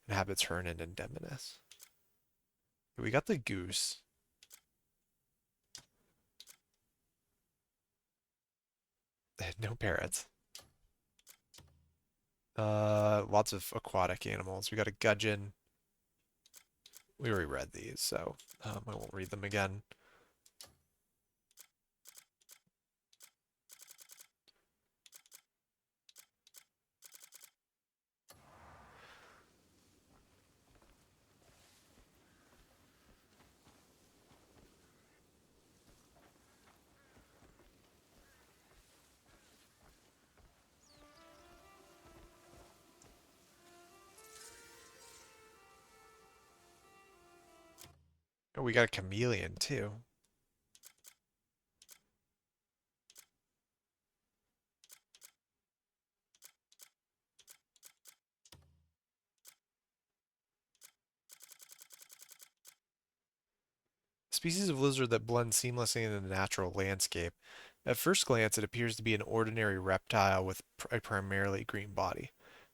Inhabits Hernan and Demonis. We got the goose. No parrots. Lots of aquatic animals. We got a gudgeon. We already read these, so I won't read them again. Oh, we got a chameleon too. Species of lizard that blend seamlessly in the natural landscape. At first glance, it appears to be an ordinary reptile with a primarily green body.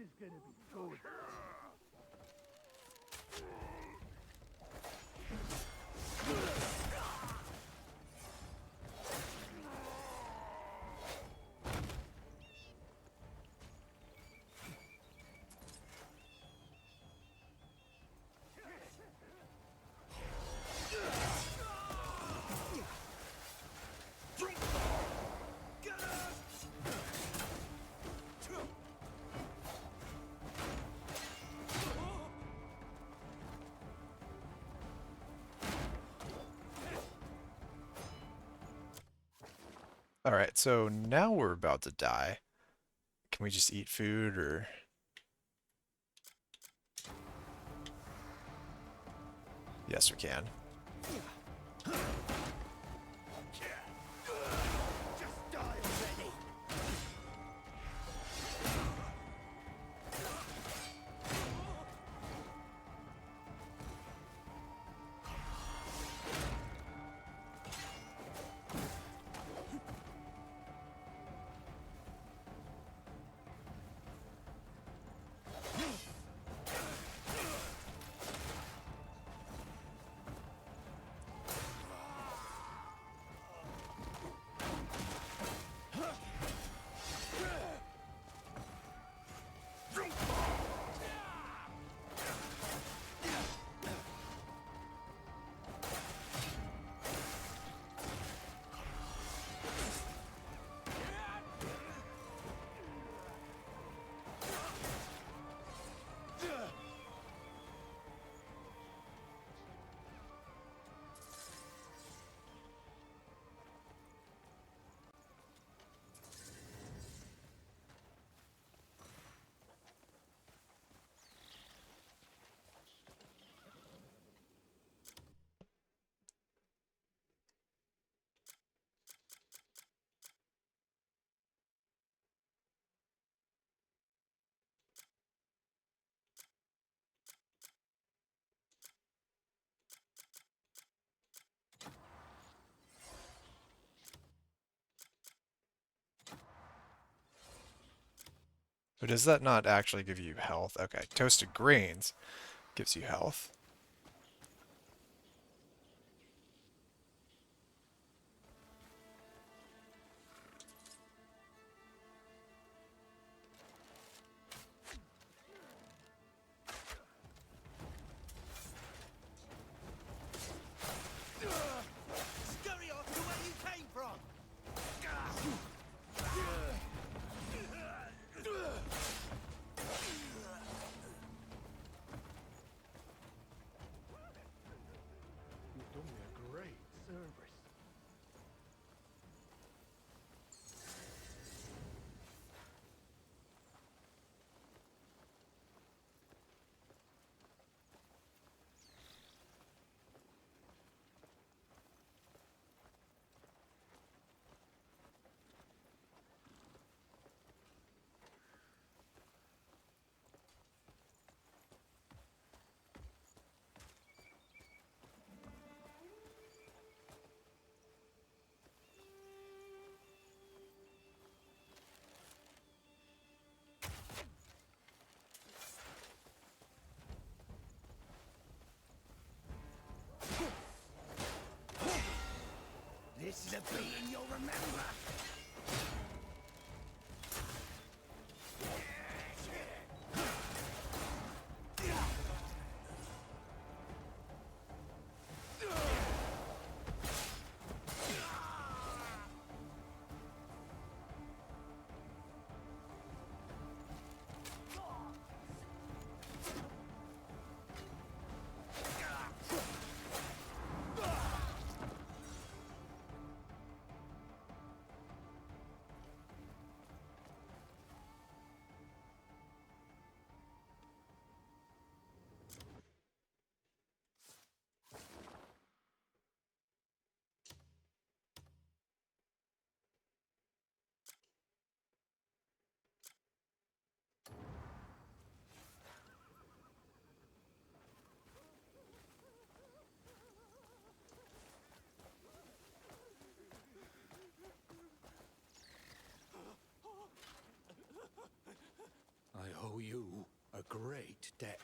is gonna be good. Alright, so now we're about to die. Can we just eat food, or... Yes, we can. Just die already. But does that not actually give you health? Okay, toasted grains gives you health. Scurry off to where you came from. You've done me a great service. This is a beating you'll remember. great debt.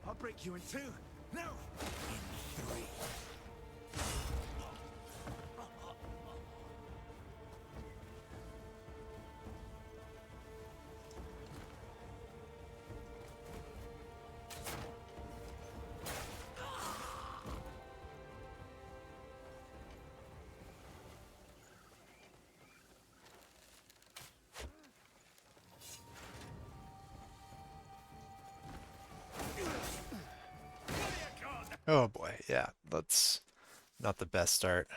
I'll break you in two. Now! In three. Oh boy, yeah, that's not the best start.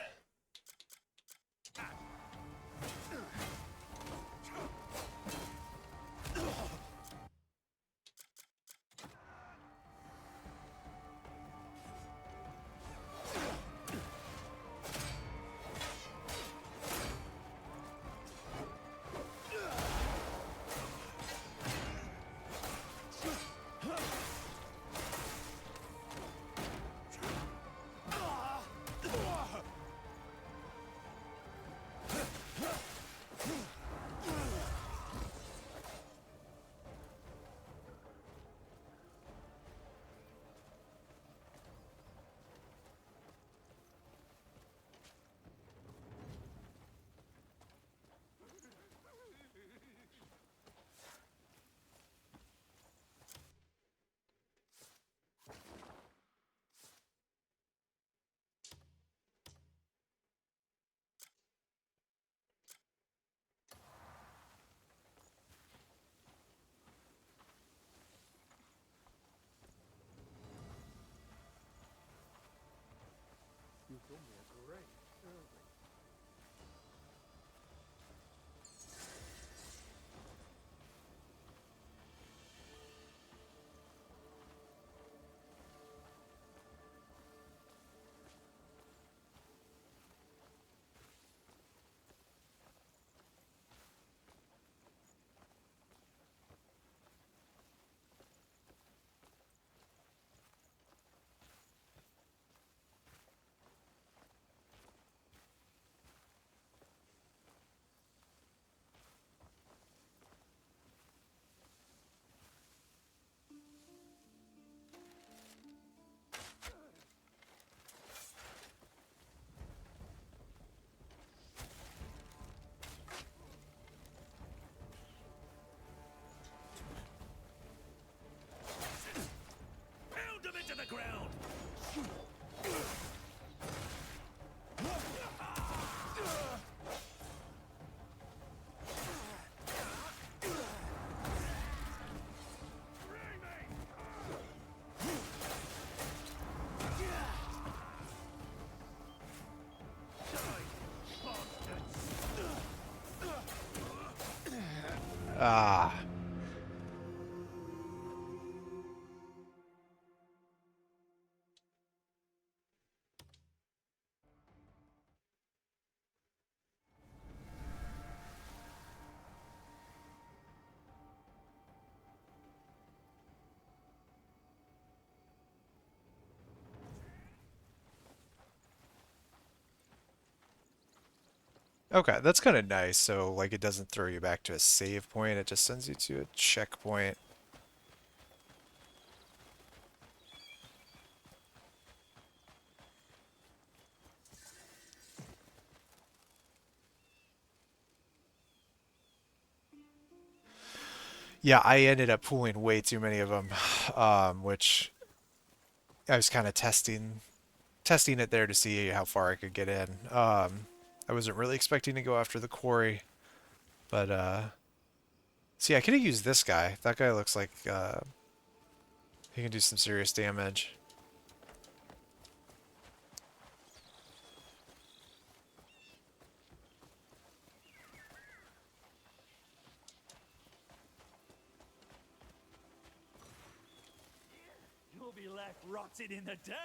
You've done me a great service. Pound him into the ground! Ah. Okay, that's kind of nice. So, like, it doesn't throw you back to a save point, it just sends you to a checkpoint. Yeah, I ended up pulling way too many of them, which I was kind of testing it there to see how far I could get in. I wasn't really expecting to go after the quarry, but see, I could have used this guy. That guy looks like he can do some serious damage. You'll be left rotting in the dirt!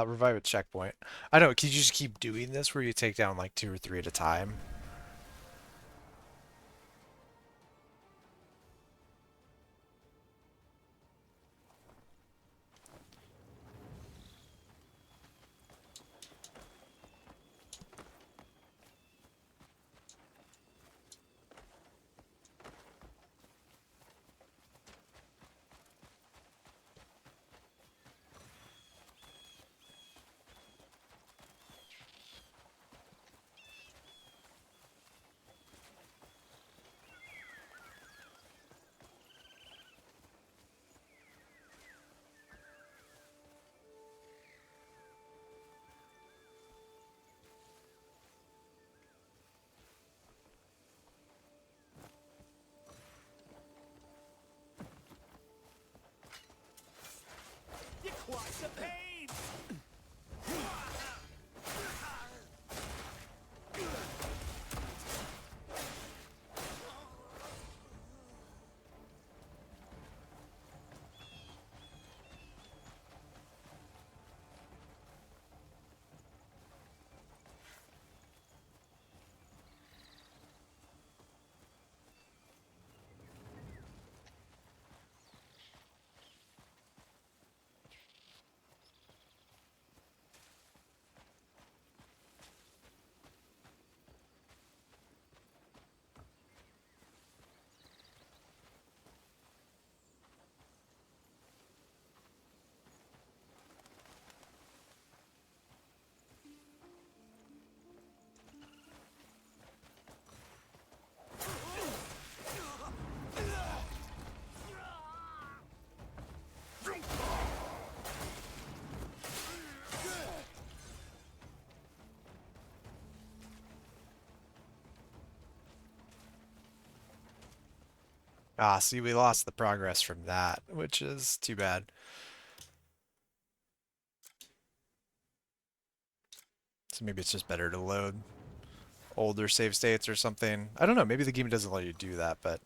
Revive at checkpoint. I know, can you just keep doing this where you take down like 2 or 3 at a time? You're quite the pain! Ah, see, we lost the progress from that, which is too bad. So maybe it's just better to load older save states or something. I don't know, maybe the game doesn't let you do that, but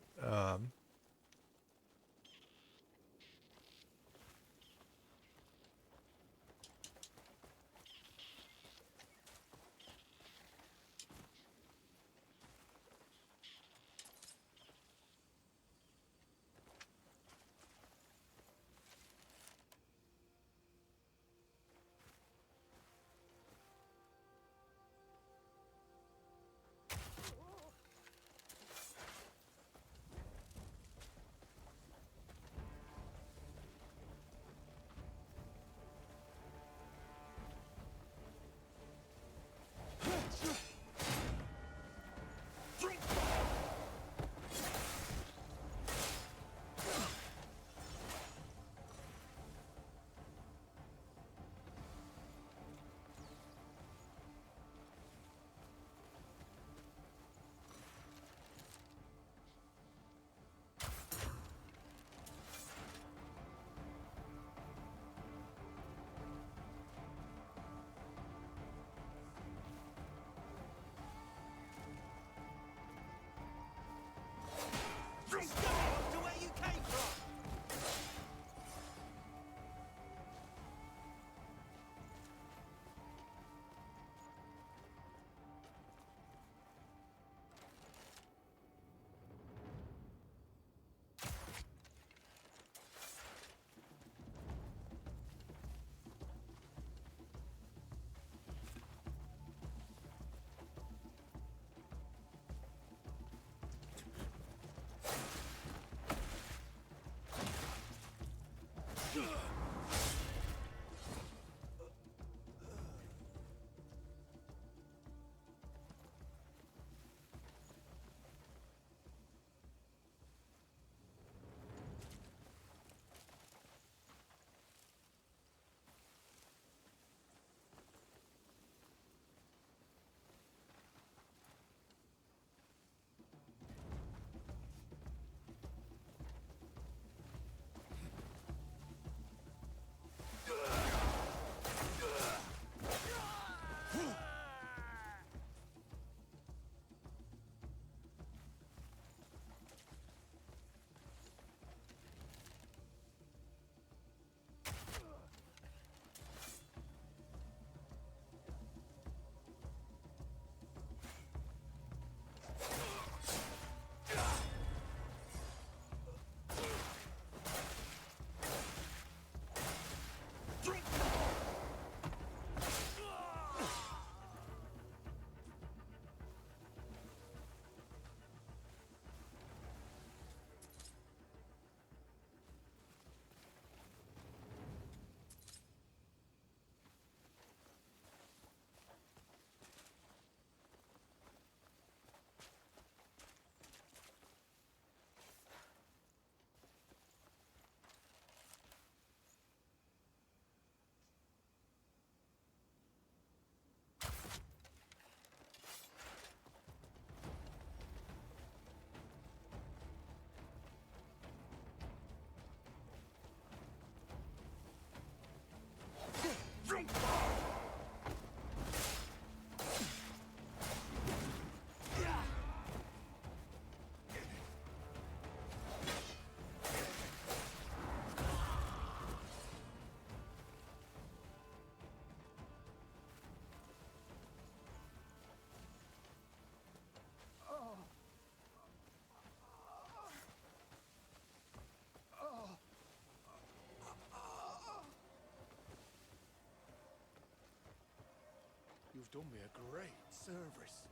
You've done me a great service.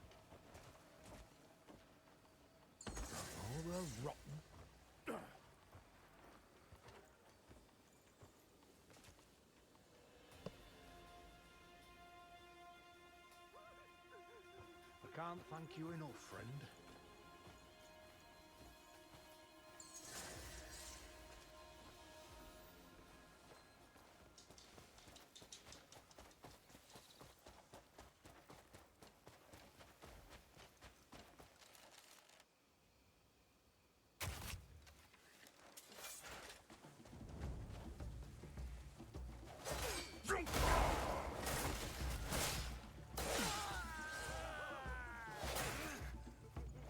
All the rotten. I can't thank you enough, friend.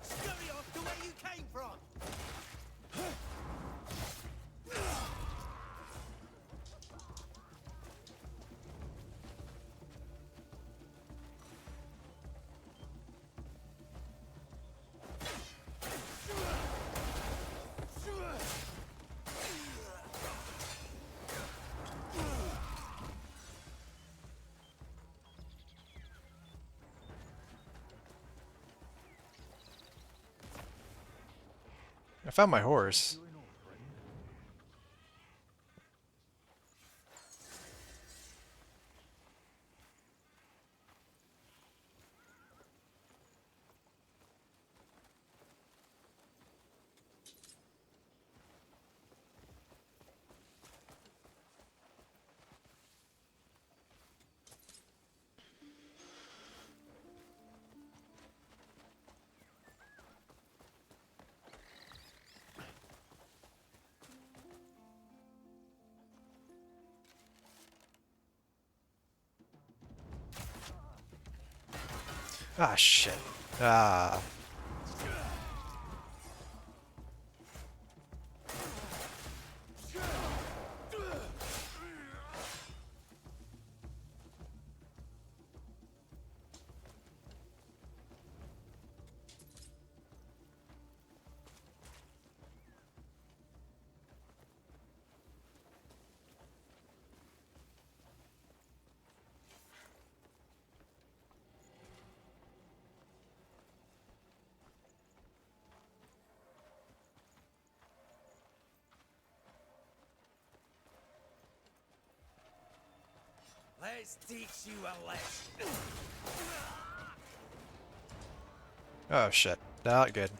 Scurry off to where you came from! I found my horse. Ah, shit. Ah. Let's teach you a lesson. Oh, shit. Not good.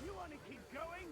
You want to keep going?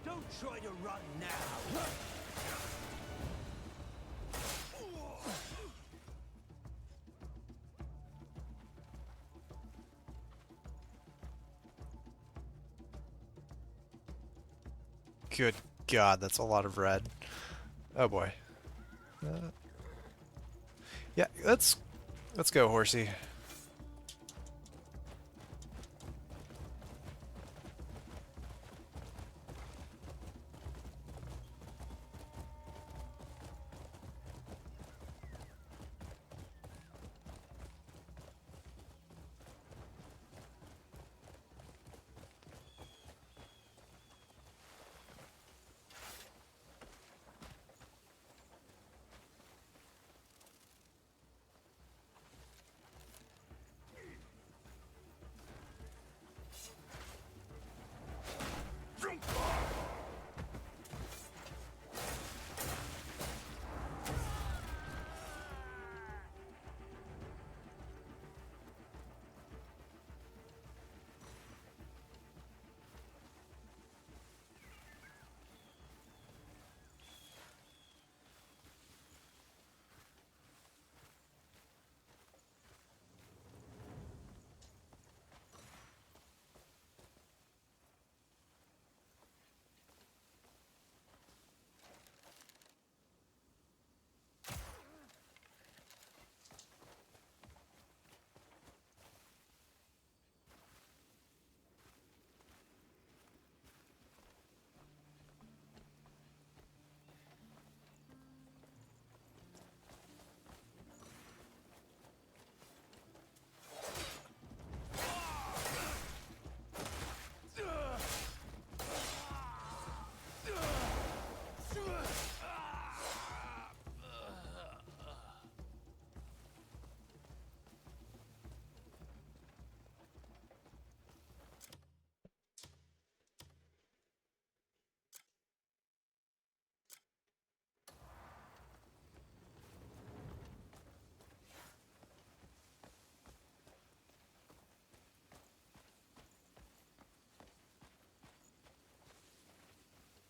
Don't try to run now. Good God, that's a lot of red. Oh boy. Yeah, let's go, horsey.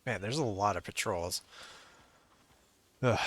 Man, there's a lot of patrols. Ugh.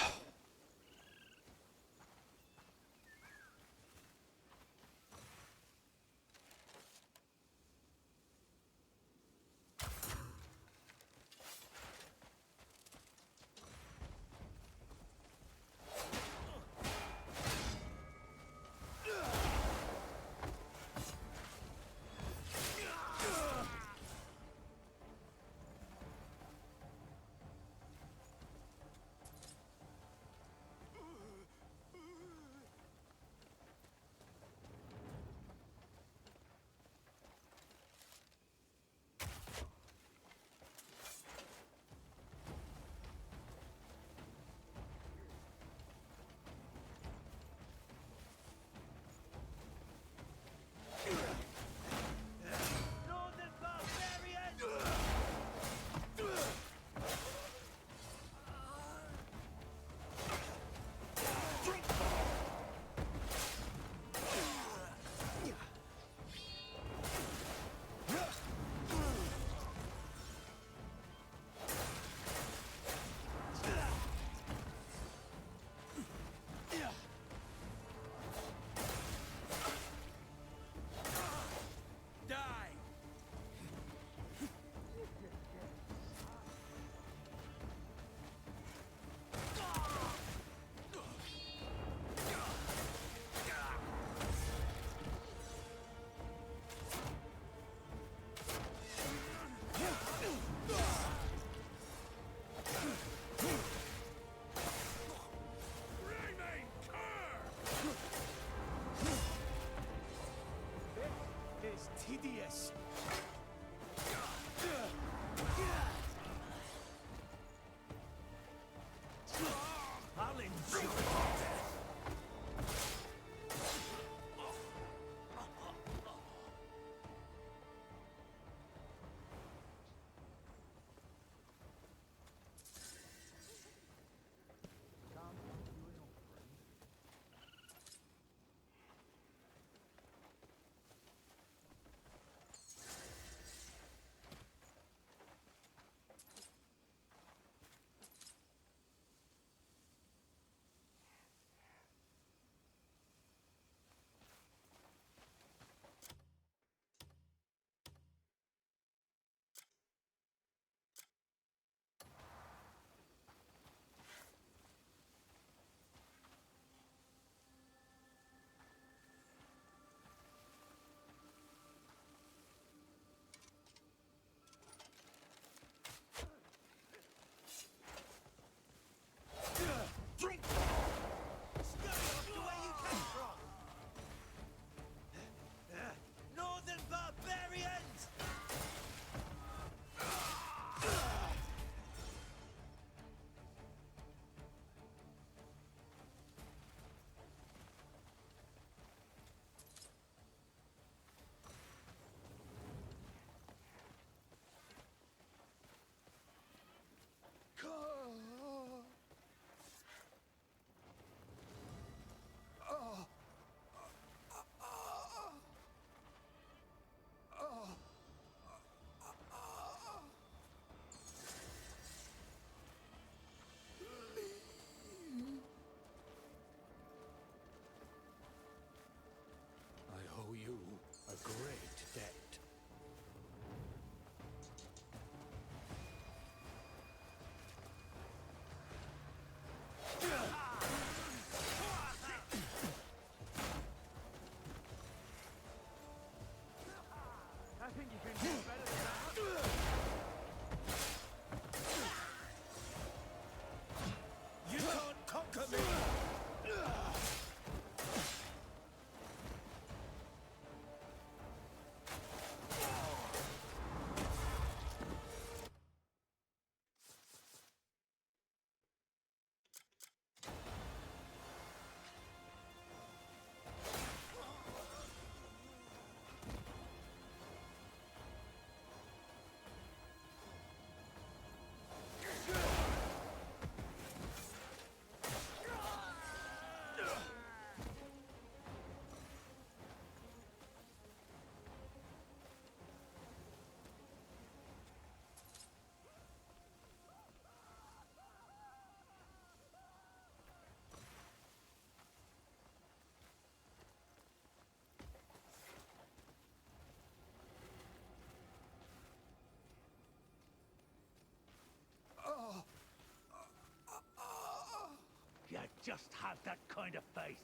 just have that kind of faith.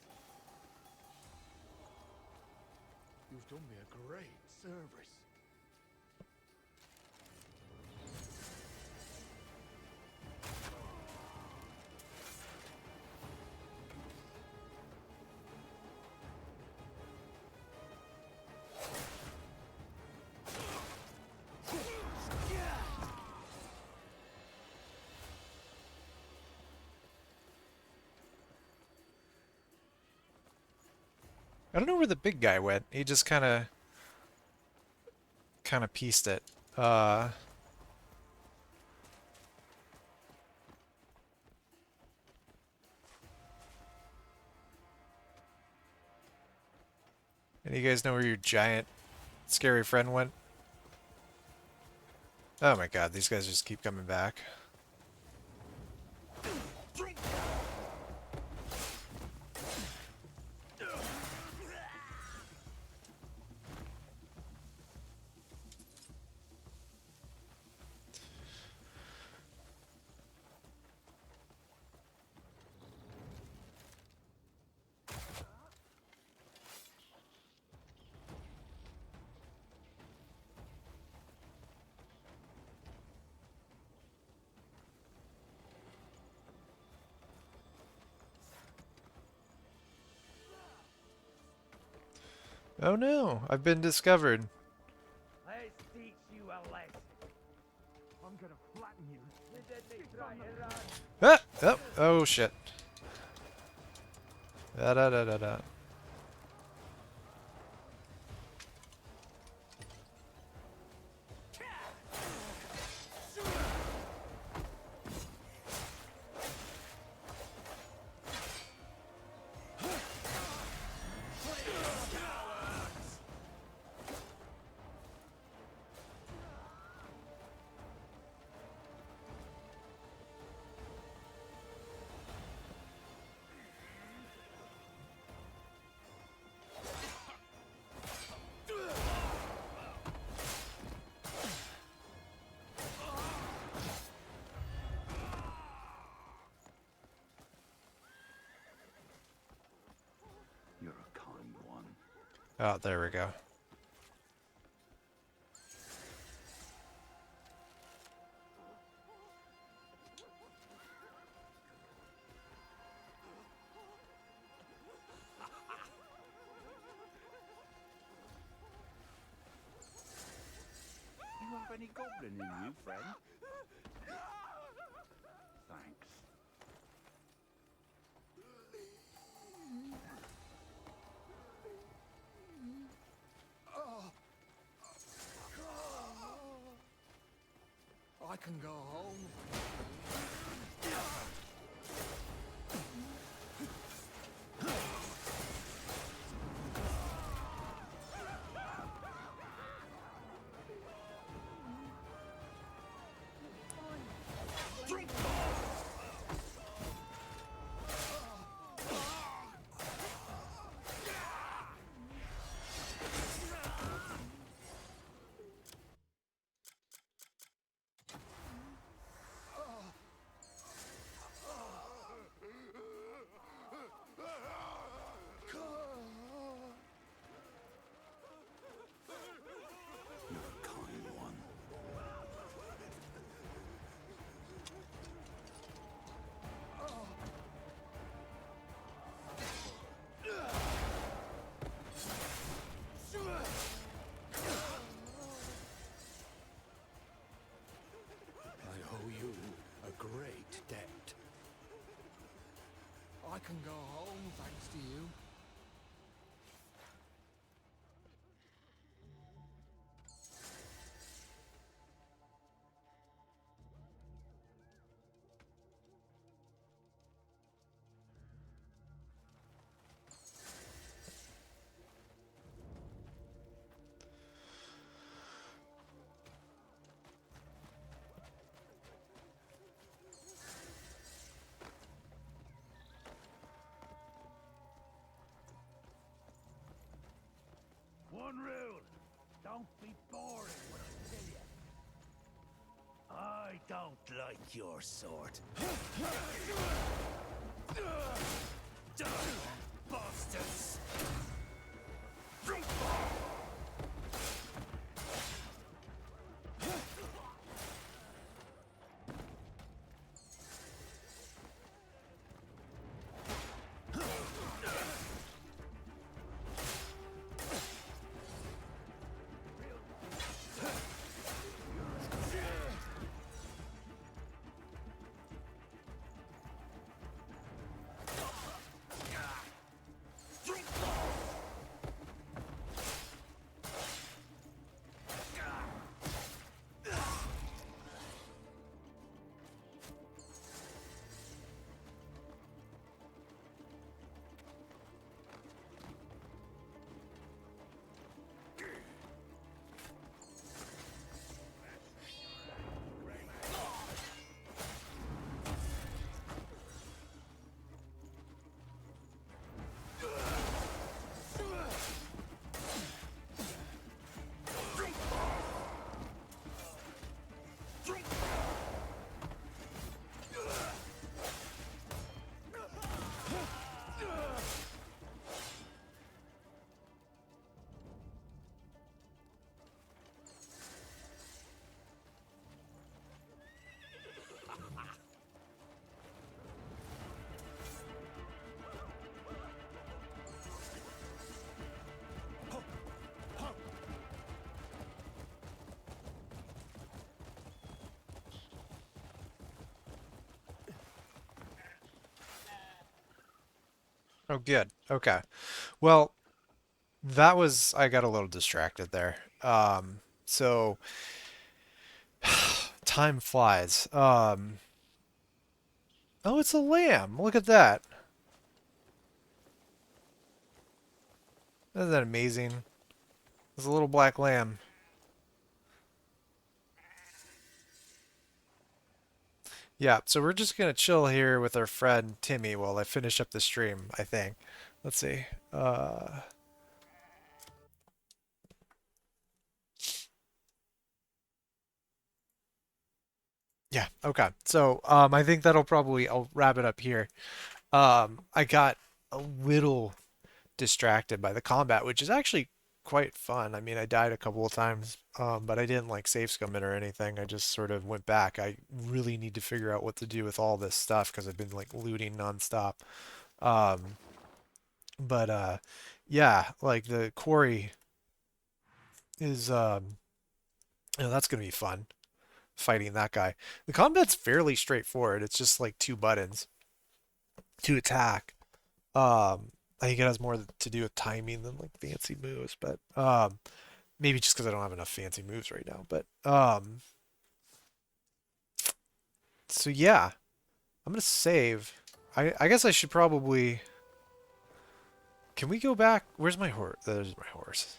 You've done me a great service. I don't know where the big guy went. He just kind of pieced it. And you guys know where your giant, scary friend went? Oh my god, these guys just keep coming back. Oh no, I've been discovered. Let's teach you a lesson. I'm gonna flatten you. Ah! Oh, oh shit. Da da da da da. You're a kind one. Oh, there we go. You have any goblin in you, friend? Thanks. I can go home. Great debt. I can go home thanks to you. One rule. Don't be boring when I tell you. I don't like your sort. Bastards! Oh, good. Okay. Well, that was I got a little distracted there. So time flies. Oh, it's a lamb. Look at that. Isn't that amazing? It's a little black lamb. Yeah, so we're just gonna chill here with our friend Timmy while I finish up the stream, I think. Let's see. Yeah, okay. So, I think I'll wrap it up here. I got a little distracted by the combat, which is actually quite fun. I mean, I died a couple of times, but I didn't like save scum it or anything. I just sort of went back. I really need to figure out what to do with all this stuff because I've been like looting nonstop. Um, but yeah, like the quarry is that's gonna be fun fighting that guy. The combat's fairly straightforward. It's just like two buttons to attack. I think it has more to do with timing than like fancy moves, but maybe just because I don't have enough fancy moves right now. But so yeah, I'm gonna save. I guess I should probably. Can we go back? Where's my horse? There's my horse.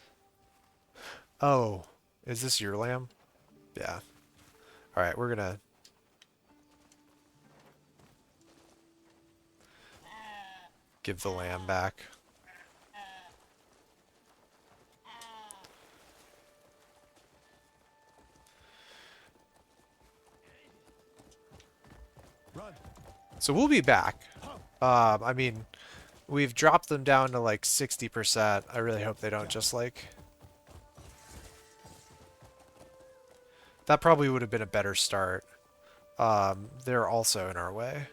Oh, is this your lamb? Yeah. All right, we're gonna. Give the lamb back. So we'll be back. I mean, we've dropped them down to like 60%. I really hope they don't just like... That probably would have been a better start. They're also in our way.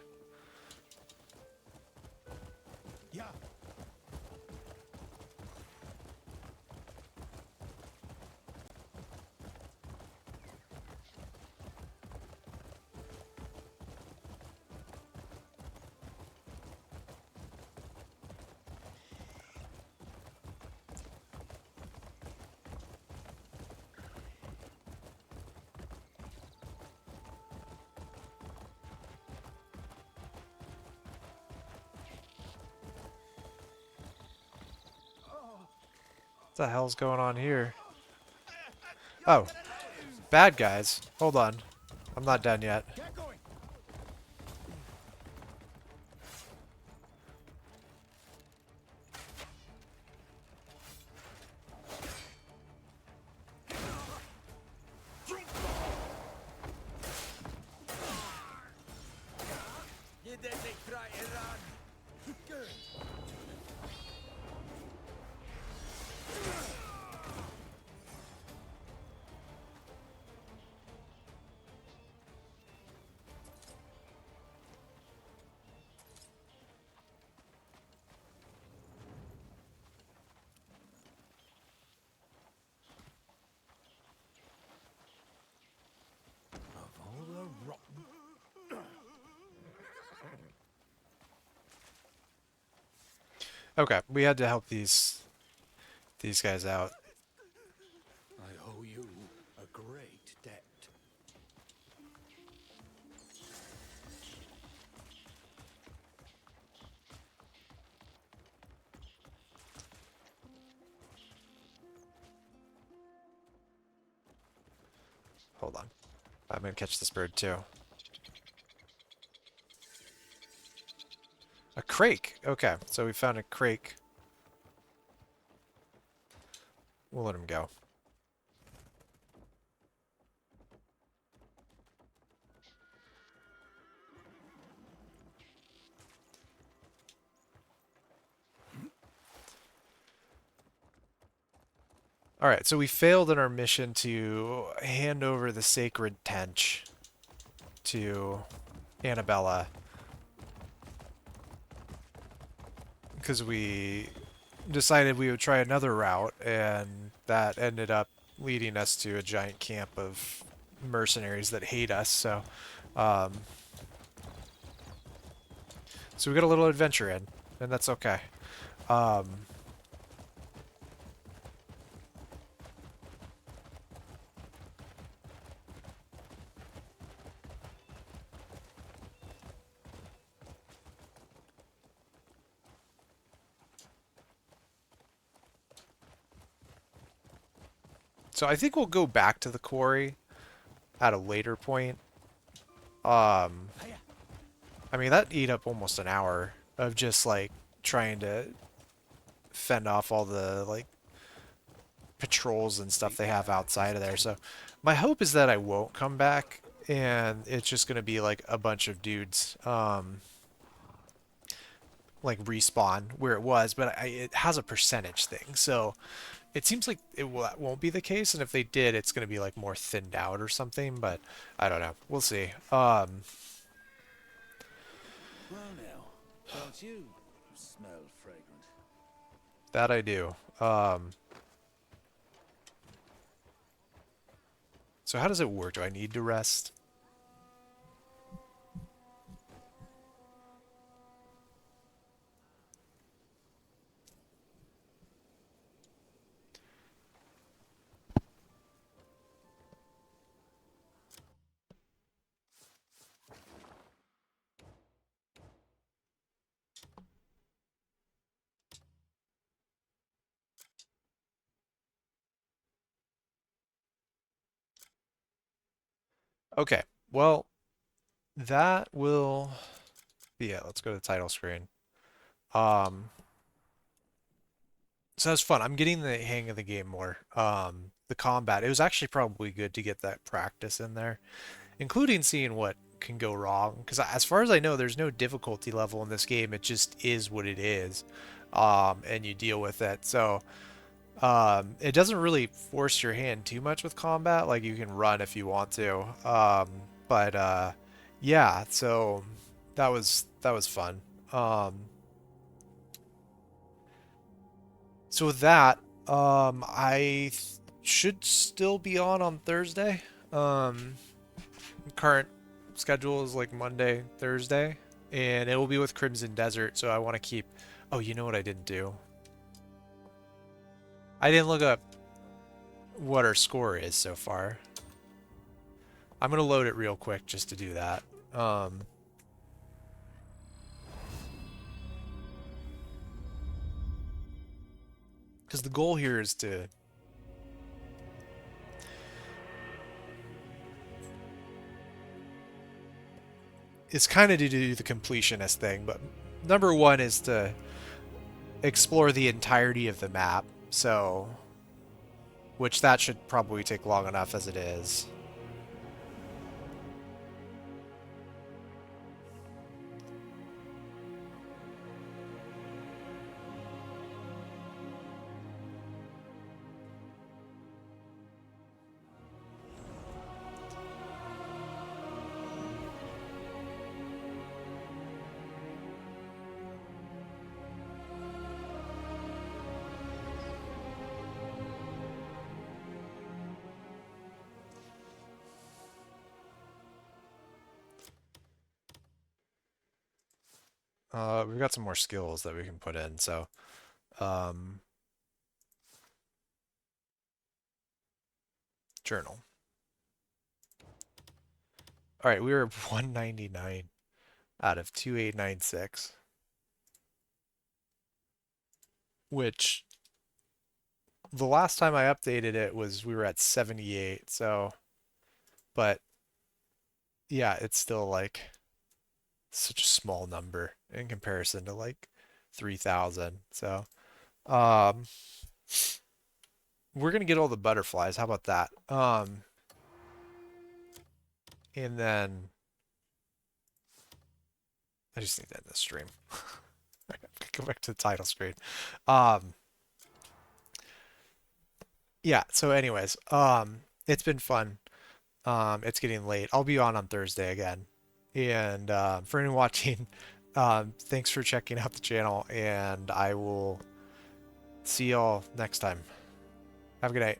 What the hell's going on here? Oh, bad guys. Hold on. I'm not done yet. You didn't try to run. Of all the rotten... Okay, we had to help these guys out. I owe you a great debt. Hold on. I'm gonna catch this bird too. A crake. Okay, so we found a crake. We'll let him go. Alright, so we failed in our mission to hand over the sacred tench to Annabella. Because we decided we would try another route, and that ended up leading us to a giant camp of mercenaries that hate us, so so we got a little adventure in, and that's okay. So I think we'll go back to the quarry at a later point. I mean, that ate up almost an hour of just, like, trying to fend off all the, like, patrols and stuff they have outside of there. So my hope is that I won't come back, and it's just going to be, like, a bunch of dudes, like, respawn where it was, but it has a percentage thing, so it seems like that won't be the case, and if they did, it's going to be, like, more thinned out or something, but I don't know. We'll see. Well now, don't you smell fragrant? That I do. So how does it work? Do I need to rest? Okay, well, that will be it. Let's go to the title screen. So that's fun. I'm getting the hang of the game more. The combat, it was actually probably good to get that practice in there, including seeing what can go wrong. Because as far as I know, there's no difficulty level in this game. It just is what it is, and you deal with it. So it doesn't really force your hand too much with combat. Like, you can run if you want to. But yeah, so that was fun. So with that, I should still be on Thursday. Current schedule is like Monday, Thursday, and it will be with Crimson Desert, so I want to keep... Oh, you know what I didn't do? I didn't look up what our score is so far. I'm going to load it real quick just to do that. Because the goal here is to... It's kind of to do the completionist thing, but number one is to explore the entirety of the map, so... Which that should probably take long enough as it is. We've got some more skills that we can put in, so journal. All right, we were 199 out of 2896, which the last time I updated it was we were at 78, so but yeah, it's still like such a small number in comparison to like 3,000. So we're gonna get all the butterflies. How about that? And then I just need that in the stream. Go back to the title screen. Yeah, so anyways, it's been fun. It's getting late. I'll be on Thursday again. And for anyone watching, thanks for checking out the channel, and I will see y'all next time. Have a good night.